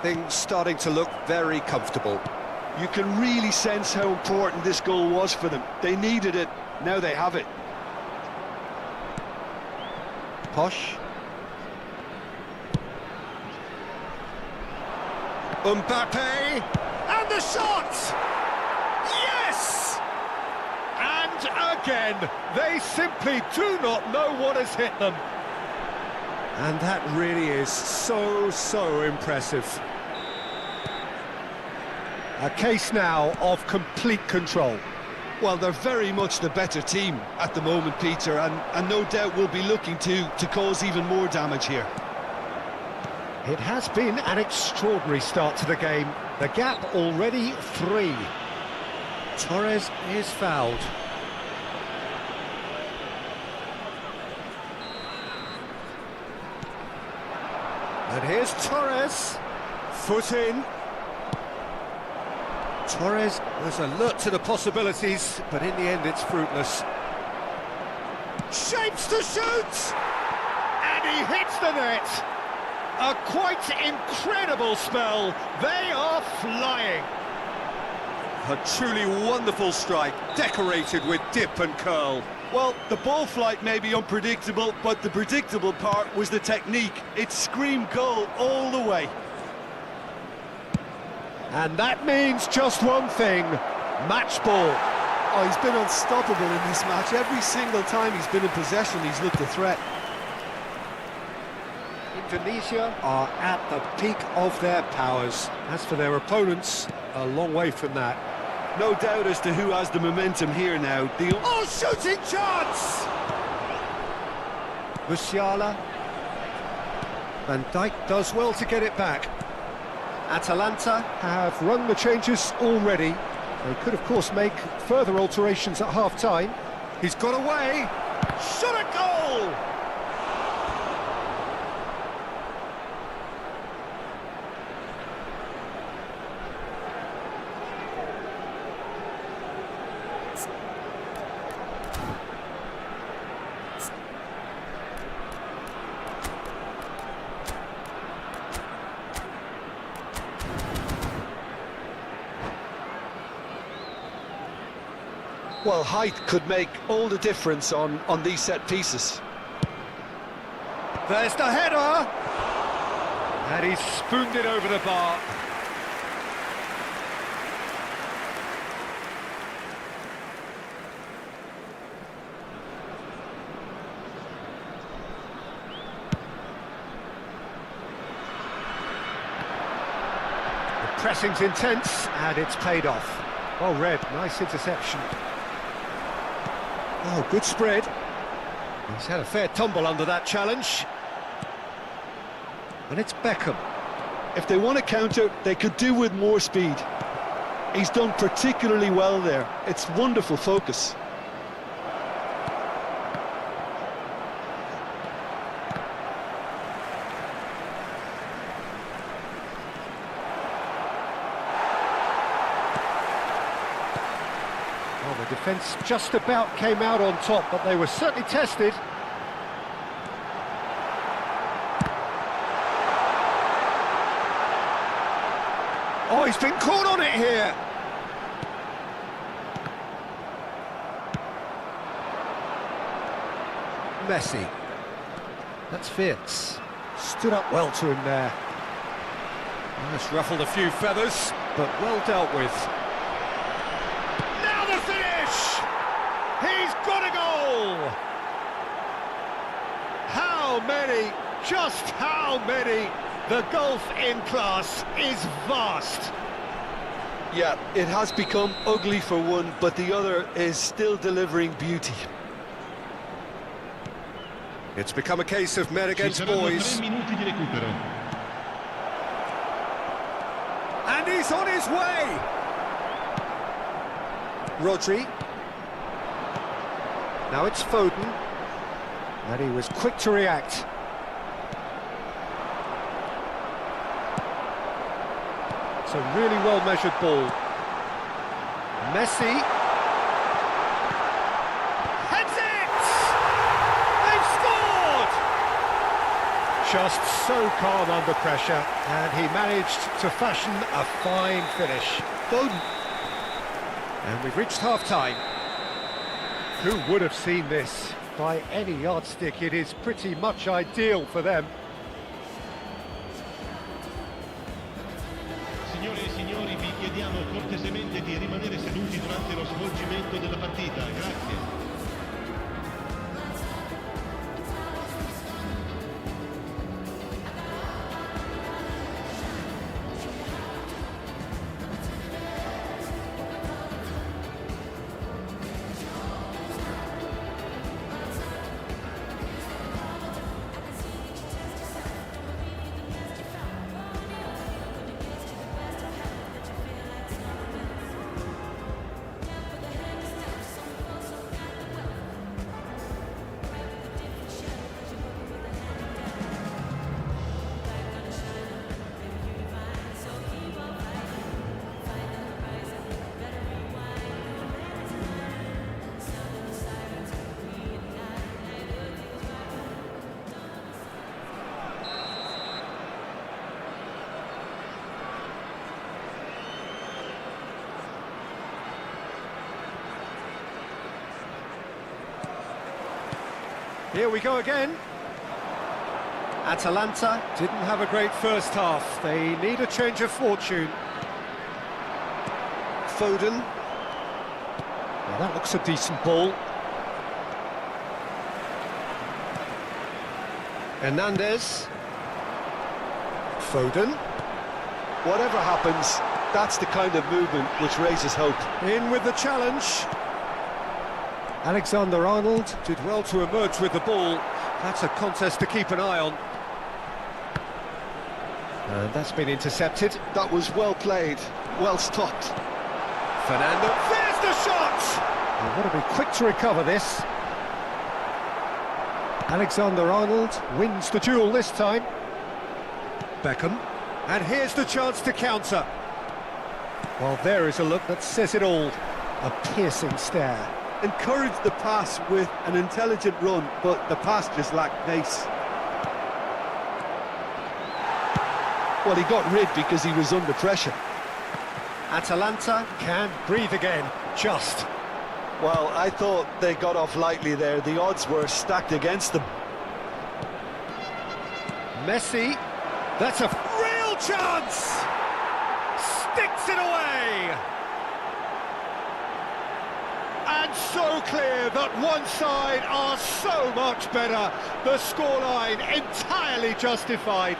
Things starting to look very comfortable. You can really sense how important this goal was for them. They needed it, now they have it. Posh. Mbappe, and the shot! Yes! And again, they simply do not know what has hit them. And that really is so impressive. A case now of complete control. Well, they're very much the better team at the moment, Peter, and no doubt will be looking to cause even more damage here. It has been an extraordinary start to the game. The gap already 3. Torres is fouled. And here's Torres. Foot in. Torres was alert to the possibilities, but in the end it's fruitless. Shapes to shoot! And he hits the net! A quite incredible spell. They are flying. A truly wonderful strike, decorated with dip and curl. Well, the ball flight may be unpredictable, but the predictable part was the technique. It screamed goal all the way. And that means just one thing, match ball. Oh, he's been unstoppable in this match. Every single time he's been in possession, he's looked a threat. Indonesia are at the peak of their powers. As for their opponents, a long way from that. No doubt as to who has the momentum here now. Oh, shooting chance! Musiala. Van Dijk does well to get it back. Atalanta have run the changes already. They could, of course, make further alterations at half-time. He's got away. Shot a goal! Well, height could make all the difference on these set pieces. There's the header! And he's spooned it over the bar. The pressing's intense, and it's paid off. Well read, nice interception. Oh, good spread. He's had a fair tumble under that challenge. And it's Beckham. If they want to counter, they could do with more speed. He's done particularly well there. It's wonderful focus. Well, the defence just about came out on top, but they were certainly tested. Oh, he's been caught on it here. Messi. That's fierce. Stood up well to him there. Just ruffled a few feathers, but well dealt with. Now the finish! He's got a goal! How many? Just how many? The gulf in class is vast. Yeah, it has become ugly for one, but the other is still delivering beauty. It's become a case of men against boys. 3 minuti di recupero. And he's on his way! Rodri. Now it's Foden. And he was quick to react. It's a really well-measured ball. Messi. Heads it! They've scored! Just so calm under pressure, and he managed to fashion a fine finish. Foden. And we've reached half-time. Who would have seen this? By any yardstick, it is pretty much ideal for them. Signore e signori, vi chiediamo cortesemente di rimanere seduti durante lo svolgimento della partita. Grazie. Here we go again. Atalanta didn't have a great first half. They need a change of fortune. Foden. Well, that looks a decent ball. Hernandez. Foden. Whatever happens, that's the kind of movement which raises hope. In with the challenge. Alexander-Arnold did well to emerge with the ball. That's a contest to keep an eye on. And that's been intercepted. That was well played, well stopped. Fernando, there's the shot! They've got to be quick to recover this. Alexander-Arnold wins the duel this time. Beckham, and here's the chance to counter. Well, there is a look that says it all. A piercing stare. Encouraged the pass with an intelligent run, but the pass just lacked pace. Well, he got rid because he was under pressure. Atalanta can breathe again, just. Well, I thought they got off lightly there. The odds were stacked against them. Messi, that's a real chance! Sticks it away! And so clear that one side are so much better. The scoreline entirely justified.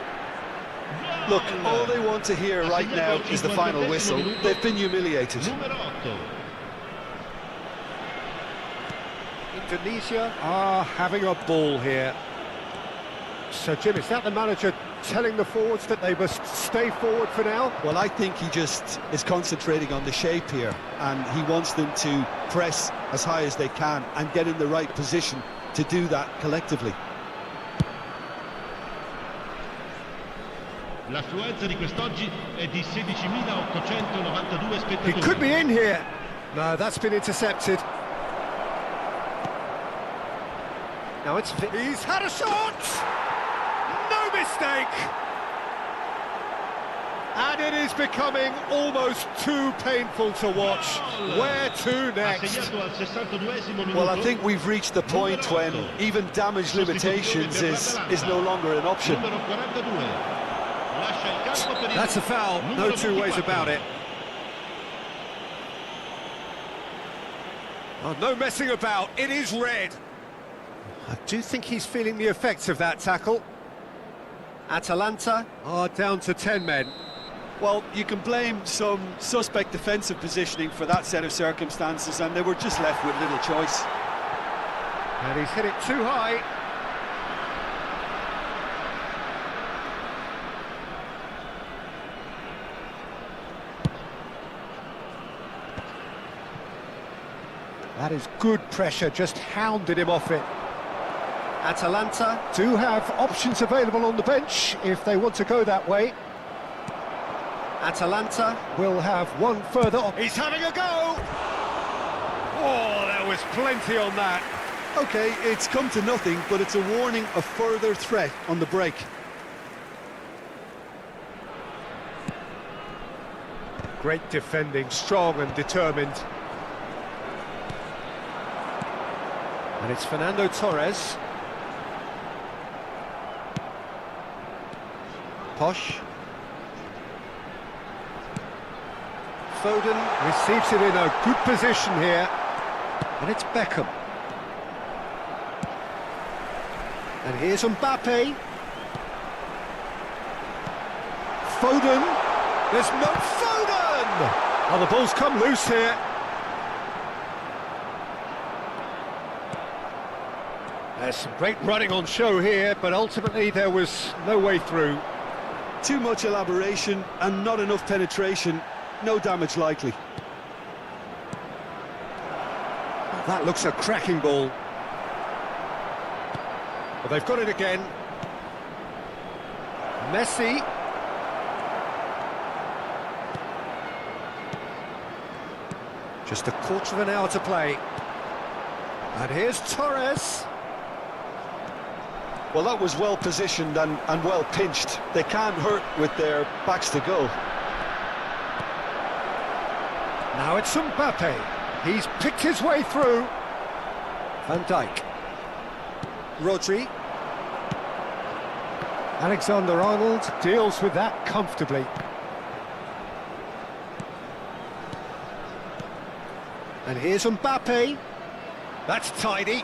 Look, all they want to hear right now is the final whistle. They've been humiliated. Indonesia are having a ball here. So, Jim, is that the manager telling the forwards that they must stay forward for now? Well, I think he just is concentrating on the shape here, and he wants them to press as high as they can and get in the right position to do that collectively. L'affluenza di quest'oggi è di 16.892 spettatori. He could be in here. No, that's been intercepted. Now it's... He's had a shot! No mistake! And it is becoming almost too painful to watch. Where to next? Well, I think we've reached the point when even damage limitations is no longer an option. That's a foul, no two ways about it. Oh, no messing about, it is red. I do think he's feeling the effects of that tackle. Atalanta are down to 10 men. Well, you can blame some suspect defensive positioning for that set of circumstances, and they were just left with little choice. And he's hit it too high. That is good pressure, just hounded him off it. Atalanta do have options available on the bench if they want to go that way. Atalanta will have one further op. He's having a go! Oh, there was plenty on that. OK, it's come to nothing, but it's a warning of further threat on the break. Great defending, strong and determined. And it's Fernando Torres. Posh. Foden receives it in a good position here. And it's Beckham. And here's Mbappe. Foden. There's no Foden! Oh, the ball's come loose here. There's some great running on show here, but ultimately there was no way through. Too much elaboration and not enough penetration. No damage likely. That looks a cracking ball. But they've got it again. Messi. Just a quarter of an hour to play. And here's Torres. Well, that was well positioned and well pinched. They can't hurt with their backs to go. Now it's Mbappe. He's picked his way through. Van Dijk. Rodri. Alexander-Arnold deals with that comfortably. And here's Mbappe. That's tidy.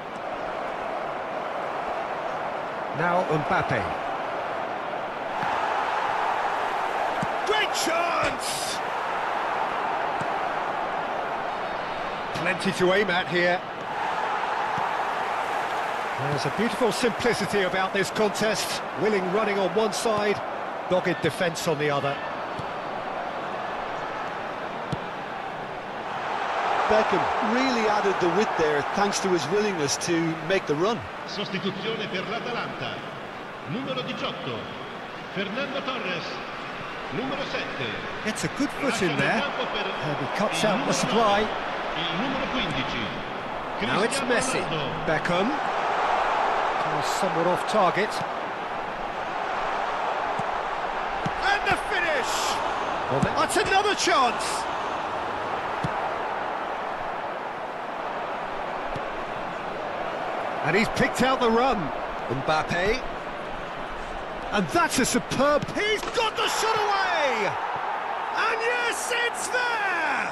Now Mbappe. Great chance! Plenty to aim at here. There's a beautiful simplicity about this contest. Willing running on one side, dogged defence on the other. Beckham really added the width there thanks to his willingness to make the run. Sostituzione per l'Atalanta. Numero 18, Fernando Torres. Numero 7. Gets a good foot in there, and he cuts out the supply. Il numero 15. Now it's Messi. Beckham. Somewhat off target. And the finish! Well, that's another chance! And he's picked out the run. Mbappe. And that's a superb... He's got the shot away! And yes, it's there!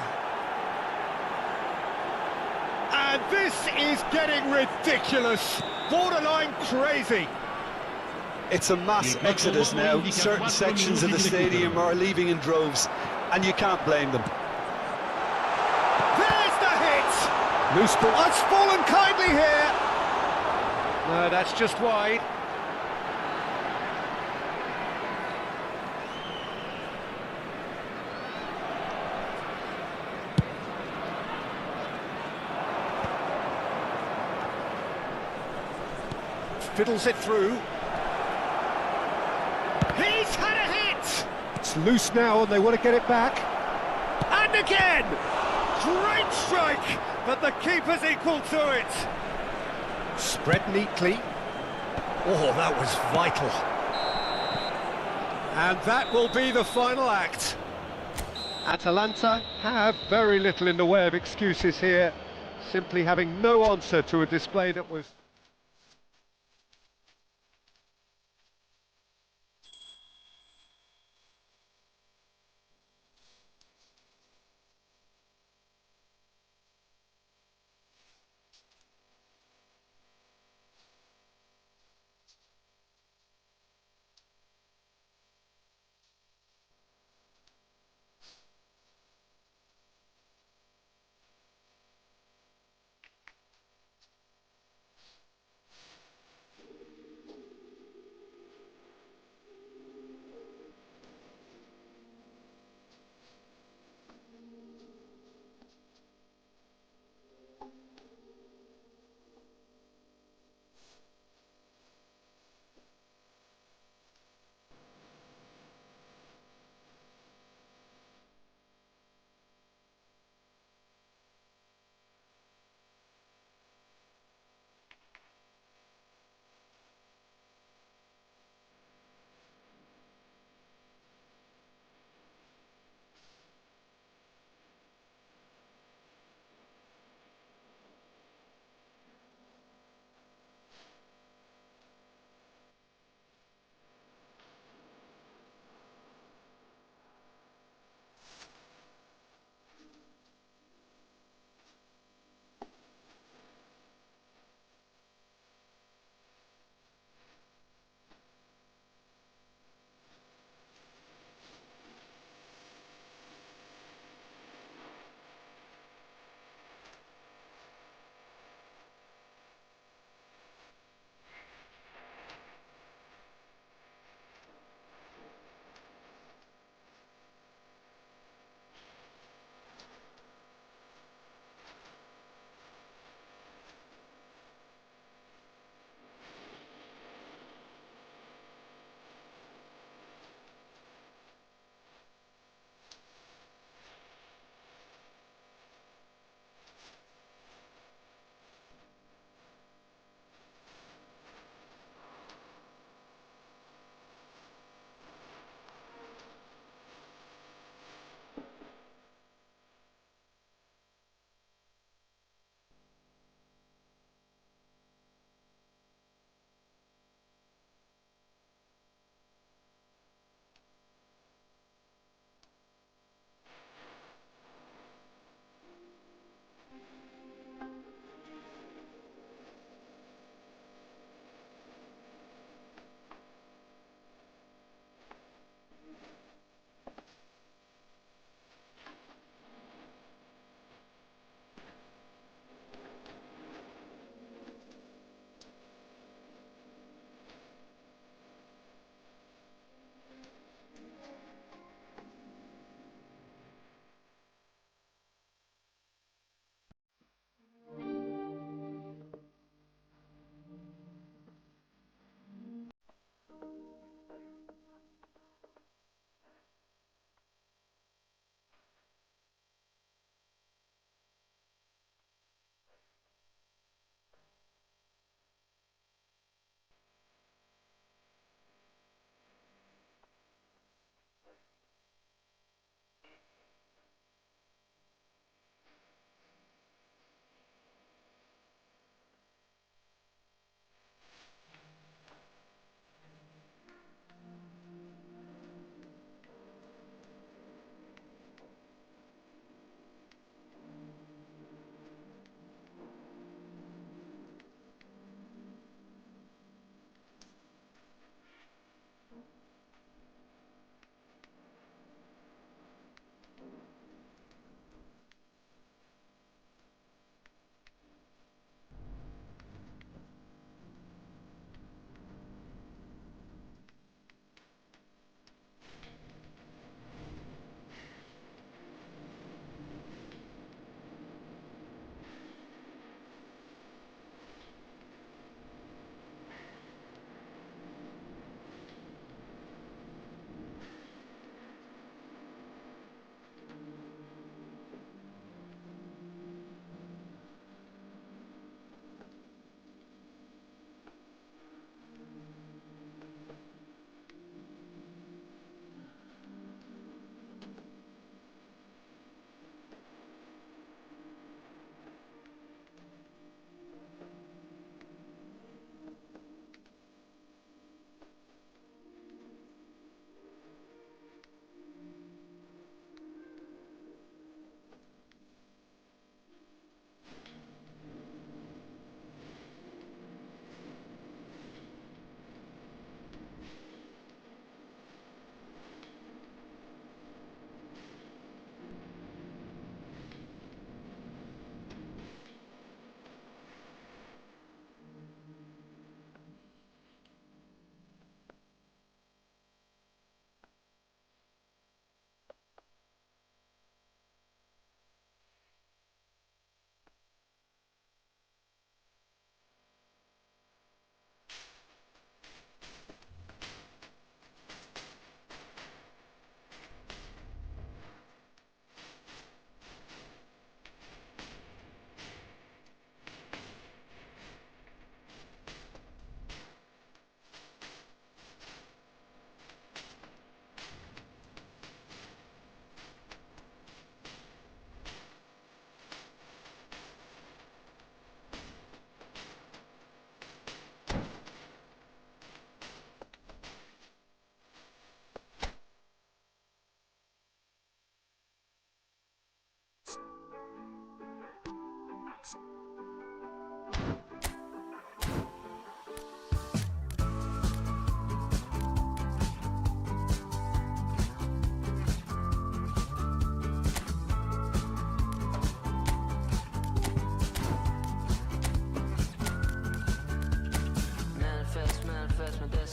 And this is getting ridiculous. Borderline crazy. It's a mass exodus now. Certain sections of the stadium are leaving in droves, and you can't blame them. There's the hit! Loose ball. That's fallen kindly here. No, that's just wide. Fiddles it through. He's had a hit! It's loose now and they want to get it back. And again! Great strike, but the keeper's equal to it. Spread neatly. Oh, that was vital. And that will be the final act. Atalanta have very little in the way of excuses here, simply having no answer to a display that was...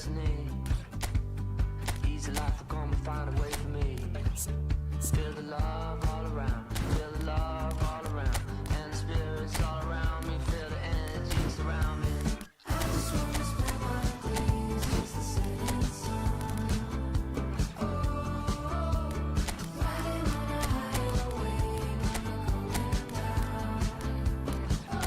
destiny. Easy life, we're gonna find a way for me. Feel the love all around, feel the love all around, and the spirits all around me, feel the energy surround me. I just wanna spend my days just the setting sun. Oh, riding on a higher wave, coming down. Oh,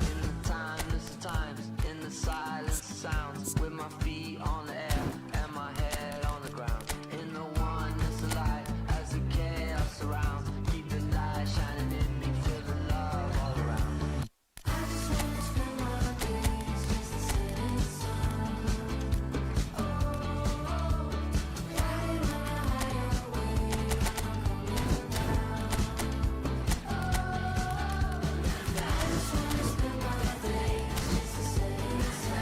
in the timeless of times, in the silence of sounds, with my feet on the air and my head on the ground. In the oneness of light, as the chaos surrounds, keep the light shining in me, feel the love all around. I just wanna spend my days just the setting sun. Oh, riding on a higher wave, coming down. Oh, I just wanna spend my days just the setting sun.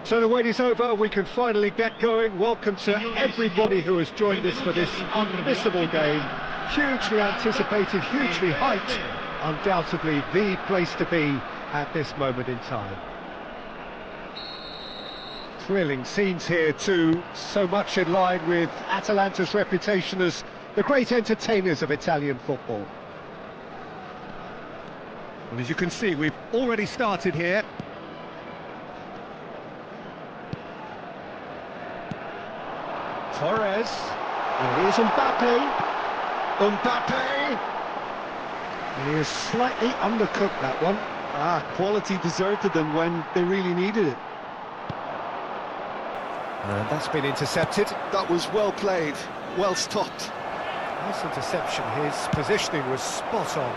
So the wait is over, we can finally get going. Welcome to everybody who has joined us for this unmissable game. Hugely anticipated, hugely hyped, undoubtedly the place to be at this moment in time. Thrilling scenes here too, so much in line with Atalanta's reputation as the great entertainers of Italian football. And as you can see, we've already started here. Torres, here's Mbappe, he has slightly undercooked that one. Quality deserted them when they really needed it. And that's been intercepted. That was well played, well stopped. Nice interception. His positioning was spot on.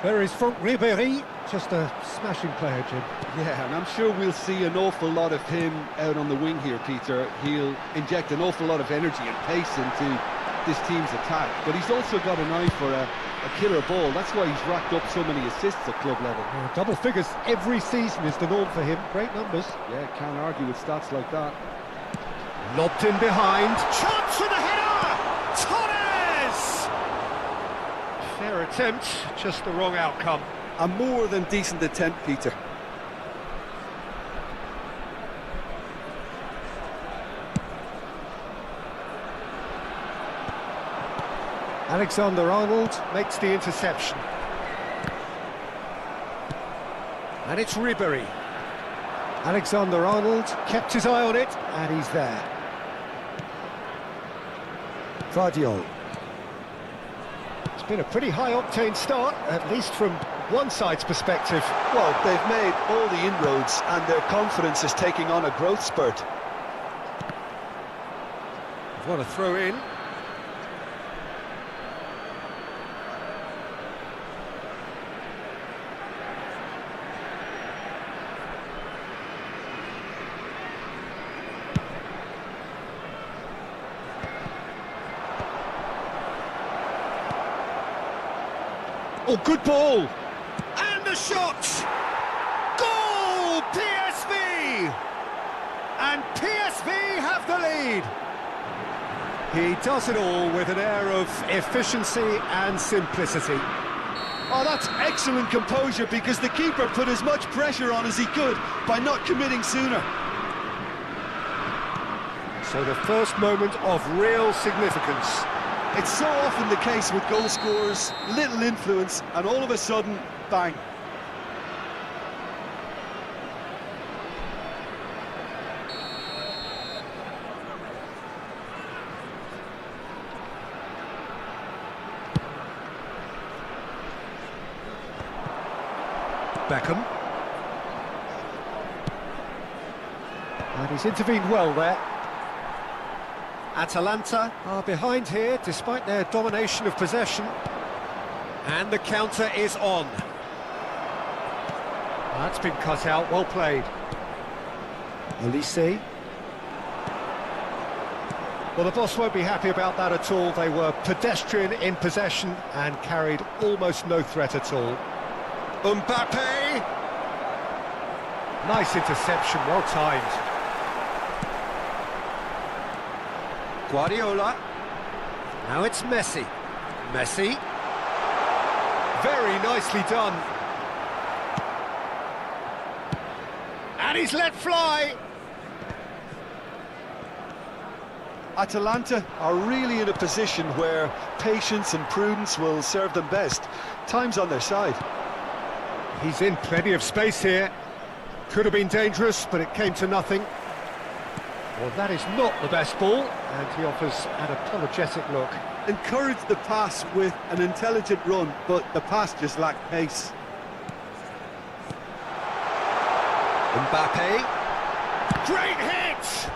There is Franck Ribéry, just a smashing player, Jim. Yeah, and I'm sure we'll see an awful lot of him out on the wing here, Peter. He'll inject an awful lot of energy and pace into this team's attack, but he's also got an eye for a killer ball. That's why he's racked up so many assists at club level. Double figures every season is the norm for him. Great numbers. Yeah, can't argue with stats like that. Lobbed in behind. Chance for the header! Torres! Fair attempt, just the wrong outcome. A more than decent attempt, Peter. Alexander-Arnold makes the interception. And it's Ribéry. Alexander-Arnold kept his eye on it, and he's there. Vardiol. It's been a pretty high-octane start, at least from one side's perspective. Well, they've made all the inroads, and their confidence is taking on a growth spurt. What a throw in. Oh, good ball! And the shot! Goal! PSV! And PSV have the lead! He does it all with an air of efficiency and simplicity. Oh, that's excellent composure, because the keeper put as much pressure on as he could by not committing sooner. So the first moment of real significance. It's so often the case with goal scorers, little influence, and all of a sudden, bang. Beckham. And he's intervened well there. Atalanta are behind here despite their domination of possession. And the counter is on. That's been cut out, well played. Olise. Well, the boss won't be happy about that at all. They were pedestrian in possession and carried almost no threat at all. Mbappe! Nice interception, well timed. Guardiola. Now it's Messi. Messi. Very nicely done. And he's let fly. Atalanta are really in a position where patience and prudence will serve them best. Time's on their side. He's in plenty of space here. Could have been dangerous, but it came to nothing. Well, that is not the best ball, and he offers an apologetic look. Encouraged the pass with an intelligent run, but the pass just lacked pace. Mbappe. Great hit!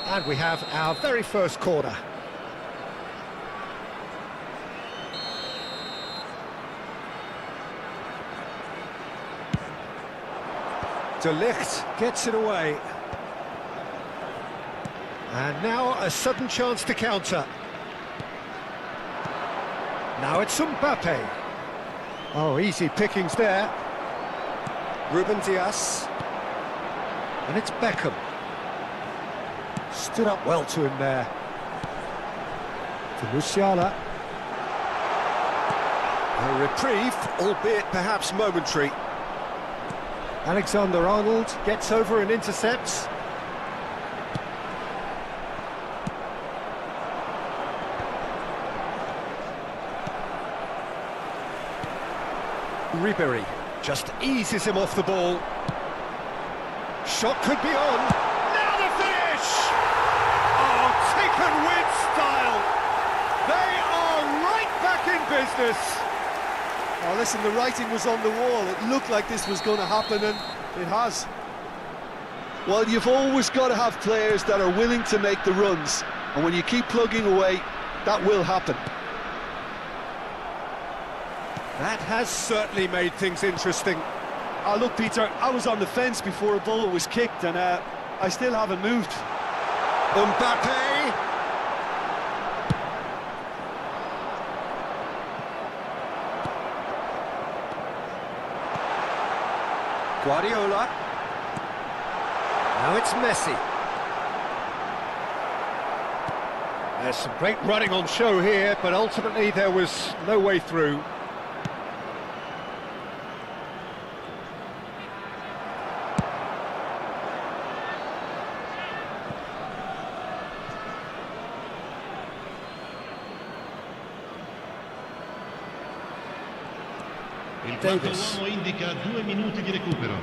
And we have our very first corner. De Ligt gets it away. And now a sudden chance to counter. Now it's Mbappe. Oh, easy pickings there. Ruben Dias. And it's Beckham. Stood up well to him there. To Musiala. A reprieve, albeit perhaps momentary. Alexander-Arnold gets over and intercepts. Ribéry just eases him off the ball. Shot could be on. Now the finish! Oh, taken with style! business. Oh, listen, the writing was on the wall. It looked like this was going to happen, and it has. Well, you've always got to have players that are willing to make the runs, and when you keep plugging away, that will happen. That has certainly made things interesting. Oh, look, Peter, I was on the fence before a ball was kicked, and I still haven't moved. Mbappe! Guardiola. Now it's Messi. There's some great running on show here, but ultimately there was no way through. Il quarto uomo indica 2 minuti di recupero.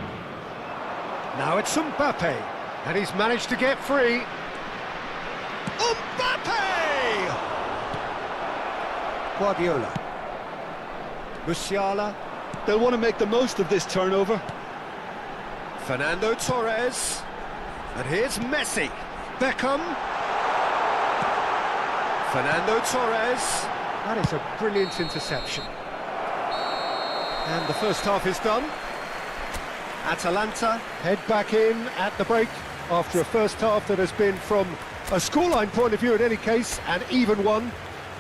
Now it's Mbappe, and he's managed to get free. Mbappe! Guardiola. Musiala. They'll want to make the most of this turnover. Fernando Torres. And here's Messi. Beckham. Fernando Torres. That is a brilliant interception. And the first half is done. Atalanta head back in at the break after a first half that has been, from a scoreline point of view in any case, an even one.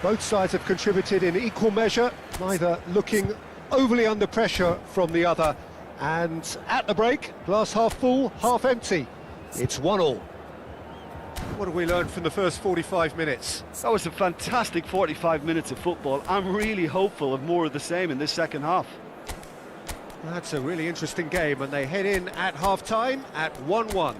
Both sides have contributed in equal measure, neither looking overly under pressure from the other. And at the break, glass half full, half empty. It's 1-1. What have we learned from the first 45 minutes? That was a fantastic 45 minutes of football. I'm really hopeful of more of the same in this second half. That's a really interesting game, and they head in at half-time at 1-1.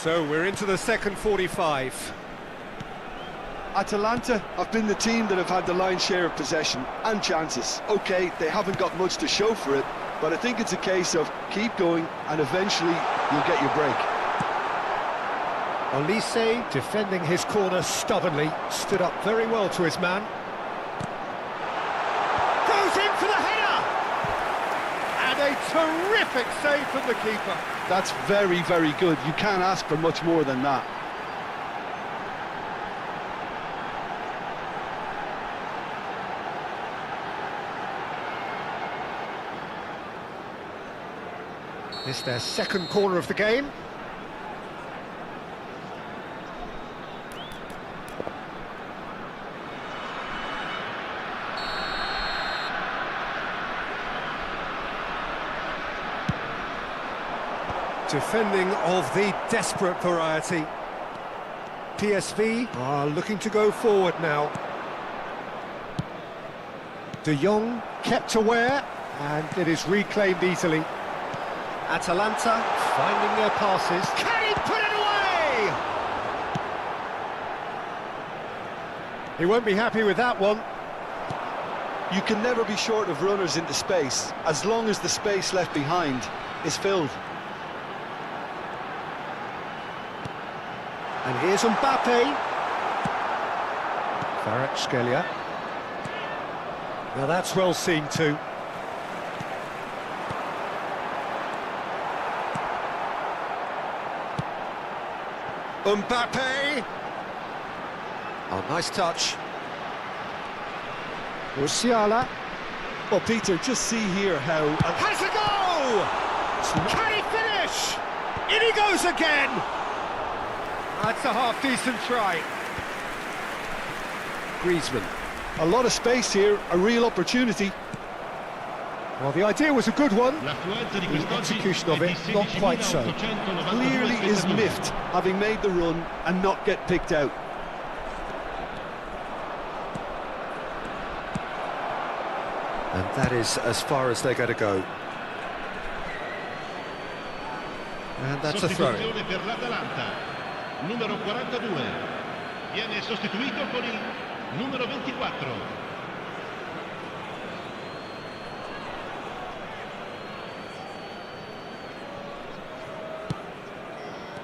So we're into the second 45. Atalanta have been the team that have had the lion's share of possession and chances. OK, they haven't got much to show for it, but I think it's a case of keep going and eventually you'll get your break. Olise, defending his corner stubbornly, stood up very well to his man. Goes in for the header! And a terrific save from the keeper. That's very, very good. You can't ask for much more than that. It's their second corner of the game. Defending of the desperate variety. PSV are looking to go forward now. De Jong kept aware, and it is reclaimed easily. Atalanta finding their passes. Can he put it away? He won't be happy with that one. You can never be short of runners into space, as long as the space left behind is filled. And here's Mbappe. Kvaratskhelia. Now that's well seen too. Mbappe. Oh, nice touch. Musiala. Well, Peter, just see here how... Has a go! Can he finish? In he goes again! That's a half-decent try. Griezmann. A lot of space here, a real opportunity. Well, the idea was a good one. L'affluenza di The quest'oggi execution of è it, di not quite so. 16.892 Clearly is spettatori. miffed, having made the run and not get picked out. And that is as far as they're going to go. And that's a throw. Sostituzione per l'Atalanta. Numero 42. Viene sostituito con il numero 24.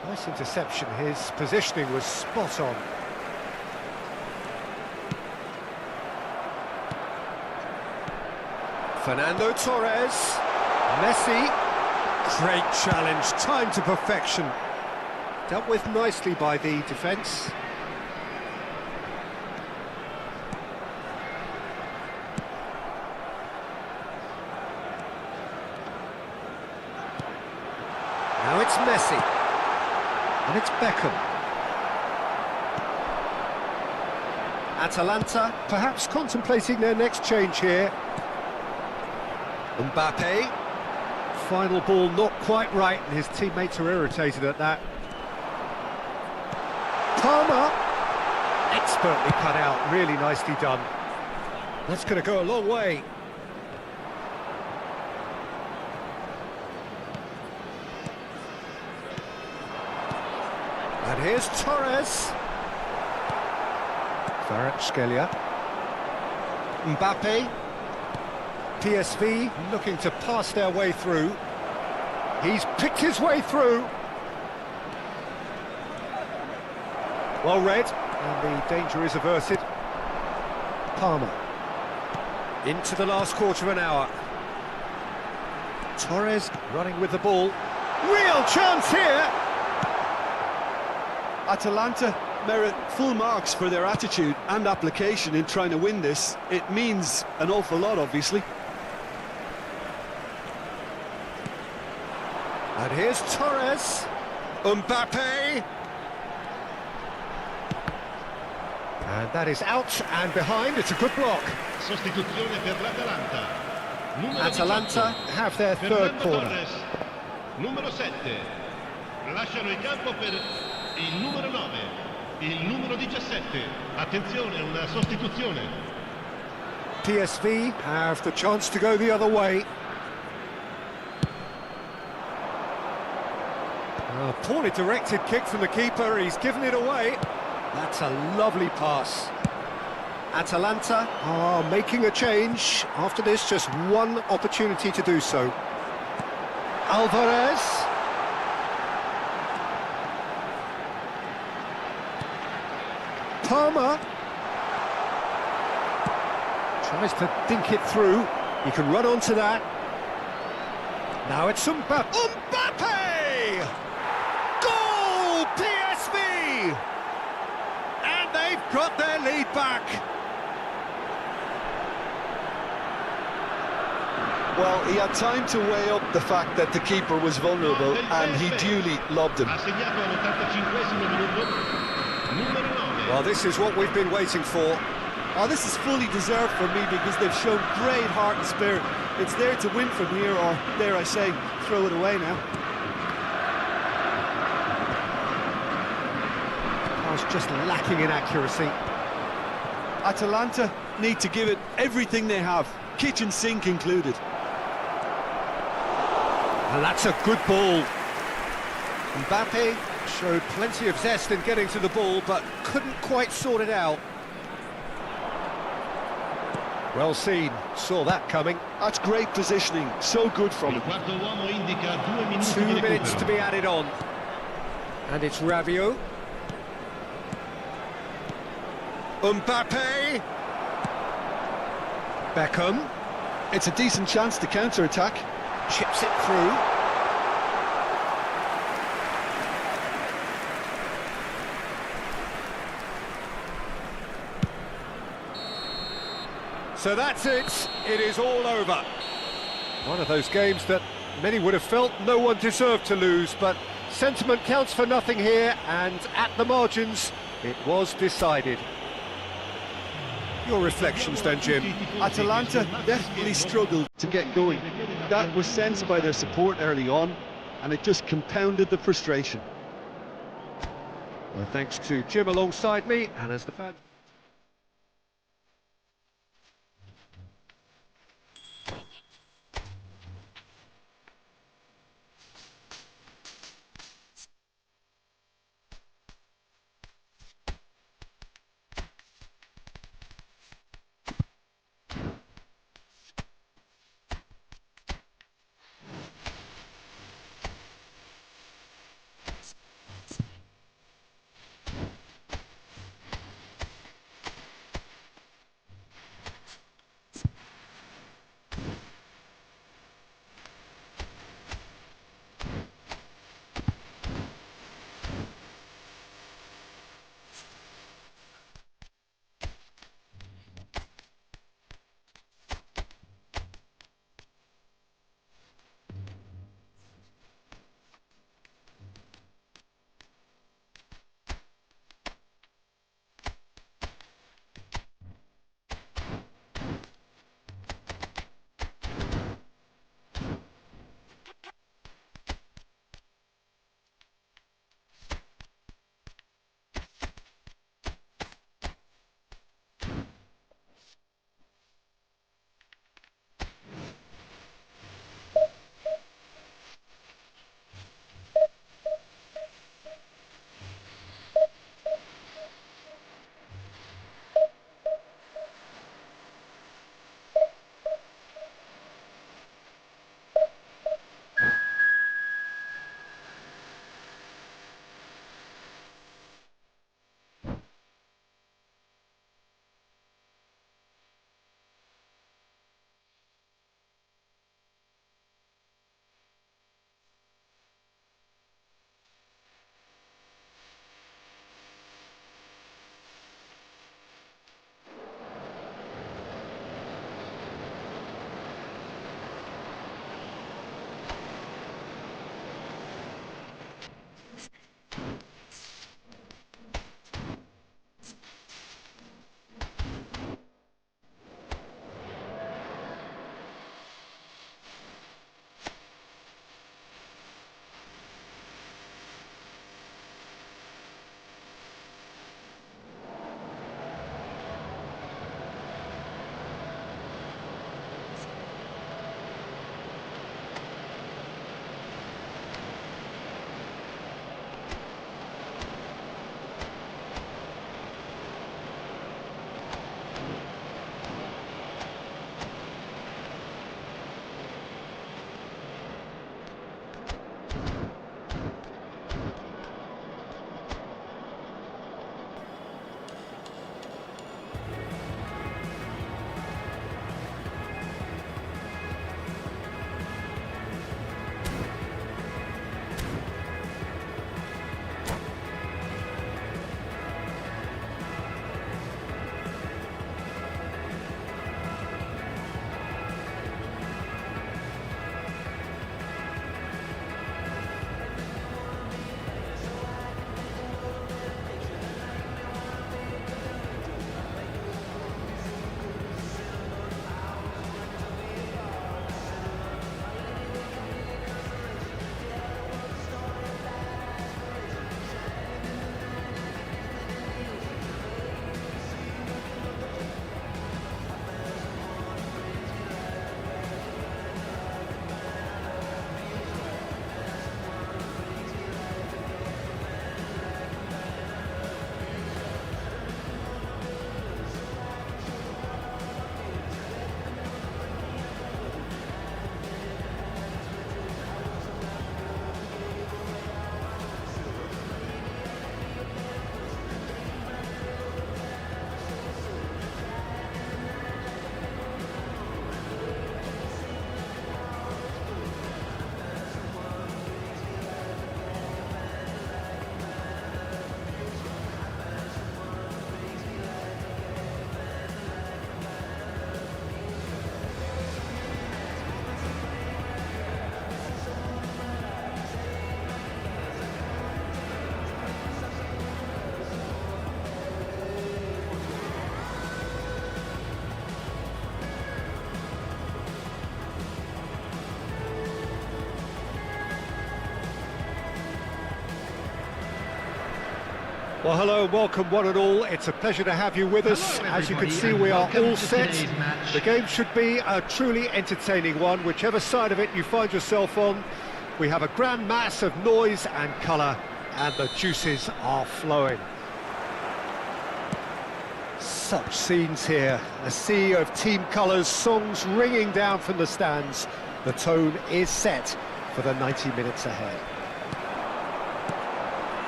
Nice interception. His positioning was spot on. Fernando Torres. Messi. Great challenge, time to perfection. Dealt with nicely by the defence. Now it's Messi. And it's Beckham. Atalanta perhaps contemplating their next change here. Mbappe. Final ball not quite right, and his teammates are irritated at that. Palmer. Expertly cut out, really nicely done. That's going to go a long way. And here's Torres. Kvaratskhelia. Mbappe. PSV looking to pass their way through. He's picked his way through. Well read, and the danger is averted. Palmer. Into the last quarter of an hour. Torres running with the ball. Real chance here! Atalanta merit full marks for their attitude and application in trying to win this. It means an awful lot, obviously. And here's Torres. Mbappe. And that is out and behind. It's a good block. Sostituzione per l'Atalanta. Numero Atalanta 18. have their third Fernando corner. Torres. Numero 7. Lasciano il campo per il numero 9. Il numero 17. Attenzione, una sostituzione. PSV have the chance to go the other way. A poorly directed kick from the keeper, he's given it away. That's a lovely pass. Atalanta are making a change. After this, just one opportunity to do so. Alvarez. Palmer. Tries to dink it through. He can run onto that. Now it's Mbappe. Mbappe! Goal! PSV! And they've got their lead back. Well, he had time to weigh up the fact that the keeper was vulnerable, and he duly lobbed him. Ha segnato all'85esimo minuto. Numero 9. Well, this is what we've been waiting for. Oh, this is fully deserved for me because they've shown great heart and spirit. It's there to win from here, or dare I say, throw it away now. Pass just lacking in accuracy. Atalanta need to give it everything they have, kitchen sink included. And that's a good ball. Mbappe showed plenty of zest in getting to the ball, but couldn't quite sort it out. Well seen, saw that coming. That's great positioning, so good from Il him. quarto uomo indica 2 minuti 2 di minutes to recupero. be added on. And it's Rabiot. Mbappe. Beckham. It's a decent chance to counter-attack. Chips it through. So that's it. It is all over. One of those games that many would have felt no one deserved to lose, but sentiment counts for nothing here, and at the margins, it was decided. Your reflections then, Jim? Atalanta definitely struggled to get going. That was sensed by their support early on, and it just compounded the frustration. Well, thanks to Jim alongside me, and as the fan. Well, hello and welcome one and all. It's a pleasure to have you with us. As you can see, we are all set. The game should be a truly entertaining one, whichever side of it you find yourself on. We have a grand mass of noise and colour, and the juices are flowing. Such scenes here, a sea of team colours, songs ringing down from the stands. The tone is set for the 90 minutes ahead.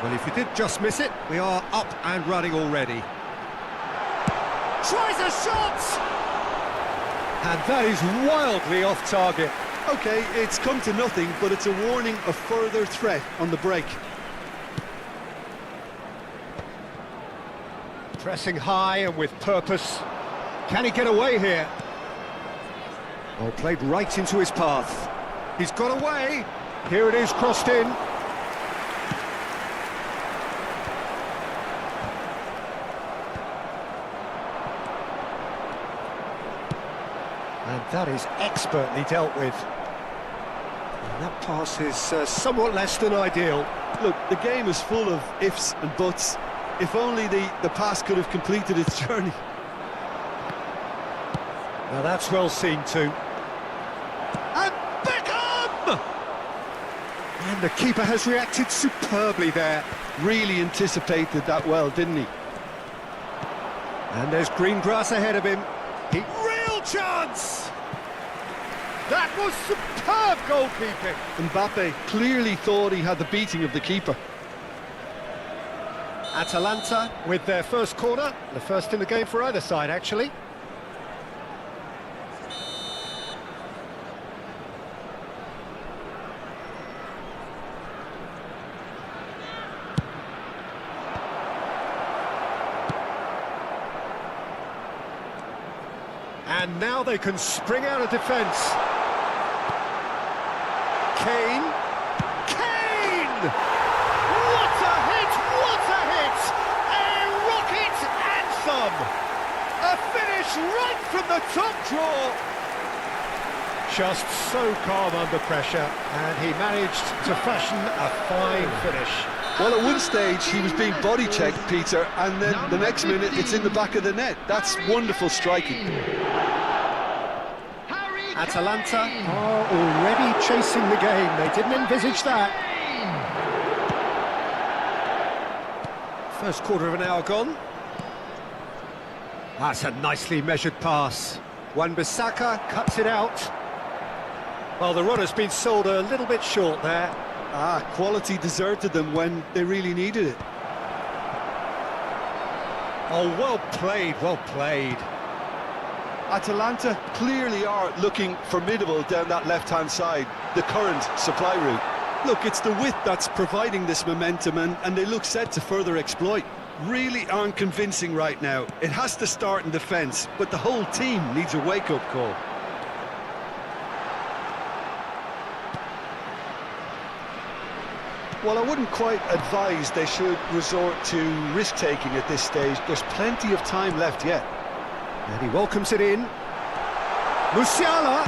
Well, if you did just miss it, we are up and running already. Tries a shot! And that is wildly off target. Okay, it's come to nothing, but it's a warning of further threat on the break. Pressing high and with purpose. Can he get away here? Oh, played right into his path. He's got away. Here it is, crossed in. And that is expertly dealt with. And that pass is somewhat less than ideal. Look, the game is full of ifs and buts. If only the pass could have completed its journey. Now that's well seen too. And Beckham! And the keeper has reacted superbly there. Really anticipated that well, didn't he? And there's green grass ahead of him. Real chance! That was superb goalkeeping. Mbappe clearly thought he had the beating of the keeper. Atalanta with their first corner, the first in the game for either side, actually. And now they can spring out of defence. Kane. Kane! What a hit! What a hit! A rocket anthem! A finish right from the top draw! Just so calm under pressure, and he managed to fashion a fine finish. Well, at one stage he was being body checked, Peter, and then the next minute it's in the back of the net. That's wonderful striking. Atalanta are already chasing the game. They didn't envisage that. First quarter of an hour gone. That's a nicely measured pass. Wan-Bissaka cuts it out. Well, the runner's been sold a little bit short there. Quality deserted them when they really needed it. Oh, well played, well played. Atalanta clearly are looking formidable down that left-hand side, the current supply route. Look, it's the width that's providing this momentum, and they look set to further exploit. Really aren't convincing right now. It has to start in defence, but the whole team needs a wake-up call. Well, I wouldn't quite advise they should resort to risk-taking at this stage. There's plenty of time left yet. And he welcomes it in. Musiala!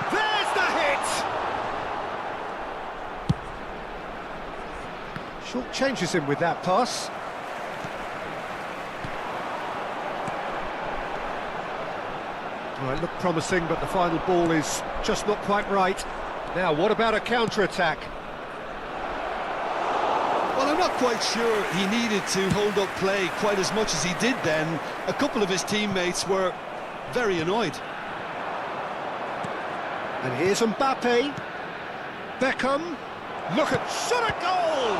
There's the hit! Short changes him with that pass. Well, it looked promising, but the final ball is just not quite right. Now, what about a counter-attack? Well, I'm not quite sure he needed to hold up play quite as much as he did then. A couple of his teammates were very annoyed. And here's Mbappe. Beckham. Look at shot a goal!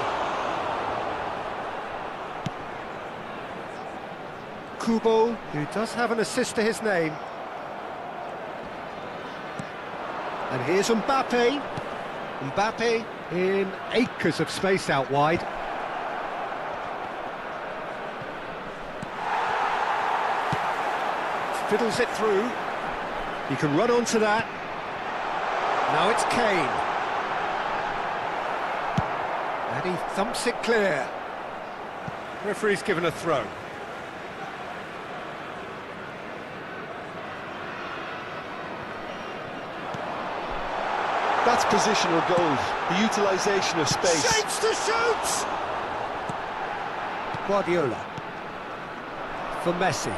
Kubo, who does have an assist to his name. And here's Mbappe. Mbappe in acres of space out wide. Fiddles it through. He can run onto that. Now it's Kane. And he thumps it clear. Referee's given a throw. That's positional goals, the utilisation of space. Shapes to shoot! Guardiola. For Messi.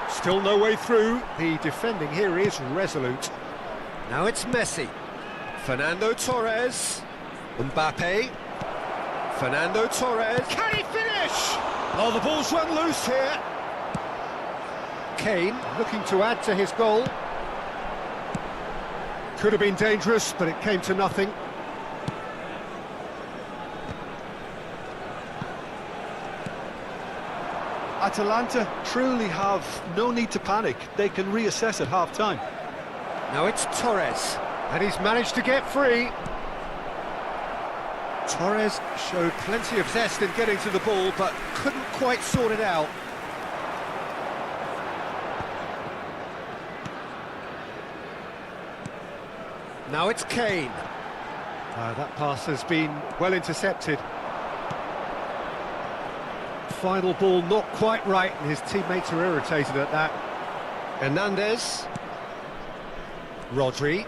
Still no way through. The defending here is resolute. Now it's Messi. Fernando Torres. Mbappe. Fernando Torres. Can he finish? Oh, the ball's run loose here. Kane looking to add to his goal. Could have been dangerous, but it came to nothing. Atalanta truly have no need to panic. They can reassess at half-time. Now it's Torres, and he's managed to get free. Torres showed plenty of zest in getting to the ball, but couldn't quite sort it out. Now it's Kane. That pass has been well intercepted. Final ball not quite right, and his teammates are irritated at that. Hernandez. Rodri.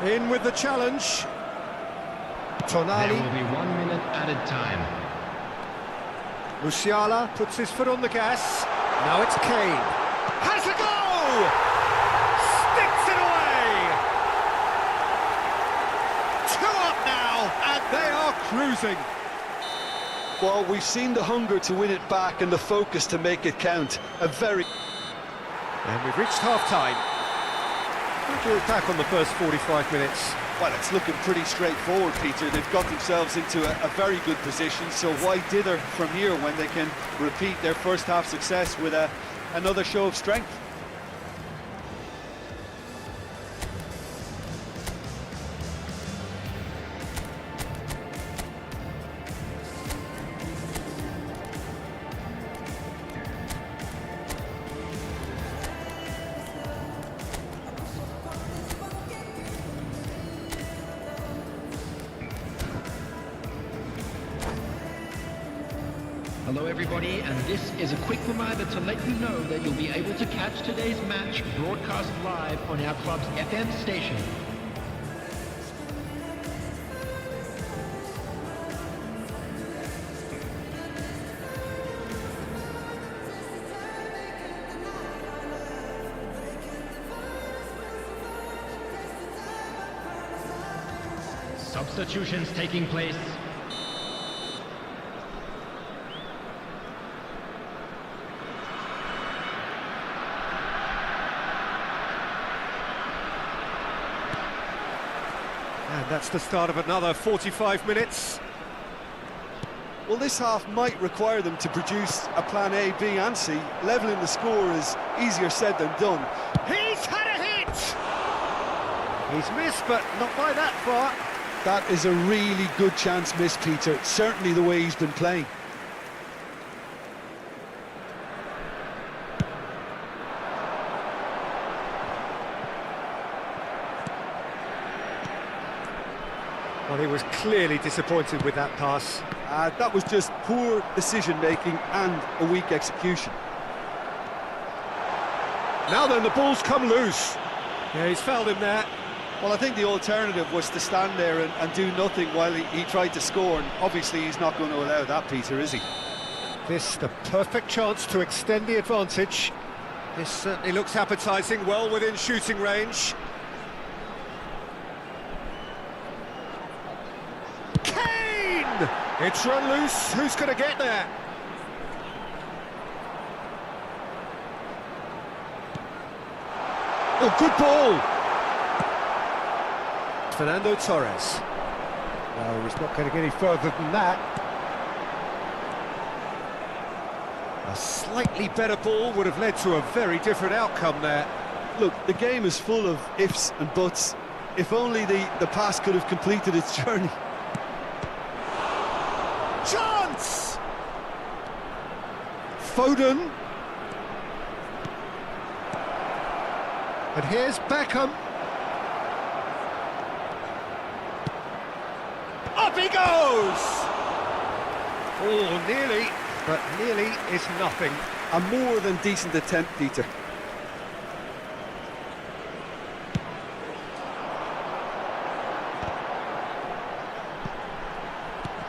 In with the challenge. Tonali. There will be 1 minute added time. Musiala puts his foot on the gas. Now it's Kane. Has a go! Sticks it away! 2 up now, and they are cruising. Well, we've seen the hunger to win it back and the focus to make it count. And we've reached half-time. How do you look back on the first 45 minutes? Well, it's looking pretty straightforward, Peter. They've got themselves into a very good position, so why dither from here when they can repeat their first half success with another show of strength? Hello everybody, and this is a quick reminder to let you know that you'll be able to catch today's match broadcast live on our club's FM station. Substitutions taking place. And that's the start of another 45 minutes. Well, this half might require them to produce a plan A, B and C. Levelling the score is easier said than done. He's had a hit! He's missed, but not by that far. That is a really good chance miss, Peter. Certainly the way he's been playing. Well, he was clearly disappointed with that pass. That was just poor decision-making and a weak execution. Now then, the ball's come loose. Yeah, he's fouled him there. Well, I think the alternative was to stand there and do nothing while he tried to score, and obviously he's not going to allow that, Peter, is he? This the perfect chance to extend the advantage. This certainly looks appetising, well within shooting range. Kane! It's run loose, who's going to get there? Oh, good ball! Fernando Torres. No, he's not going to get any further than that. A slightly better ball would have led to a very different outcome there. Look, the game is full of ifs and buts. If only the pass could have completed its journey. Chance! Foden. And here's Beckham. Up he goes! Oh, nearly, but nearly is nothing. A more than decent attempt, Peter.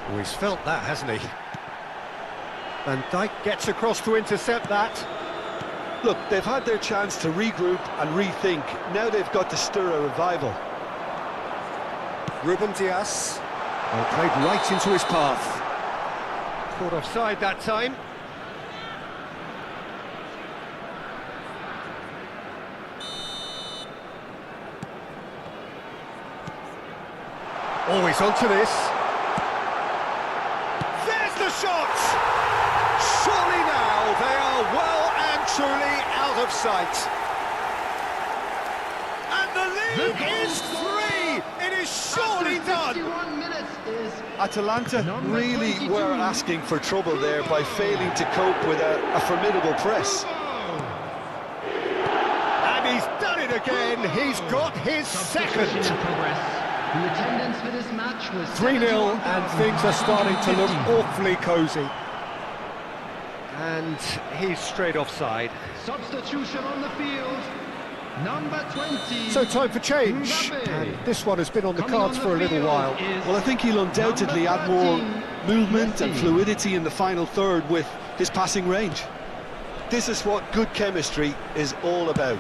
Oh, he's felt that, hasn't he? And Naik gets across to intercept that. Look, they've had their chance to regroup and rethink. Now they've got to stir a revival. Ruben Dias. Well, played right into his path. Caught offside that time. Always onto this. There's the shot! Surely now they are well and truly out of sight. And the lead is 3! It is surely done! 51 minutes is Atalanta Number really 22. were asking for trouble there by failing to cope with a formidable press. And he's done it again. He's got his second. substitution in progress. The attendance for this match was 3-0 and things are starting to look awfully cosy. And he's straight offside. Substitution on the field. Number 20. So time for change. Mbappe. And this one has been on the Coming cards on for the a little field while. is Well, I think he'll undoubtedly number add more 13, movement and Misi. fluidity in the final third with his passing range. This is what good chemistry is all about.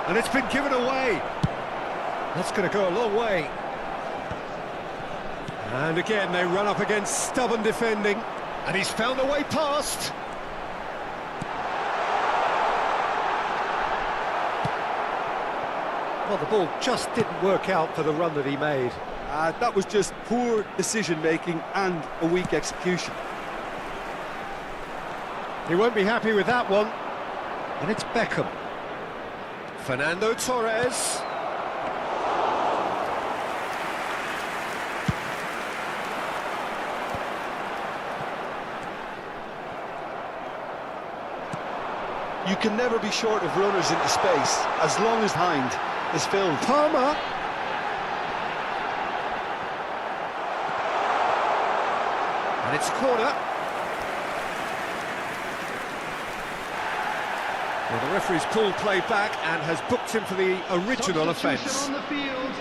And it's been given away. That's going to go a long way. And again, they run up against stubborn defending. And he's found a way past. Well, the ball just didn't work out for the run that he made. That was just poor decision-making and a weak execution. He won't be happy with that one. And it's Beckham. Fernando Torres. You can never be short of runners into space as long as behind is filled. Palmer. And it's a corner. Well, the referee's pulled play back and has booked him for the original offence. Substitution on the field.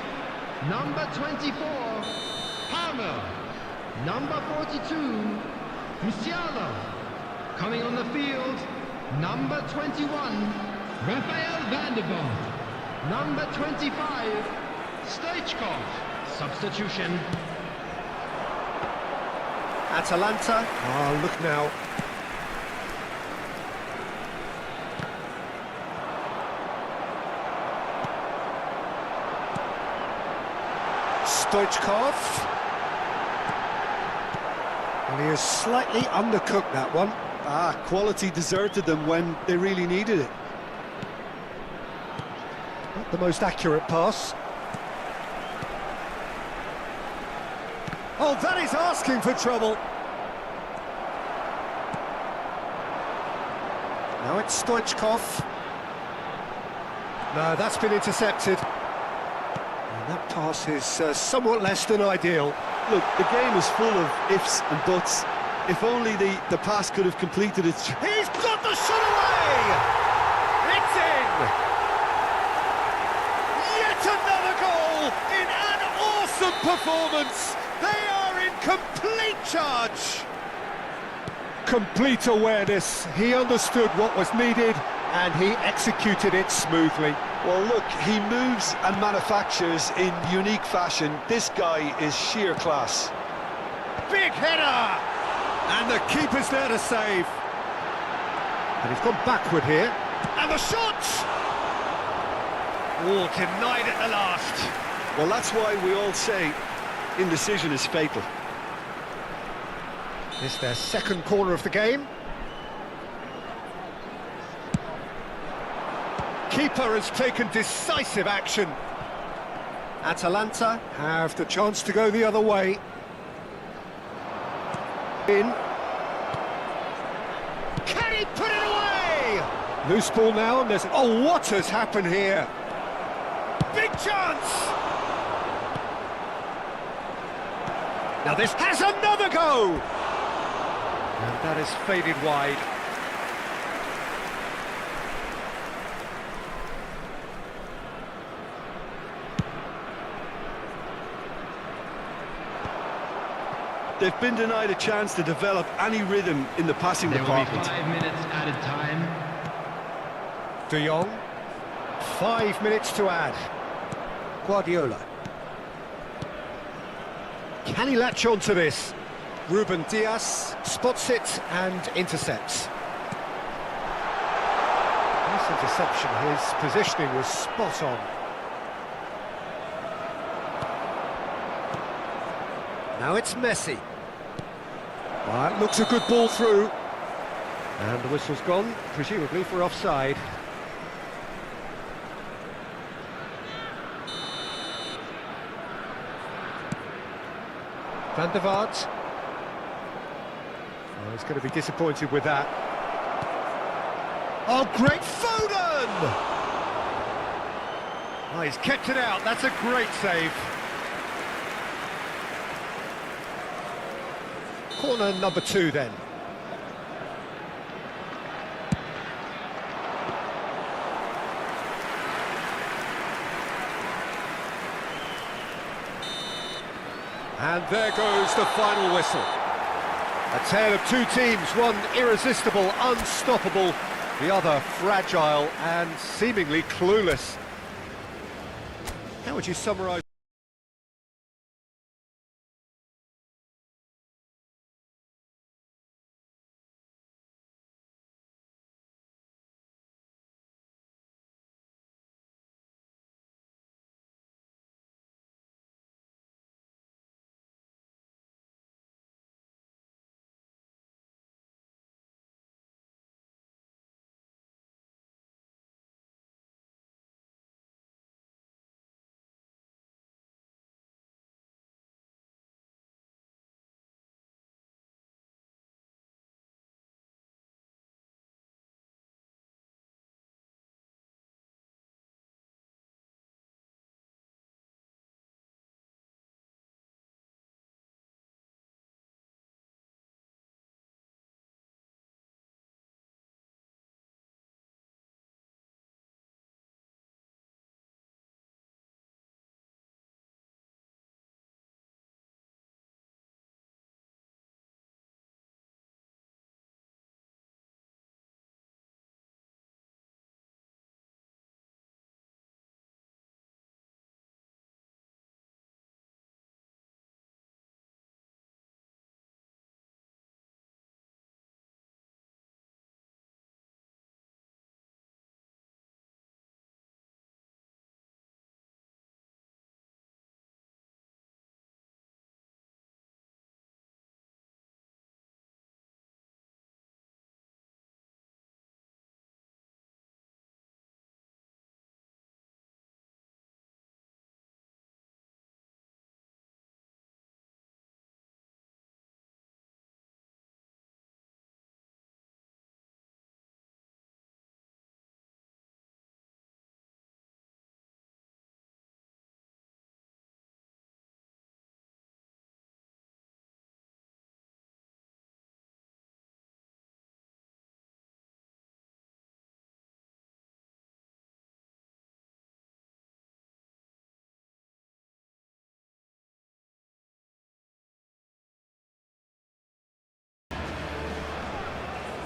Number 24. Palmer. Number 42. Musiala. Coming on the field. Number 21. Rafael van der Vaart. Number 25. Stoichkov. Substitution. Atalanta. Ah, look now. Stoichkov. And he has slightly undercooked that one. Quality deserted them when they really needed it. Not the most accurate pass. Oh, that is asking for trouble. Now it's Stoichkov. No, that's been intercepted. And that pass is somewhat less than ideal. Look, the game is full of ifs and buts. If only the pass could have completed its... He's got the shot away! It's in! Yet another goal in an awesome performance! They are in complete charge! Complete awareness. He understood what was needed and he executed it smoothly. Well, look, he moves and manufactures in unique fashion. This guy is sheer class. Big header! And the keeper's there to save. And he's gone backward here. And the shot! Oh, denied at the last. Well, that's why we all say indecision is fatal. It's their second corner of the game. Keeper has taken decisive action. Atalanta have the chance to go the other way. In. Can he put it away? Loose ball now, and there's... Oh, what has happened here? Big chance! Now this has another go! And that is faded wide. they've been denied a chance to develop any rhythm in the passing There will be department. 5 minutes added time. De Jong. 5 minutes to add. Guardiola. Can he latch on to this? Ruben Dias spots it and intercepts. Nice interception, his positioning was spot on. Now it's Messi. Well, looks a good ball through. And the whistle's gone, presumably for offside. Van der Vaart. Oh, he's going to be disappointed with that. Oh, great Foden! Oh, he's kept it out. That's a great save. Corner number 2 then. And there goes the final whistle. A tale of two teams, one irresistible, unstoppable, the other fragile and seemingly clueless. How would you summarise?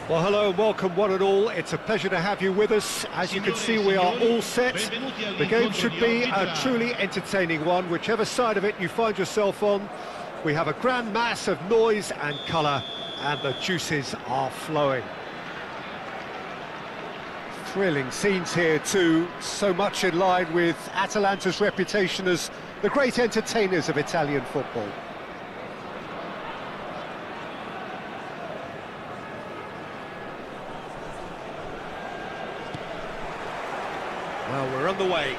Well, hello and welcome one and all. It's a pleasure to have you with us. As you can see, we are all set. The game should be a truly entertaining one, whichever side of it you find yourself on. We have a grand mass of noise and colour, and the juices are flowing. Thrilling scenes here too, so much in line with Atalanta's reputation as the great entertainers of Italian football. Well, we're on the way.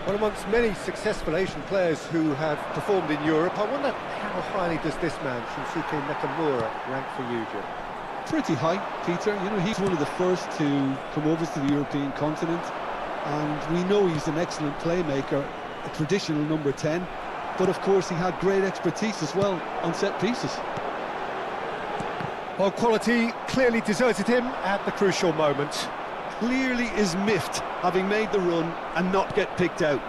One amongst many successful Asian players who have performed in Europe, I wonder how highly does this man, Shinsuke Nakamura, rank for you, Jim? Pretty high, Peter. You know, he's one of the first to come over to the European continent, and we know he's an excellent playmaker, a traditional number 10, but of course he had great expertise as well on set pieces. Well, quality clearly deserted him at the crucial moment. Clearly is miffed having made the run and not get picked out.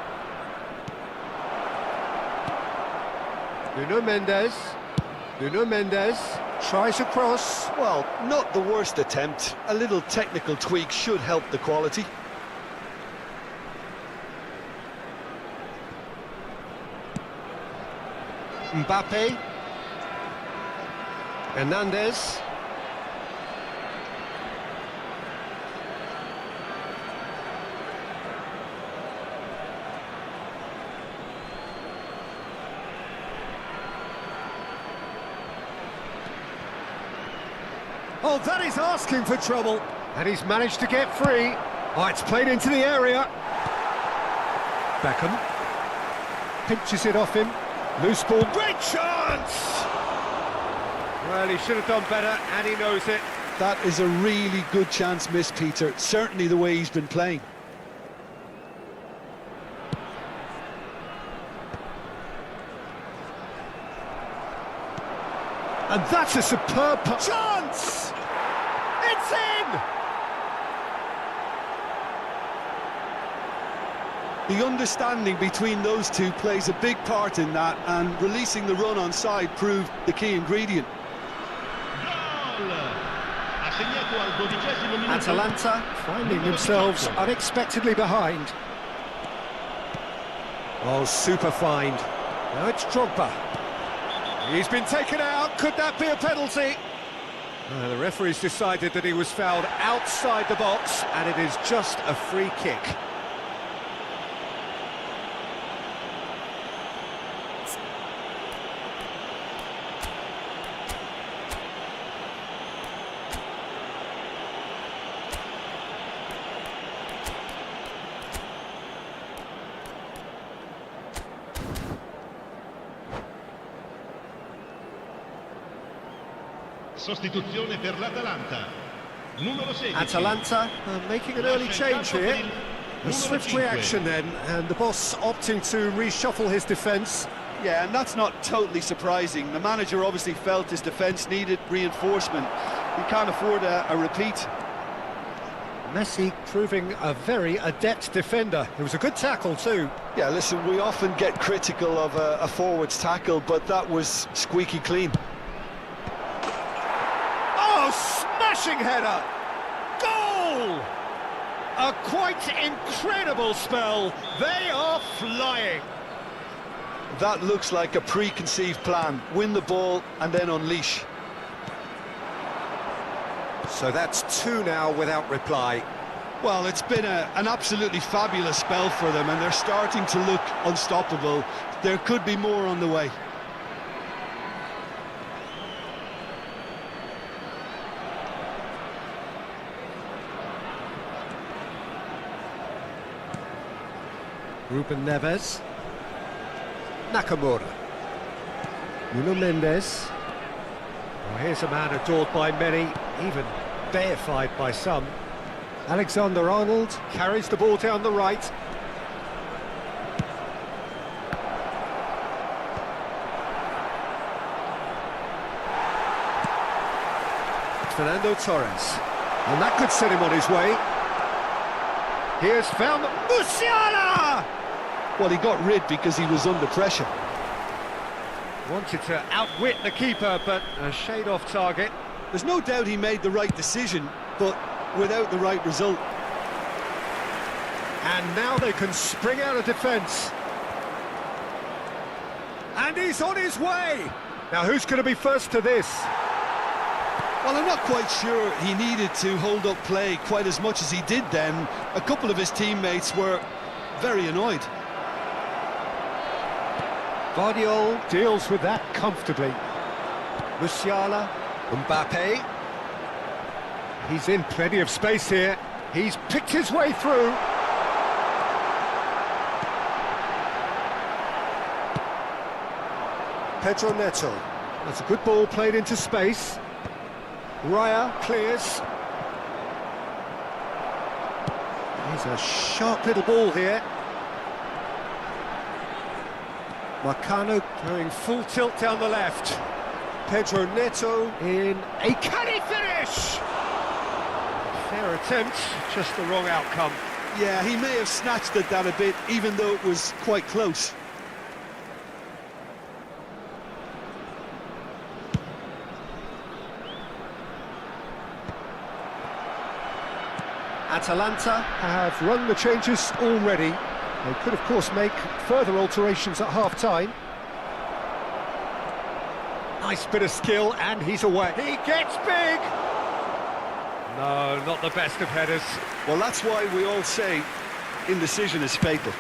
Nuno Mendes. Nuno Mendes tries a cross. Well, not the worst attempt. A little technical tweak should help the quality. Mbappe. Hernandez. Oh, that is asking for trouble. And he's managed to get free. Oh, it's played into the area. Beckham. Pinches it off him. Loose ball. Great chance! Well, he should have done better, and he knows it. That is a really good chance missed, Peter. Certainly the way he's been playing. And that's a superb chance! It's in! The understanding between those two plays a big part in that, and releasing the run on side proved the key ingredient. Atalanta finding themselves unexpectedly behind. Oh, super find. Now it's Drogba. He's been taken out. Could that be a penalty? The referee's decided that he was fouled outside the box, and it is just a free kick. Sostituzione per l'Atalanta. Numero 16. Atalanta making an early change here. A swift reaction then, and the boss opting to reshuffle his defence. Yeah, and that's not totally surprising. The manager obviously felt his defence needed reinforcement. He can't afford a repeat. Messi proving a very adept defender. It was a good tackle too. Yeah, listen, we often get critical of a forward's tackle, but that was squeaky clean. Smashing header! Goal! A quite incredible spell. They are flying. That looks like a preconceived plan. Win the ball and then unleash. So that's 2 now without reply. Well, it's been an absolutely fabulous spell for them, and they're starting to look unstoppable. There could be more on the way. Ruben Neves. Nakamura. Nuno Mendes. Oh, here's a man adored by many, even deified by some. Alexander-Arnold carries the ball down the right. Fernando Torres. And that could set him on his way. Here's found Musiala! Well, he got rid because he was under pressure. Wanted to outwit the keeper, but a shade off target. There's no doubt he made the right decision, but without the right result. And now they can spring out of defence. And he's on his way! Now who's going to be first to this? Well, I'm not quite sure he needed to hold up play quite as much as he did then. A couple of his teammates were very annoyed. Guardiola deals with that comfortably. Musiala, Mbappe. He's in plenty of space here. He's picked his way through. Pedro Neto. That's a good ball played into space. Raya clears. He's a sharp little ball here. Marcano going full tilt down the left. Pedro Neto in a canny finish! Fair attempt, just the wrong outcome. Yeah, he may have snatched at that a bit, even though it was quite close. Atalanta have run the changes already. They could, of course, make further alterations at half-time. Nice bit of skill, and he's away. He gets big! No, not the best of headers. Well, that's why we all say indecision is fatal.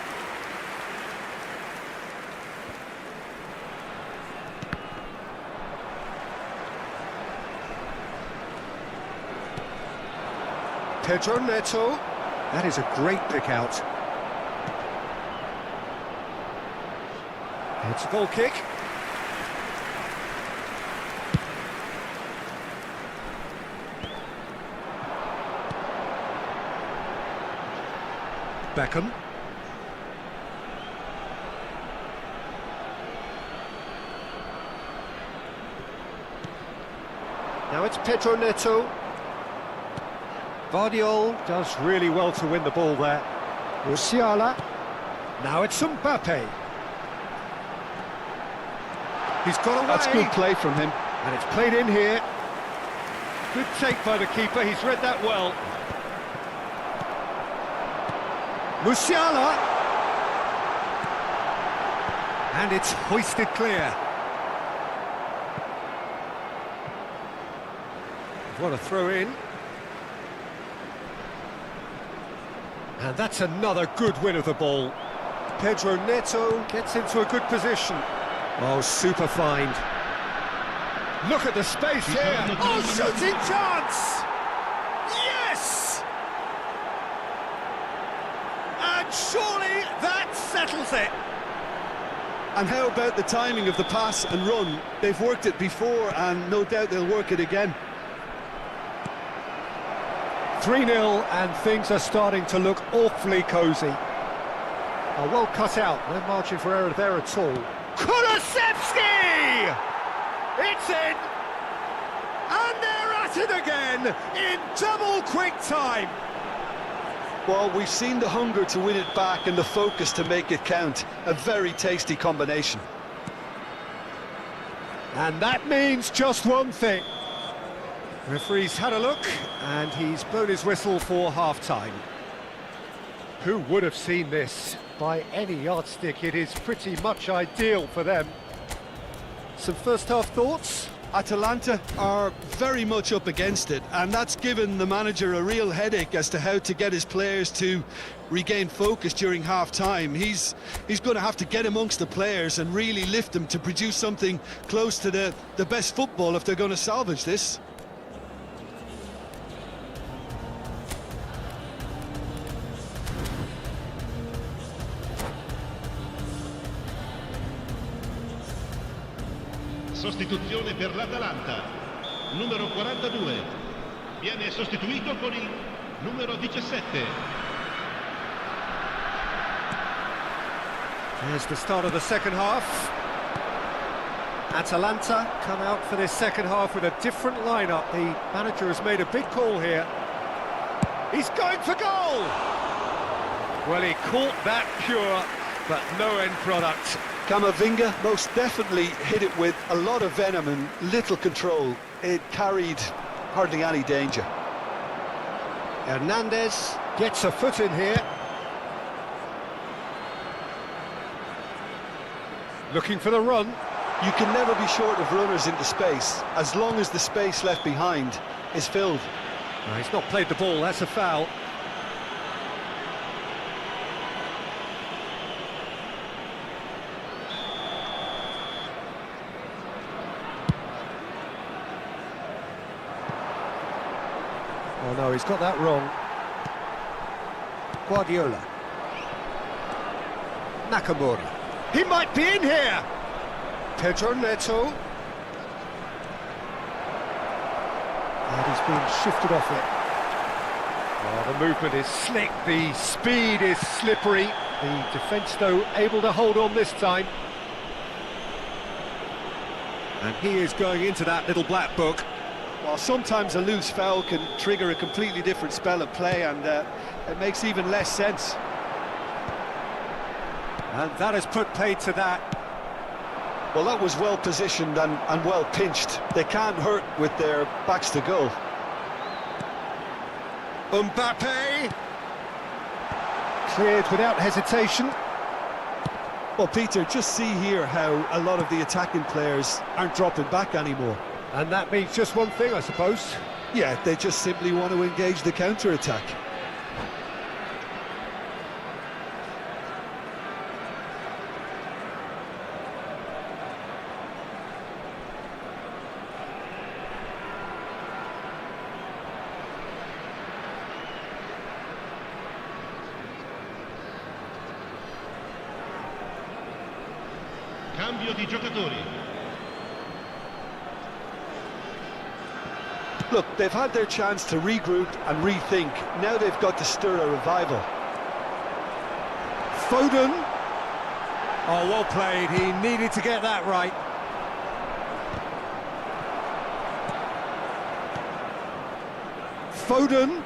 Pedro Neto. That is a great pick out. It's a goal kick. Beckham. Now it's Pedro Neto. Vardiol does really well to win the ball there. Musiala. Now it's Mbappe. He's got away. That's good play from him. And it's played in here. Good take by the keeper, he's read that well. Musiala. And it's hoisted clear. What a throw in. And that's another good win of the ball. Pedro Neto gets into a good position. Oh, super find. Look at the space here. Oh, shooting chance! Yes! And surely that settles it. And how about the timing of the pass and run? They've worked it before, and no doubt they'll work it again. 3-0, and things are starting to look awfully cosy. Oh, well cut out, no margin for error there at all. Kulusevski! It's in! And they're at it again, in double quick time! Well, we've seen the hunger to win it back and the focus to make it count. A very tasty combination. And that means just one thing. Referee's had a look, and he's blown his whistle for half-time. Who would have seen this? By any yardstick, it is pretty much ideal for them. Some first-half thoughts? Atalanta are very much up against it, and that's given the manager a real headache as to how to get his players to regain focus during half-time. He's going to have to get amongst the players and really lift them to produce something close to the best football if they're going to salvage this. Sostituzione per l'Atalanta, numero 42, viene sostituito con il numero 17. There's the start of the second half. Atalanta come out for this second half with a different lineup. The manager has made a big call here. He's going for goal! Well, he caught that pure, but no end product. Camavinga most definitely hit it with a lot of venom and little control. It carried hardly any danger. Hernandez gets a foot in here. Looking for the run. You can never be short of runners into space, as long as the space left behind is filled. No, he's not played the ball, that's a foul. Oh no, he's got that wrong. Guardiola. Nakamura. He might be in here! Pedro Neto. And he's been shifted off it. Oh, the movement is slick, the speed is slippery. The defence, though, able to hold on this time. And he is going into that little black book. Well, sometimes a loose foul can trigger a completely different spell of play, and it makes even less sense. And that has put paid to that. Well, that was well positioned and well pinched. They can't hurt with their backs to goal. Mbappe. Cleared without hesitation. Well, Peter, just see here how a lot of the attacking players aren't dropping back anymore. And that means just one thing, I suppose. Yeah, they just simply want to engage the counter-attack. Cambio di giocatori. Look, they've had their chance to regroup and rethink. Now they've got to stir a revival. Foden. Oh, well played. He needed to get that right. Foden.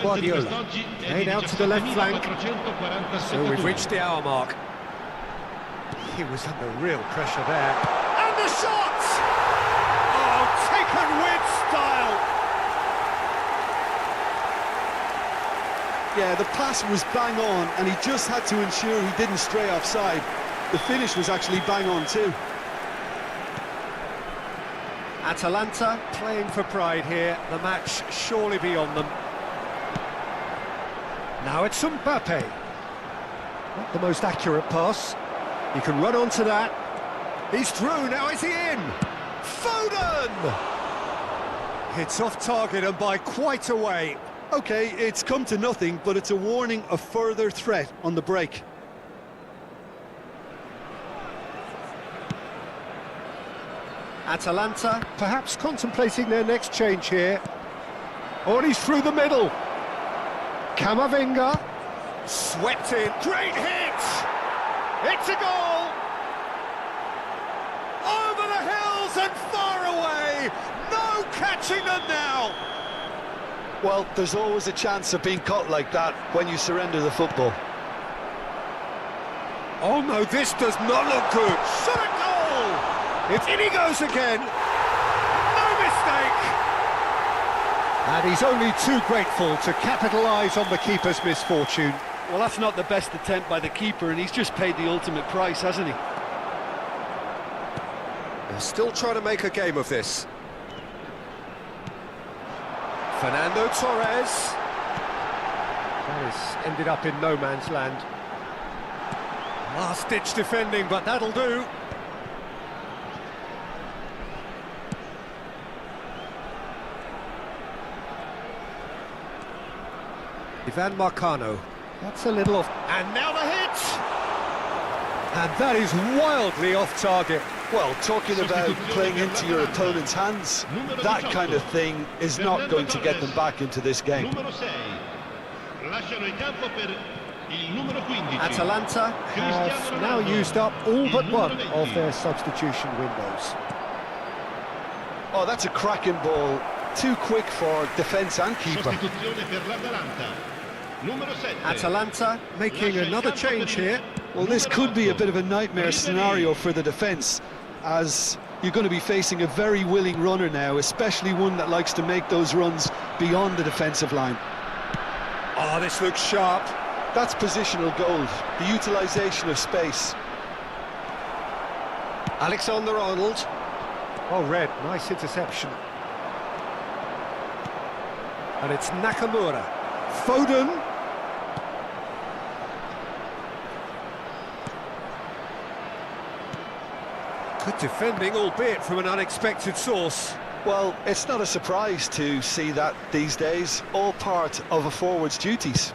Guardiola. Made out to the left flank. So we've reached the hour mark. He was under real pressure there. And the shot! Oh, taken with style! Yeah, the pass was bang on, and he just had to ensure he didn't stray offside. The finish was actually bang on too. Atalanta playing for pride here. The match surely beyond them. Now it's Mbappe. Not the most accurate pass. He can run onto that. He's through, now is he in? Foden! It's off target and by quite a way. Okay, it's come to nothing, but it's a warning of further threat on the break. Atalanta perhaps contemplating their next change here. Oh, and he's through the middle. Camavinga, swept in, great hit! It's a goal! Over the hills and far away! No catching them now! Well, there's always a chance of being caught like that when you surrender the football. Oh no, this does not look good! Shot goal! It's in he goes again! No mistake! And he's only too grateful to capitalise on the keeper's misfortune. Well, that's not the best attempt by the keeper, and he's just paid the ultimate price, hasn't he? They're still trying to make a game of this. Fernando Torres. That has ended up in no man's land. Last-ditch defending, but that'll do. Ivan Marcano. That's a little off. And now the hit! And that is wildly off target. Well, talking about playing into your opponent's hands, that kind of thing is not going to get them back into this game. Atalanta have now used up all but one of their substitution windows. Oh, that's a cracking ball. Too quick for defence and keeper. Atalanta making another change here. Well, this could be a bit of a nightmare scenario for the defence, as you're going to be facing a very willing runner now, especially one that likes to make those runs beyond the defensive line. Oh, this looks sharp. That's positional gold, the utilisation of space. Alexander-Arnold. Oh, red, nice interception. And it's Nakamura. Foden. Good defending, albeit from an unexpected source. Well, it's not a surprise to see that these days, all part of a forward's duties.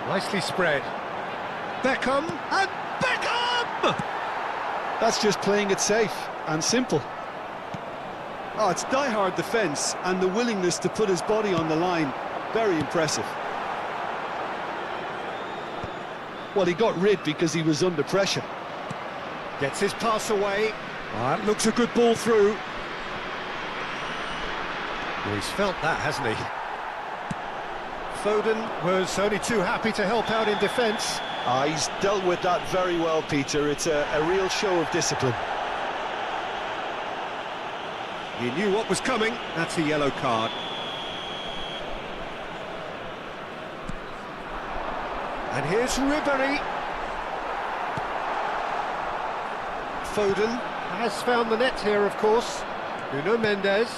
Nicely spread. Beckham, and Beckham! That's just playing it safe and simple. Oh, it's die-hard defence and the willingness to put his body on the line. Very impressive. Well, he got rid because he was under pressure. Gets his pass away. That looks a good ball through. Well, he's felt that, hasn't he? Foden was only too happy to help out in defence. He's dealt with that very well, Peter. It's a real show of discipline. He knew what was coming. That's a yellow card. And here's Ribery. Foden has found the net here, of course. Nuno Mendes.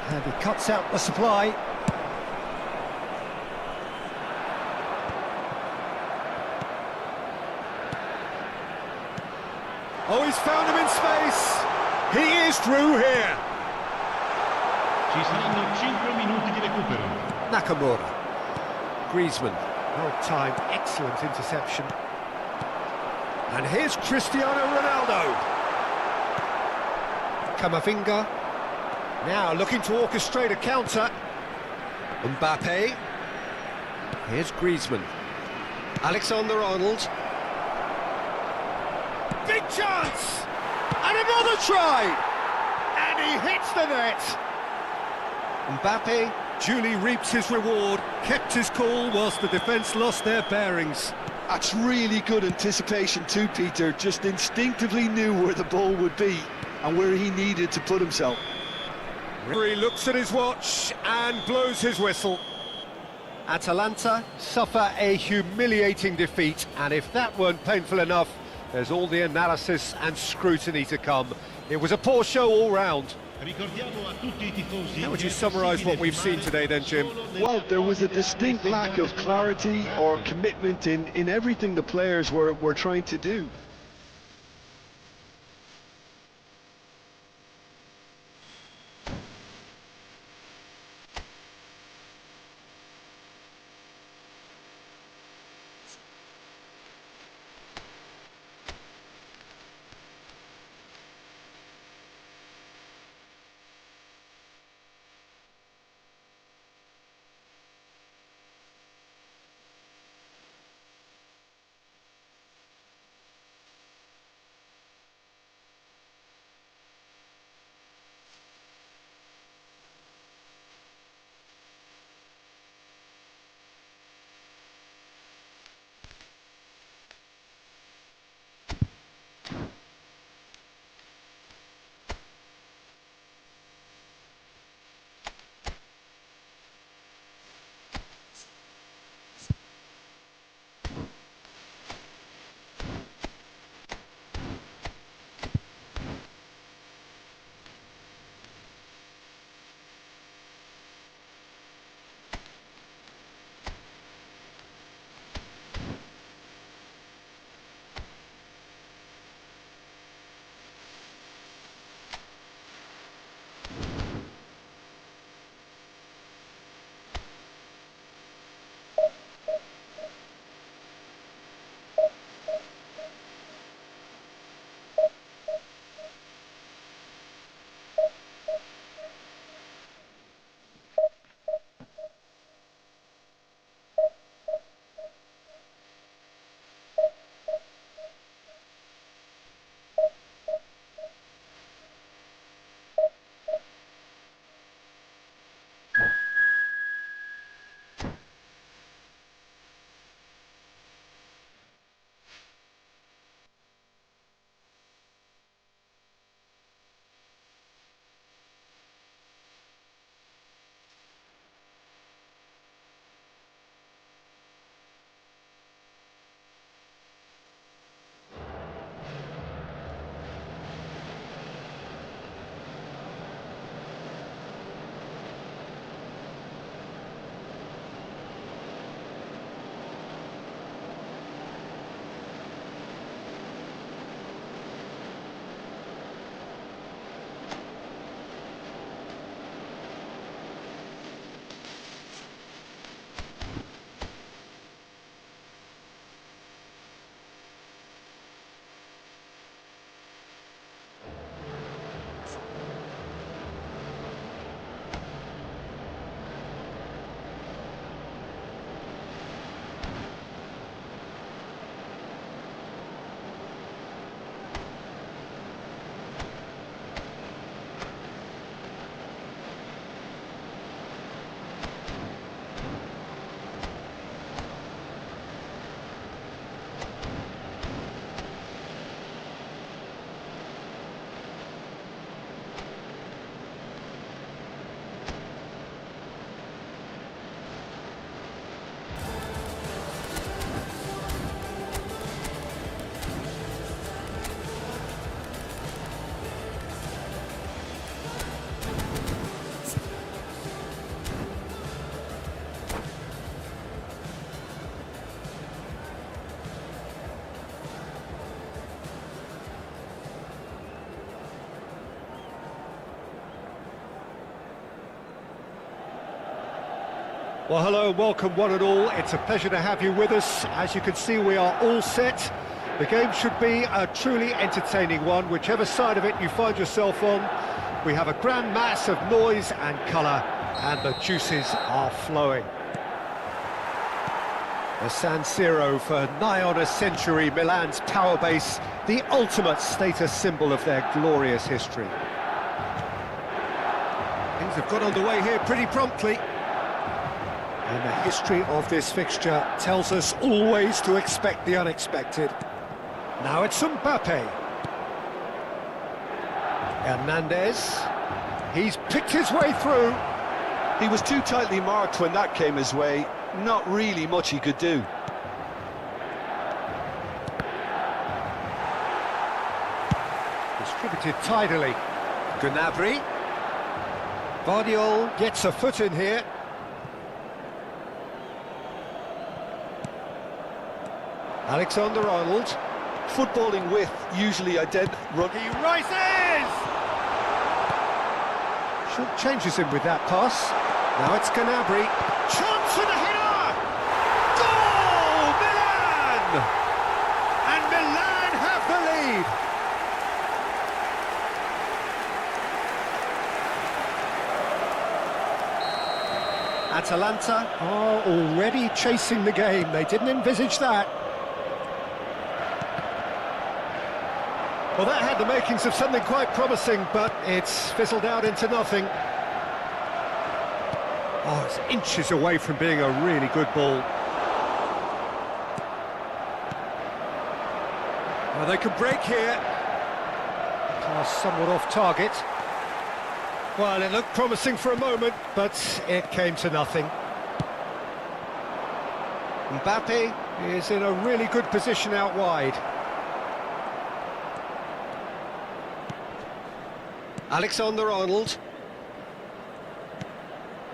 And he cuts out the supply. Oh, he's found him in space. He is through here. Ci saranno 5 minuti di recupero. Nakamura. Griezmann. Well-timed, excellent interception. And here's Cristiano Ronaldo. Camavinga. Now looking to orchestrate a counter. Mbappe. Here's Griezmann. Alexander-Arnold. Big chance! And another try! And he hits the net! Mbappe duly reaps his reward, kept his cool whilst the defence lost their bearings. That's really good anticipation too, Peter. Just instinctively knew where the ball would be and where he needed to put himself. He looks at his watch and blows his whistle. Atalanta suffer a humiliating defeat, and if that weren't painful enough, there's all the analysis and scrutiny to come. It was a poor show all round. How would you summarise what we've seen today then, Jim? Well, there was a distinct lack of clarity or commitment in everything the players were trying to do. Well, hello and welcome one and all. It's a pleasure to have you with us. As you can see, we are all set. The game should be a truly entertaining one, whichever side of it you find yourself on. We have a grand mass of noise and colour, and the juices are flowing. The San Siro for nigh on a century, Milan's power base, the ultimate status symbol of their glorious history. Things have got underway here pretty promptly. And the history of this fixture tells us always to expect the unexpected. Now it's Mbappe. Hernandez. He's picked his way through. He was too tightly marked when that came his way. Not really much he could do. Distributed tidily. Gnabry. Guardiola gets a foot in here. Alexander-Arnold. Footballing with usually identical. He rises! Short changes him with that pass. Now it's Gnabry. Chance for the header! Goal! Milan! And Milan have the lead. Atalanta are already chasing the game. They didn't envisage that. Well, that had the makings of something quite promising, but it's fizzled out into nothing. Oh, it's inches away from being a really good ball. Well, they can break here. Pass somewhat off target. Well, it looked promising for a moment, but it came to nothing. Mbappe is in a really good position out wide. Alexander-Arnold.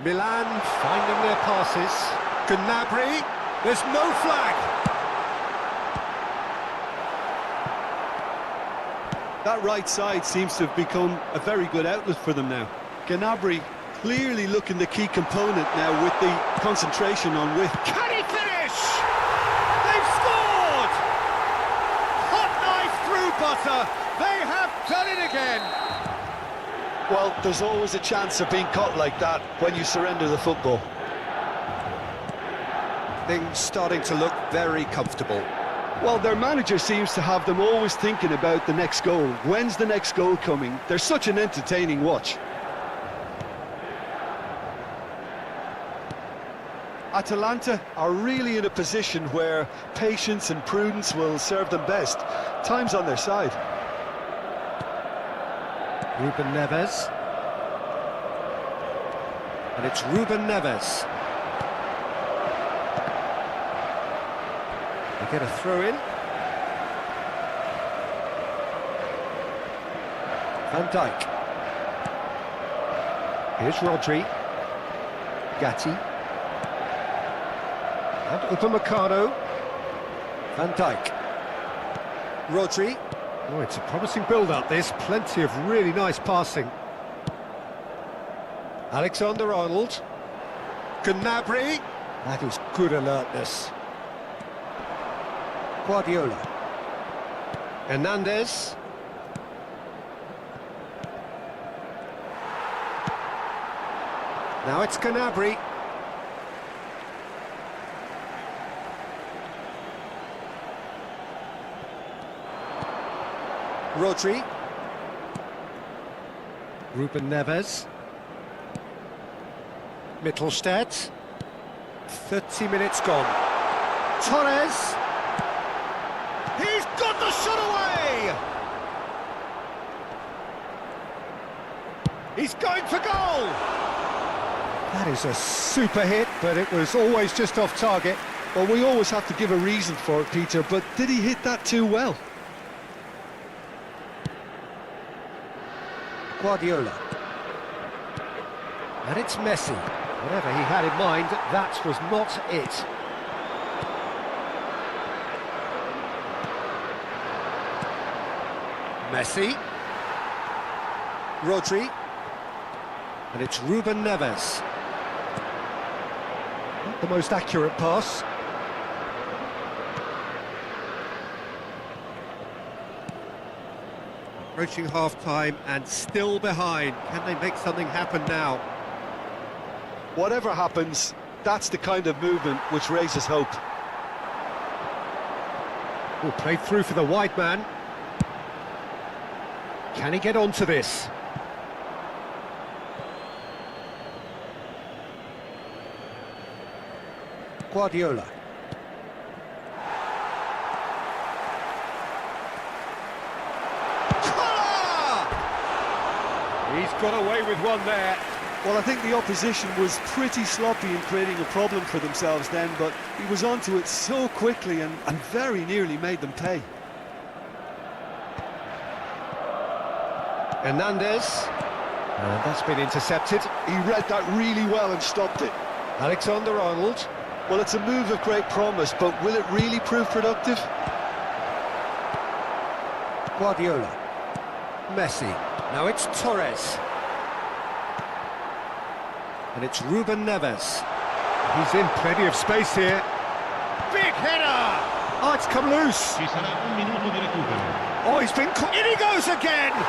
Milan finding their passes. Gnabry. There's no flag. That right side seems to have become a very good outlet for them now. Gnabry clearly looking the key component now with the concentration on width. Can he finish? They've scored! Hot knife through butter. They have done it again. Well, there's always a chance of being caught like that when you surrender the football. Things starting to look very comfortable. Well, their manager seems to have them always thinking about the next goal. When's the next goal coming? They're such an entertaining watch. Atalanta are really in a position where patience and prudence will serve them best. Time's on their side. Ruben Neves. And it's Ruben Neves. They get a throw in. Van Dijk. Here's Rodri. Gatti. And Upamecano. Van Dijk. Rodri. Oh, it's a promising build-up, this. Plenty of really nice passing. Alexander-Arnold. Gnabry. That is good alertness. Guardiola. Hernandez. Now it's Gnabry. Rodri. Ruben Neves. Mittelstadt. 30 minutes gone. Torres. He's got the shot away! He's going for goal! That is a super hit, but it was always just off target. Well, we always have to give a reason for it, Peter, but did he hit that too well? Guardiola. And it's Misi. Whatever he had in mind, that was not it. Misi. Rodri. And it's Ruben Neves. Not the most accurate pass. Approaching half-time and still behind. Can they make something happen now? Whatever happens, that's the kind of movement which raises hope. Oh, played through for the wide man. Can he get onto this? Guardiola. He's got away with one there. Well, I think the opposition was pretty sloppy in creating a problem for themselves then, but he was onto it so quickly and very nearly made them pay. Hernandez. And that's been intercepted. He read that really well and stopped it. Alexander-Arnold. Well, it's a move of great promise, but will it really prove productive? Guardiola. Messi. Now it's Torres. And it's Ruben Neves. He's in plenty of space here. Big header! Oh, it's come loose. Ci sarà un minuto di recupero. Oh, he's been caught. In he goes again! And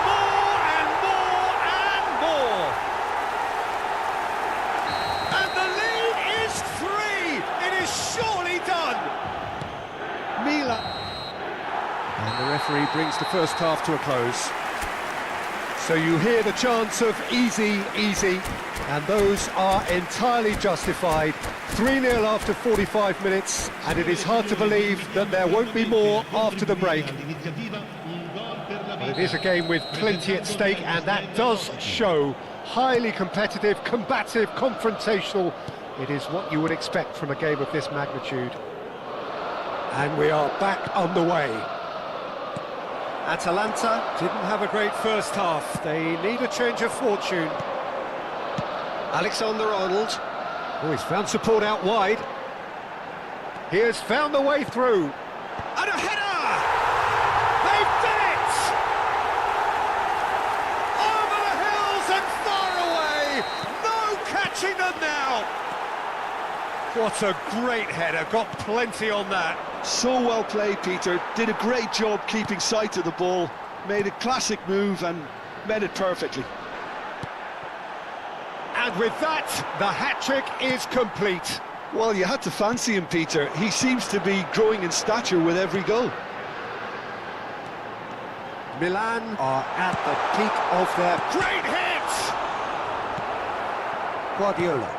more, and more, and more! And the lead is 3! It is surely done! Milan. And the referee brings the first half to a close. So you hear the chants of easy, easy, and those are entirely justified. 3-0 after 45 minutes, and it is hard to believe that there won't be more after the break. But it is a game with plenty at stake, and that does show. Highly competitive, combative, confrontational. It is what you would expect from a game of this magnitude. And we are back on the way. Atalanta didn't have a great first half. They need a change of fortune. Alexander-Arnold. Oh, he's found support out wide. He has found the way through. And a header! They've done it! Over the hills and far away! No catching them now! What a great header, got plenty on that. So well played, Peter. Did a great job keeping sight of the ball. Made a classic move and met it perfectly. And with that, the hat-trick is complete. Well, you had to fancy him, Peter. He seems to be growing in stature with every goal. Milan are at the peak of their great hit! Guardiola.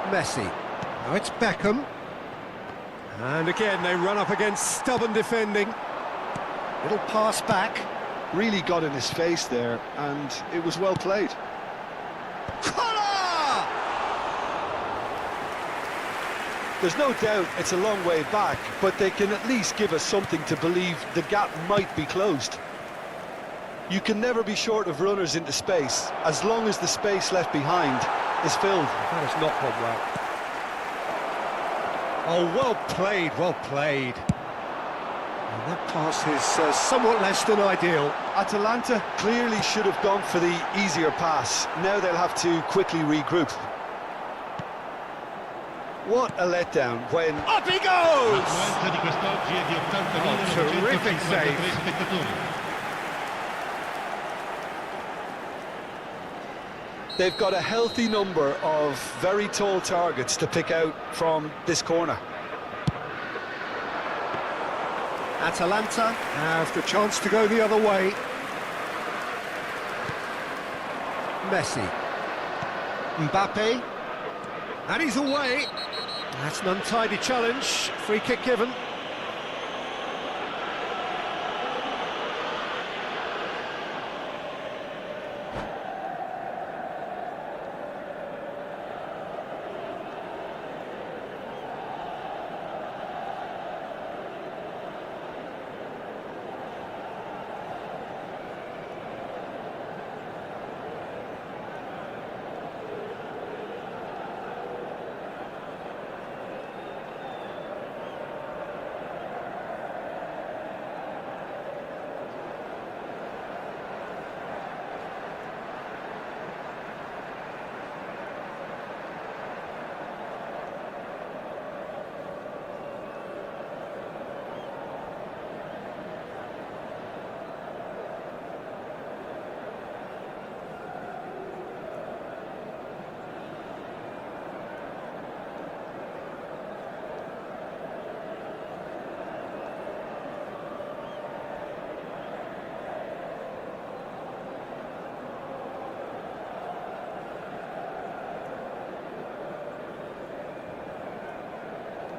Messi. Now it's Beckham. And again, they run up against stubborn defending. Little pass back. Really got in his face there, and it was well played. Collar! There's no doubt it's a long way back, but they can at least give us something to believe the gap might be closed. You can never be short of runners into space, as long as the space left behind is filled. That has not gone well. Oh, well played, well played. And that pass is somewhat less than ideal. Atalanta clearly should have gone for the easier pass. Now they'll have to quickly regroup. What a letdown when... Up he goes! L'affluenza di quest'oggi è di 80.953 terrific save. spettatori. They've got a healthy number of very tall targets to pick out from this corner. Atalanta have the chance to go the other way. Messi. Mbappe. And he's away. That's an untidy challenge. Free kick given.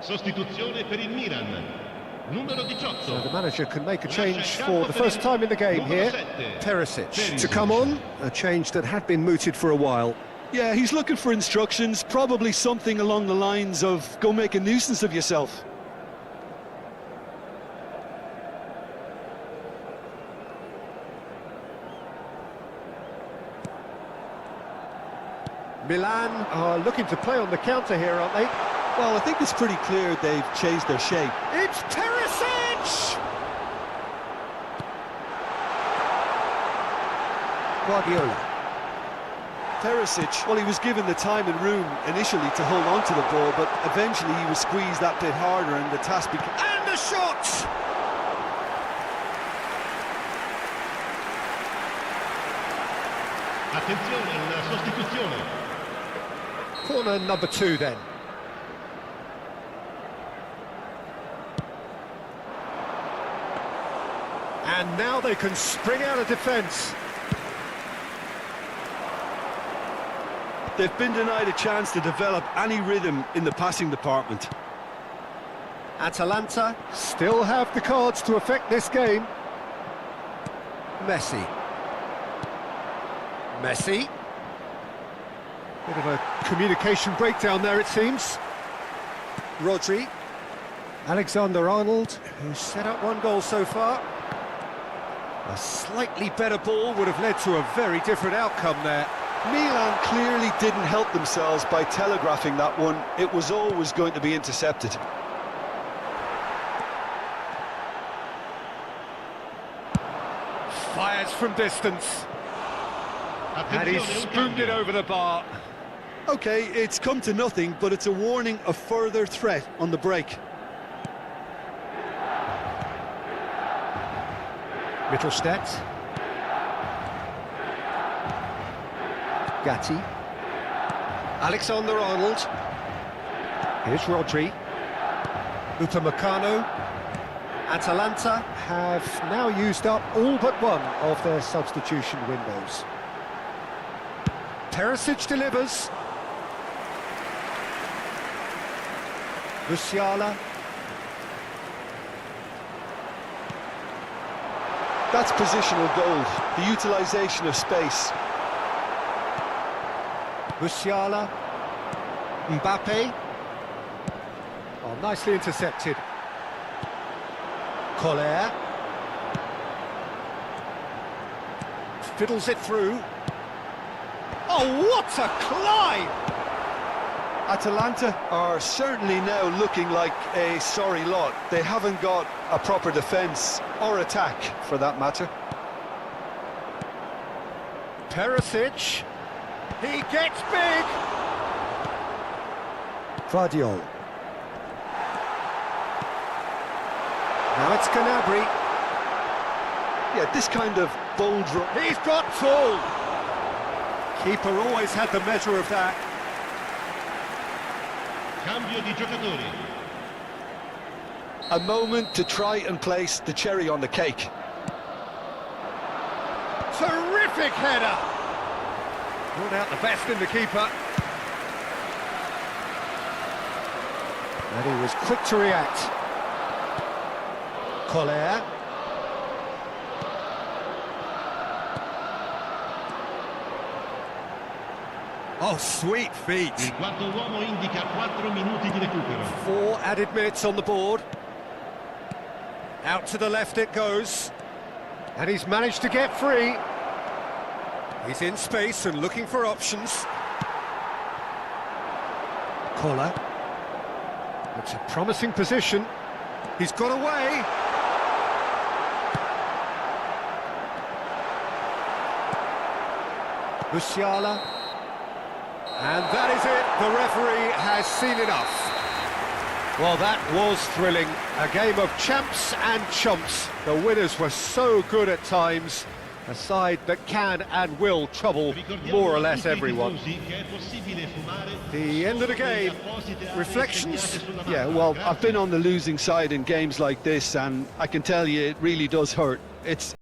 Sostituzione per il Milan. Numero 18. So the manager can make a change for the first time in the game here. Perisic to come on, a change that had been mooted for a while. Yeah, he's looking for instructions, probably something along the lines of go make a nuisance of yourself. Milan are looking to play on the counter here, aren't they? Well, I think it's pretty clear they've changed their shape. It's Perisic! Guardiola. Perisic, well, he was given the time and room initially to hold on to the ball, but eventually he was squeezed that bit harder and the task became... And the shot! Attenzione, una sostituzione. Corner number 2 then. And now they can spring out of defence. They've been denied a chance to develop any rhythm in the passing department. Atalanta still have the cards to affect this game. Messi. Messi. Bit of a communication breakdown there, it seems. Rodri. Alexander-Arnold, who's set up one goal so far. A slightly better ball would have led to a very different outcome there. Milan clearly didn't help themselves by telegraphing that one. It was always going to be intercepted. Fires from distance. And he spooned it over the bar. Okay, it's come to nothing, but it's a warning of further threat on the break. Mittelstadt. Gatti. Alexander-Arnold. Here's Rodri. Upamecano. Atalanta have now used up all but one of their substitution windows. Perisic delivers. Musiala. That's positional gold, the utilisation of space. Musiala. Mbappe. Oh, nicely intercepted. Collier. Fiddles it through. Oh, what a climb! Atalanta are certainly now looking like a sorry lot. They haven't got a proper defence or attack, for that matter. Perisic. He gets big! Guardiola. Now it's Canabry. Yeah, this kind of bold run. He's got full! Keeper always had the measure of that. Cambio di giocatori. A moment to try and place the cherry on the cake. Terrific header! Brought out the best in the keeper. And he was quick to react. Collier. Oh, sweet feet. Il quarto uomo indica 4 minuti di recupero. 4 added minutes on the board. Out to the left it goes. And he's managed to get free. He's in space and looking for options. Collar. It's a promising position. He's got away. Musiala. And that is it. The referee has seen enough. Well, that was thrilling. A game of champs and chumps. The winners were so good at times. A side that can and will trouble more or less everyone. The end of the game. Reflections? Yeah, well, I've been on the losing side in games like this, and I can tell you it really does hurt. It's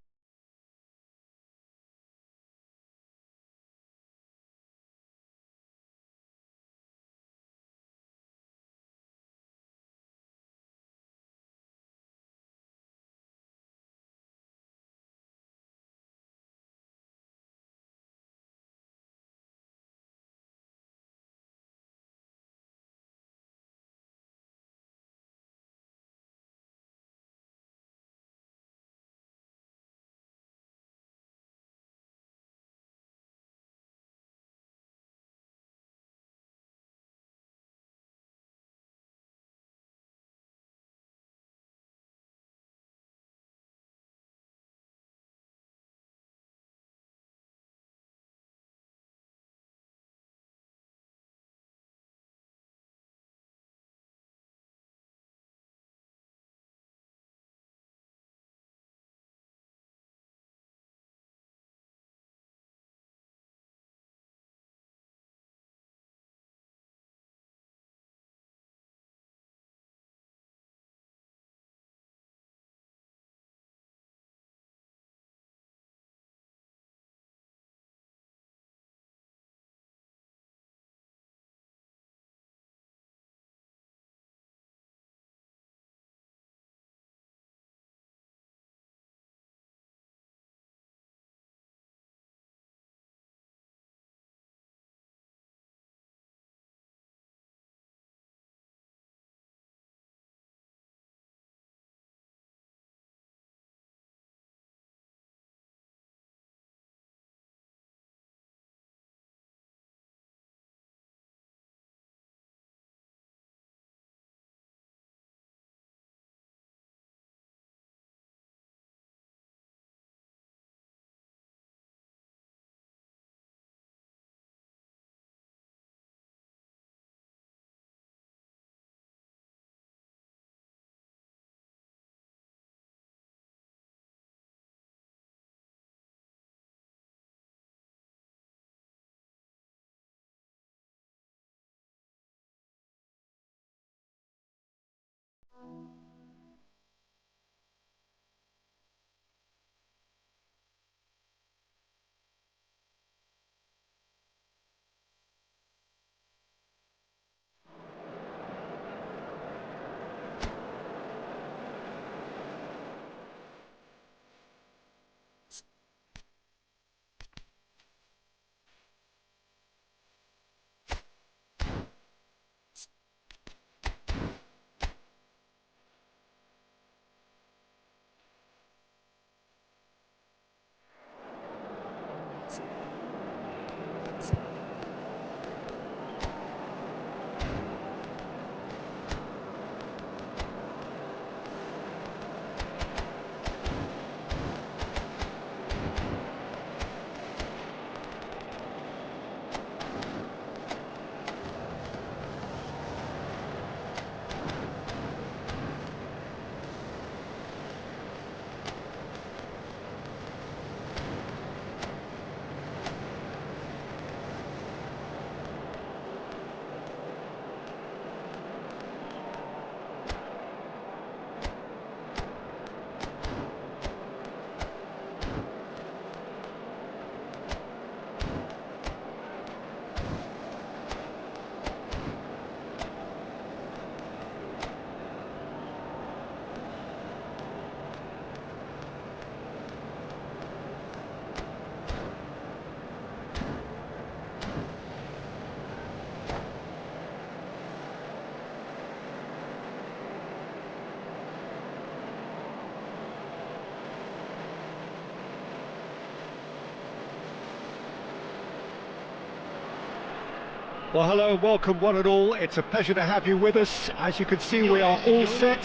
Well, hello and welcome one and all. It's a pleasure to have you with us. As you can see, we are all set.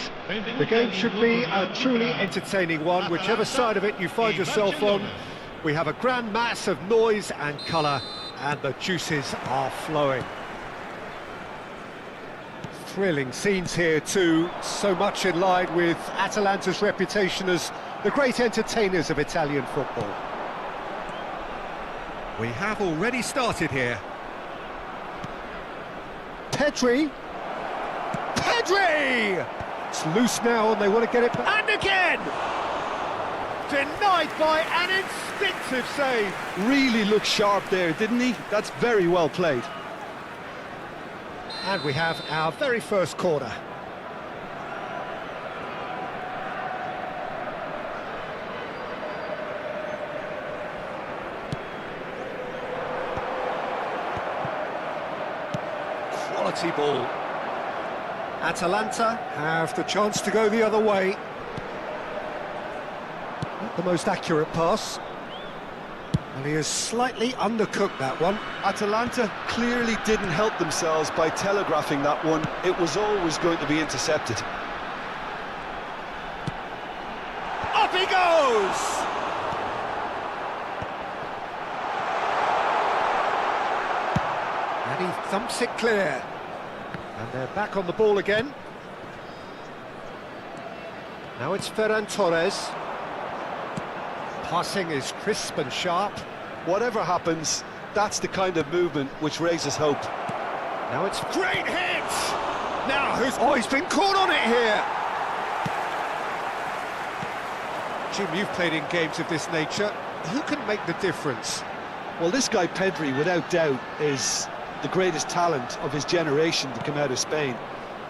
The game should be a truly entertaining one, whichever side of it you find yourself on. We have a grand mass of noise and colour, and the juices are flowing. Thrilling scenes here too, so much in line with Atalanta's reputation as the great entertainers of Italian football. We have already started here. Pedri! It's loose now and they want to get it... And again! Denied by an instinctive save. Really looked sharp there, didn't he? That's very well played. And we have our very first corner. Quality ball. Atalanta have the chance to go the other way. Not the most accurate pass. And he has slightly undercooked that one. Atalanta clearly didn't help themselves by telegraphing that one. It was always going to be intercepted. Up he goes! And he thumps it clear. And they're back on the ball again. Now it's Ferran Torres. Passing is crisp and sharp. Whatever happens, that's the kind of movement which raises hope. Now it's great hit! Now who's... Oh, he's been caught on it here! Jim, you've played in games of this nature. Who can make the difference? Well, this guy Pedri, without doubt, is the greatest talent of his generation to come out of Spain.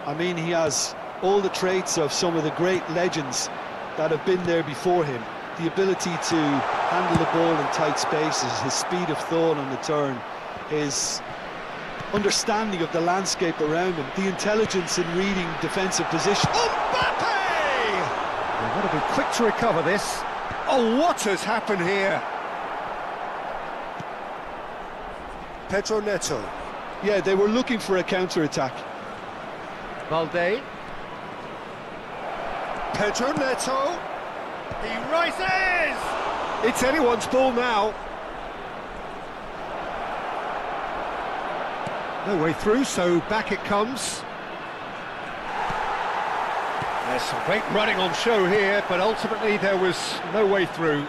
I mean, he has all the traits of some of the great legends that have been there before him. The ability to handle the ball in tight spaces, his speed of thought on the turn, his understanding of the landscape around him, the intelligence in reading defensive position. Mbappe! They've got to be quick to recover this. Oh, what has happened here? Pedro Neto. Yeah, they were looking for a counter-attack. Valde. Pedro Neto. He rises! It's anyone's ball now. No way through, so back it comes. There's some great running on show here, but ultimately there was no way through.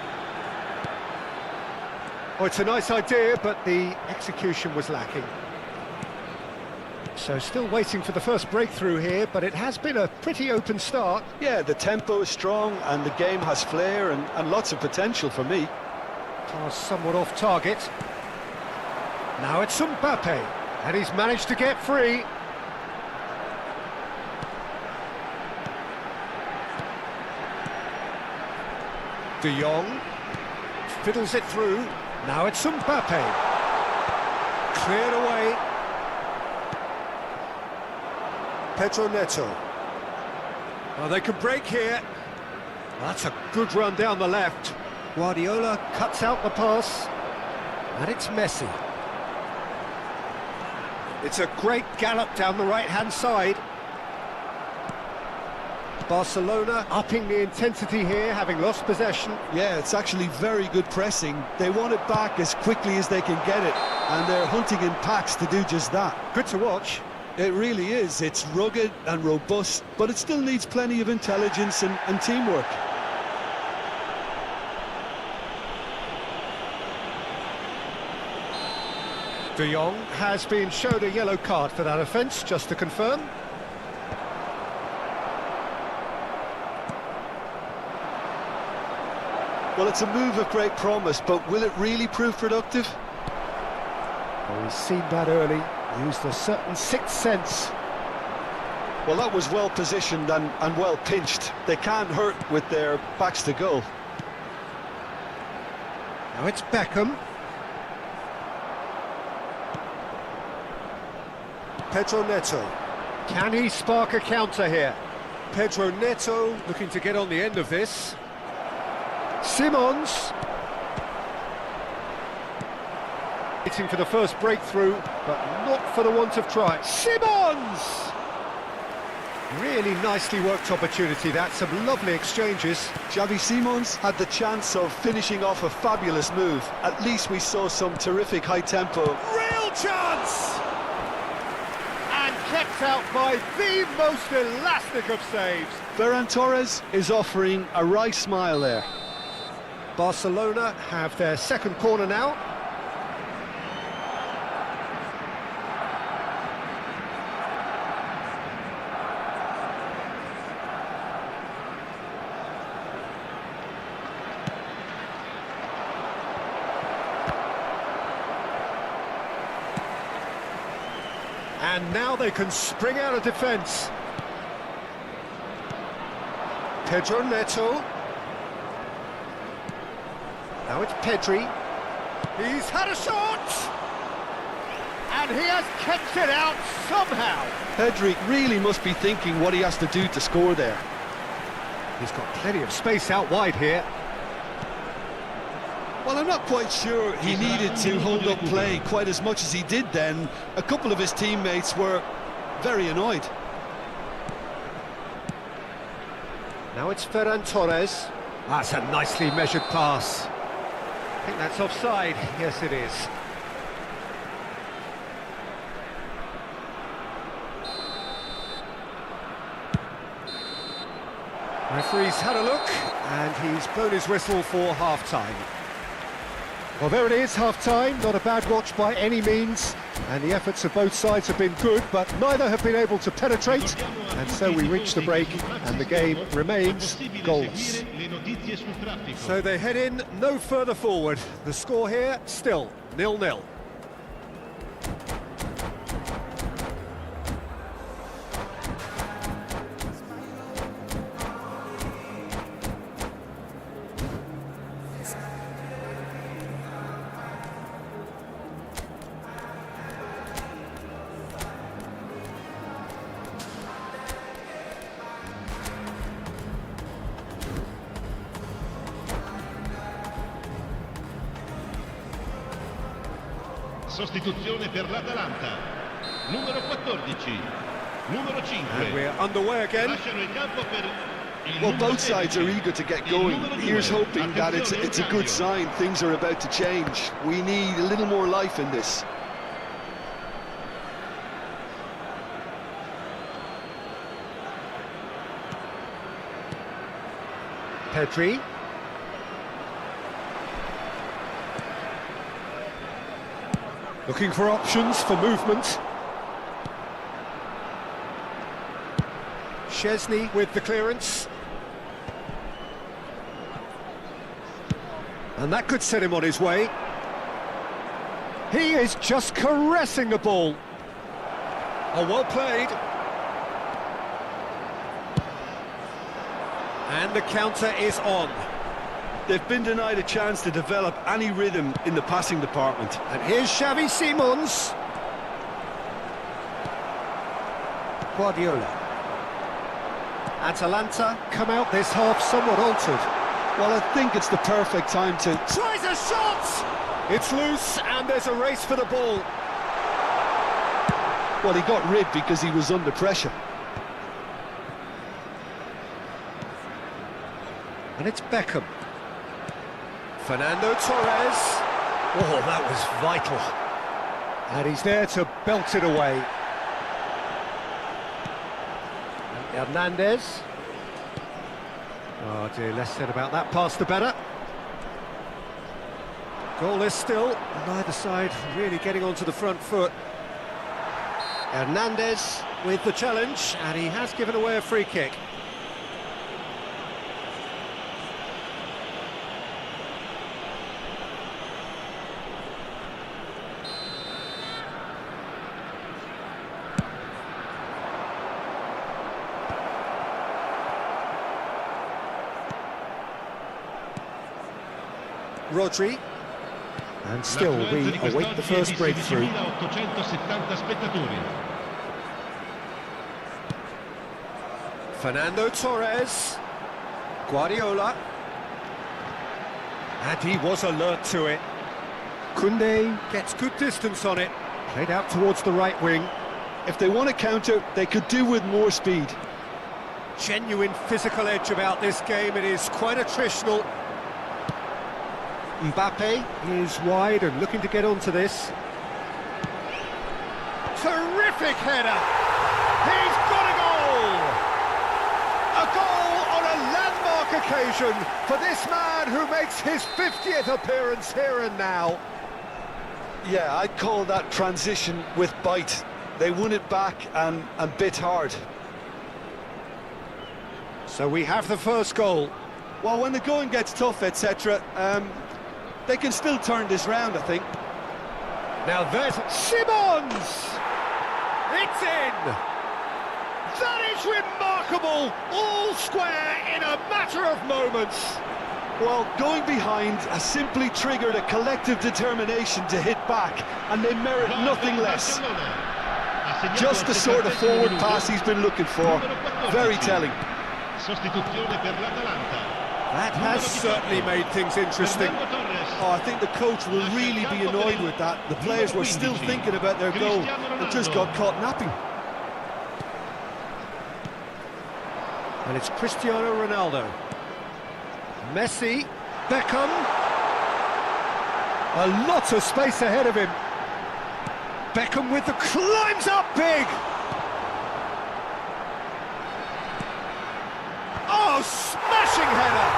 Oh, it's a nice idea, but the execution was lacking. So still waiting for the first breakthrough here, but it has been a pretty open start. Yeah, the tempo is strong and the game has flair and lots of potential for me. Pass somewhat off target. Now it's Mbappe, and he's managed to get free. De Jong fiddles it through. Now it's Mbappe. Cleared away. Pedro Neto. Oh, they can break here. That's a good run down the left. Guardiola cuts out the pass. And it's Messi. It's a great gallop down the right-hand side. Barcelona upping the intensity here, having lost possession. Yeah, it's actually very good pressing. They want it back as quickly as they can get it, and they're hunting in packs to do just that. Good to watch. It really is. It's rugged and robust, but it still needs plenty of intelligence and teamwork. De Jong has been shown a yellow card for that offence, just to confirm. Well, it's a move of great promise, but will it really prove productive? Well, he's seen that early, used a certain sixth sense. Well, that was well positioned and well pinched. They can't hurt with their backs to goal. Now it's Beckham. Pedro Neto. Can he spark a counter here? Pedro Neto looking to get on the end of this. Simons. Waiting for the first breakthrough, but not for the want of try. Simons! Really nicely worked opportunity, that. Some lovely exchanges. Xavi Simons had the chance of finishing off a fabulous move. At least we saw some terrific high tempo. Real chance! And kept out by the most elastic of saves. Ferran Torres is offering a wry smile there. Barcelona have their second corner now. And now they can spring out of defence. Pedro Neto. Now it's Pedri. He's had a shot! And he has kept it out somehow. Pedri really must be thinking what he has to do to score there. He's got plenty of space out wide here. Well, I'm not quite sure he needed to hold up play quite as much as he did then. A couple of his teammates were very annoyed. Now it's Ferran Torres. That's a nicely measured pass. I think that's offside. Yes, it is. Referee's had a look, and he's blown his whistle for half-time. Well, there it is, half-time. Not a bad watch by any means, and the efforts of both sides have been good, but neither have been able to penetrate, and so we reach the break, and the game remains goals. So they head in no further forward. The score here, still 0-0. Sostituzione per l'Atalanta. Numero 14, numero 5. And we're underway again. Lasciano il campo per il Well, numero both sides are 16. eager to get going. Here's hoping that it's a good sign. Things are about to change. We need a little more life in this. Pedri. Looking for options for movement. Chesney with the clearance. And that could set him on his way. He is just caressing the ball. Oh, well played. And the counter is on. They've been denied a chance to develop any rhythm in the passing department. And here's Xavi Simons. Guardiola. Atalanta come out this half somewhat altered. Well, I think it's the perfect time to... Tries a shot! It's loose and there's a race for the ball. Well, he got rid because he was under pressure. And it's Beckham. Fernando Torres. Oh, that was vital. And he's there to belt it away. And Hernandez. Oh dear, less said about that pass the better. Goalless still, neither side really getting onto the front foot. Hernandez with the challenge, and he has given away a free kick. Rodri, and still we await the first breakthrough. Fernando Torres, Guardiola, and he was alert to it. Koundé gets good distance on it, played out towards the right wing. If they want to counter, they could do with more speed. Genuine physical edge about this game, it is quite attritional. Mbappe is wide and looking to get onto this. Terrific header! He's got a goal! A goal on a landmark occasion for this man who makes his 50th appearance here and now. Yeah, I'd call that transition with bite. They won it back and bit hard. So we have the first goal. Well, when the going gets tough, etc., they can still turn this round, I think. Now there's Simons! It's in! That is remarkable! All square in a matter of moments! Well, going behind has simply triggered a collective determination to hit back, and they merit nothing less. Just the sort of forward pass he's been looking for. Very telling. That has certainly made things interesting. Oh, I think the coach will really be annoyed with that. The players were still thinking about their goal and just got caught napping. And it's Cristiano Ronaldo. Messi, Beckham. A lot of space ahead of him. Beckham with the climbs up big. Oh, smashing header!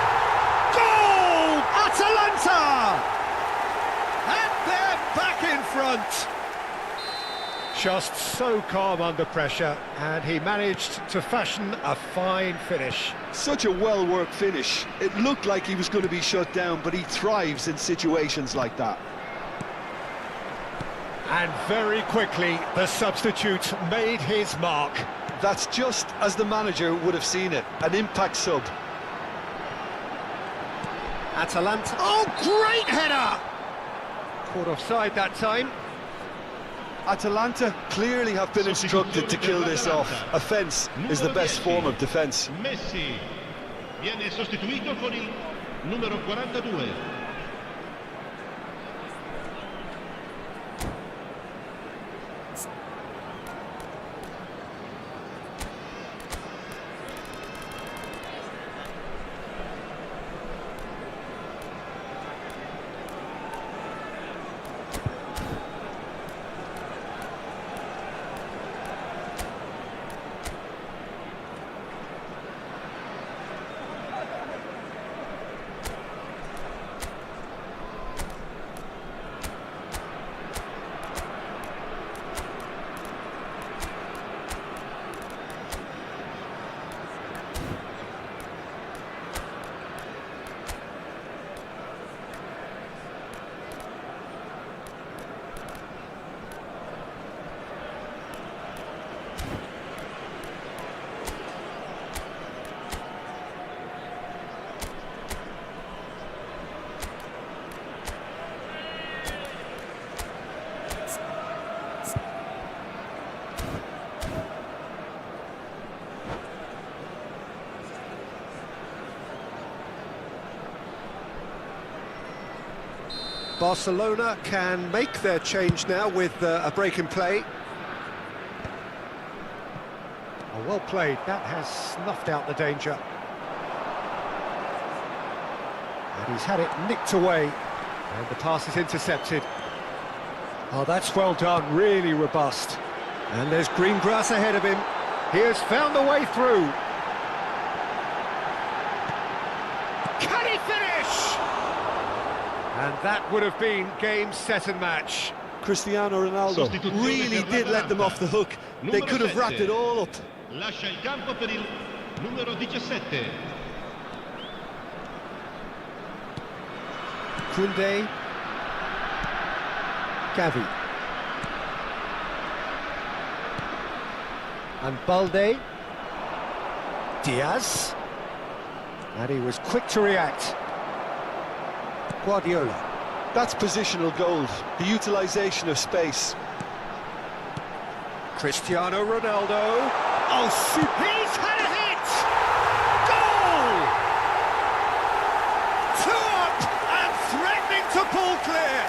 Goal! Atalanta! And they're back in front. Just so calm under pressure, and he managed to fashion a fine finish. Such a well-worked finish. It looked like he was going to be shut down, but he thrives in situations like that. And very quickly, the substitute made his mark. That's just as the manager would have seen it, an impact sub. Atalanta, oh, great header! Caught offside that time. Atalanta clearly have been instructed to kill this off. Offence is the best form of defence. Misi viene sostituito con il numero 42. Barcelona can make their change now with a break in play. Oh, well played, that has snuffed out the danger. And he's had it nicked away, and the pass is intercepted. Oh, that's well done, really robust. And there's green grass ahead of him. He has found the way through. Can he finish? And that would have been game, set and match. Cristiano Ronaldo really did let them off the hook. They could have wrapped it all up. Lascia il campo per il numero 17. Koundé. Gavi. And Balde. Diaz. And he was quick to react. Guardiola. That's positional gold, the utilisation of space. Cristiano Ronaldo. Oh, shoot! He's had a hit! Goal! 2 up and threatening to pull clear.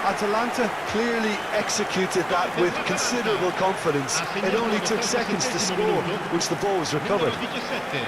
Atalanta clearly executed that with considerable confidence. It only took seconds to score, which the ball was recovered. Numero 17.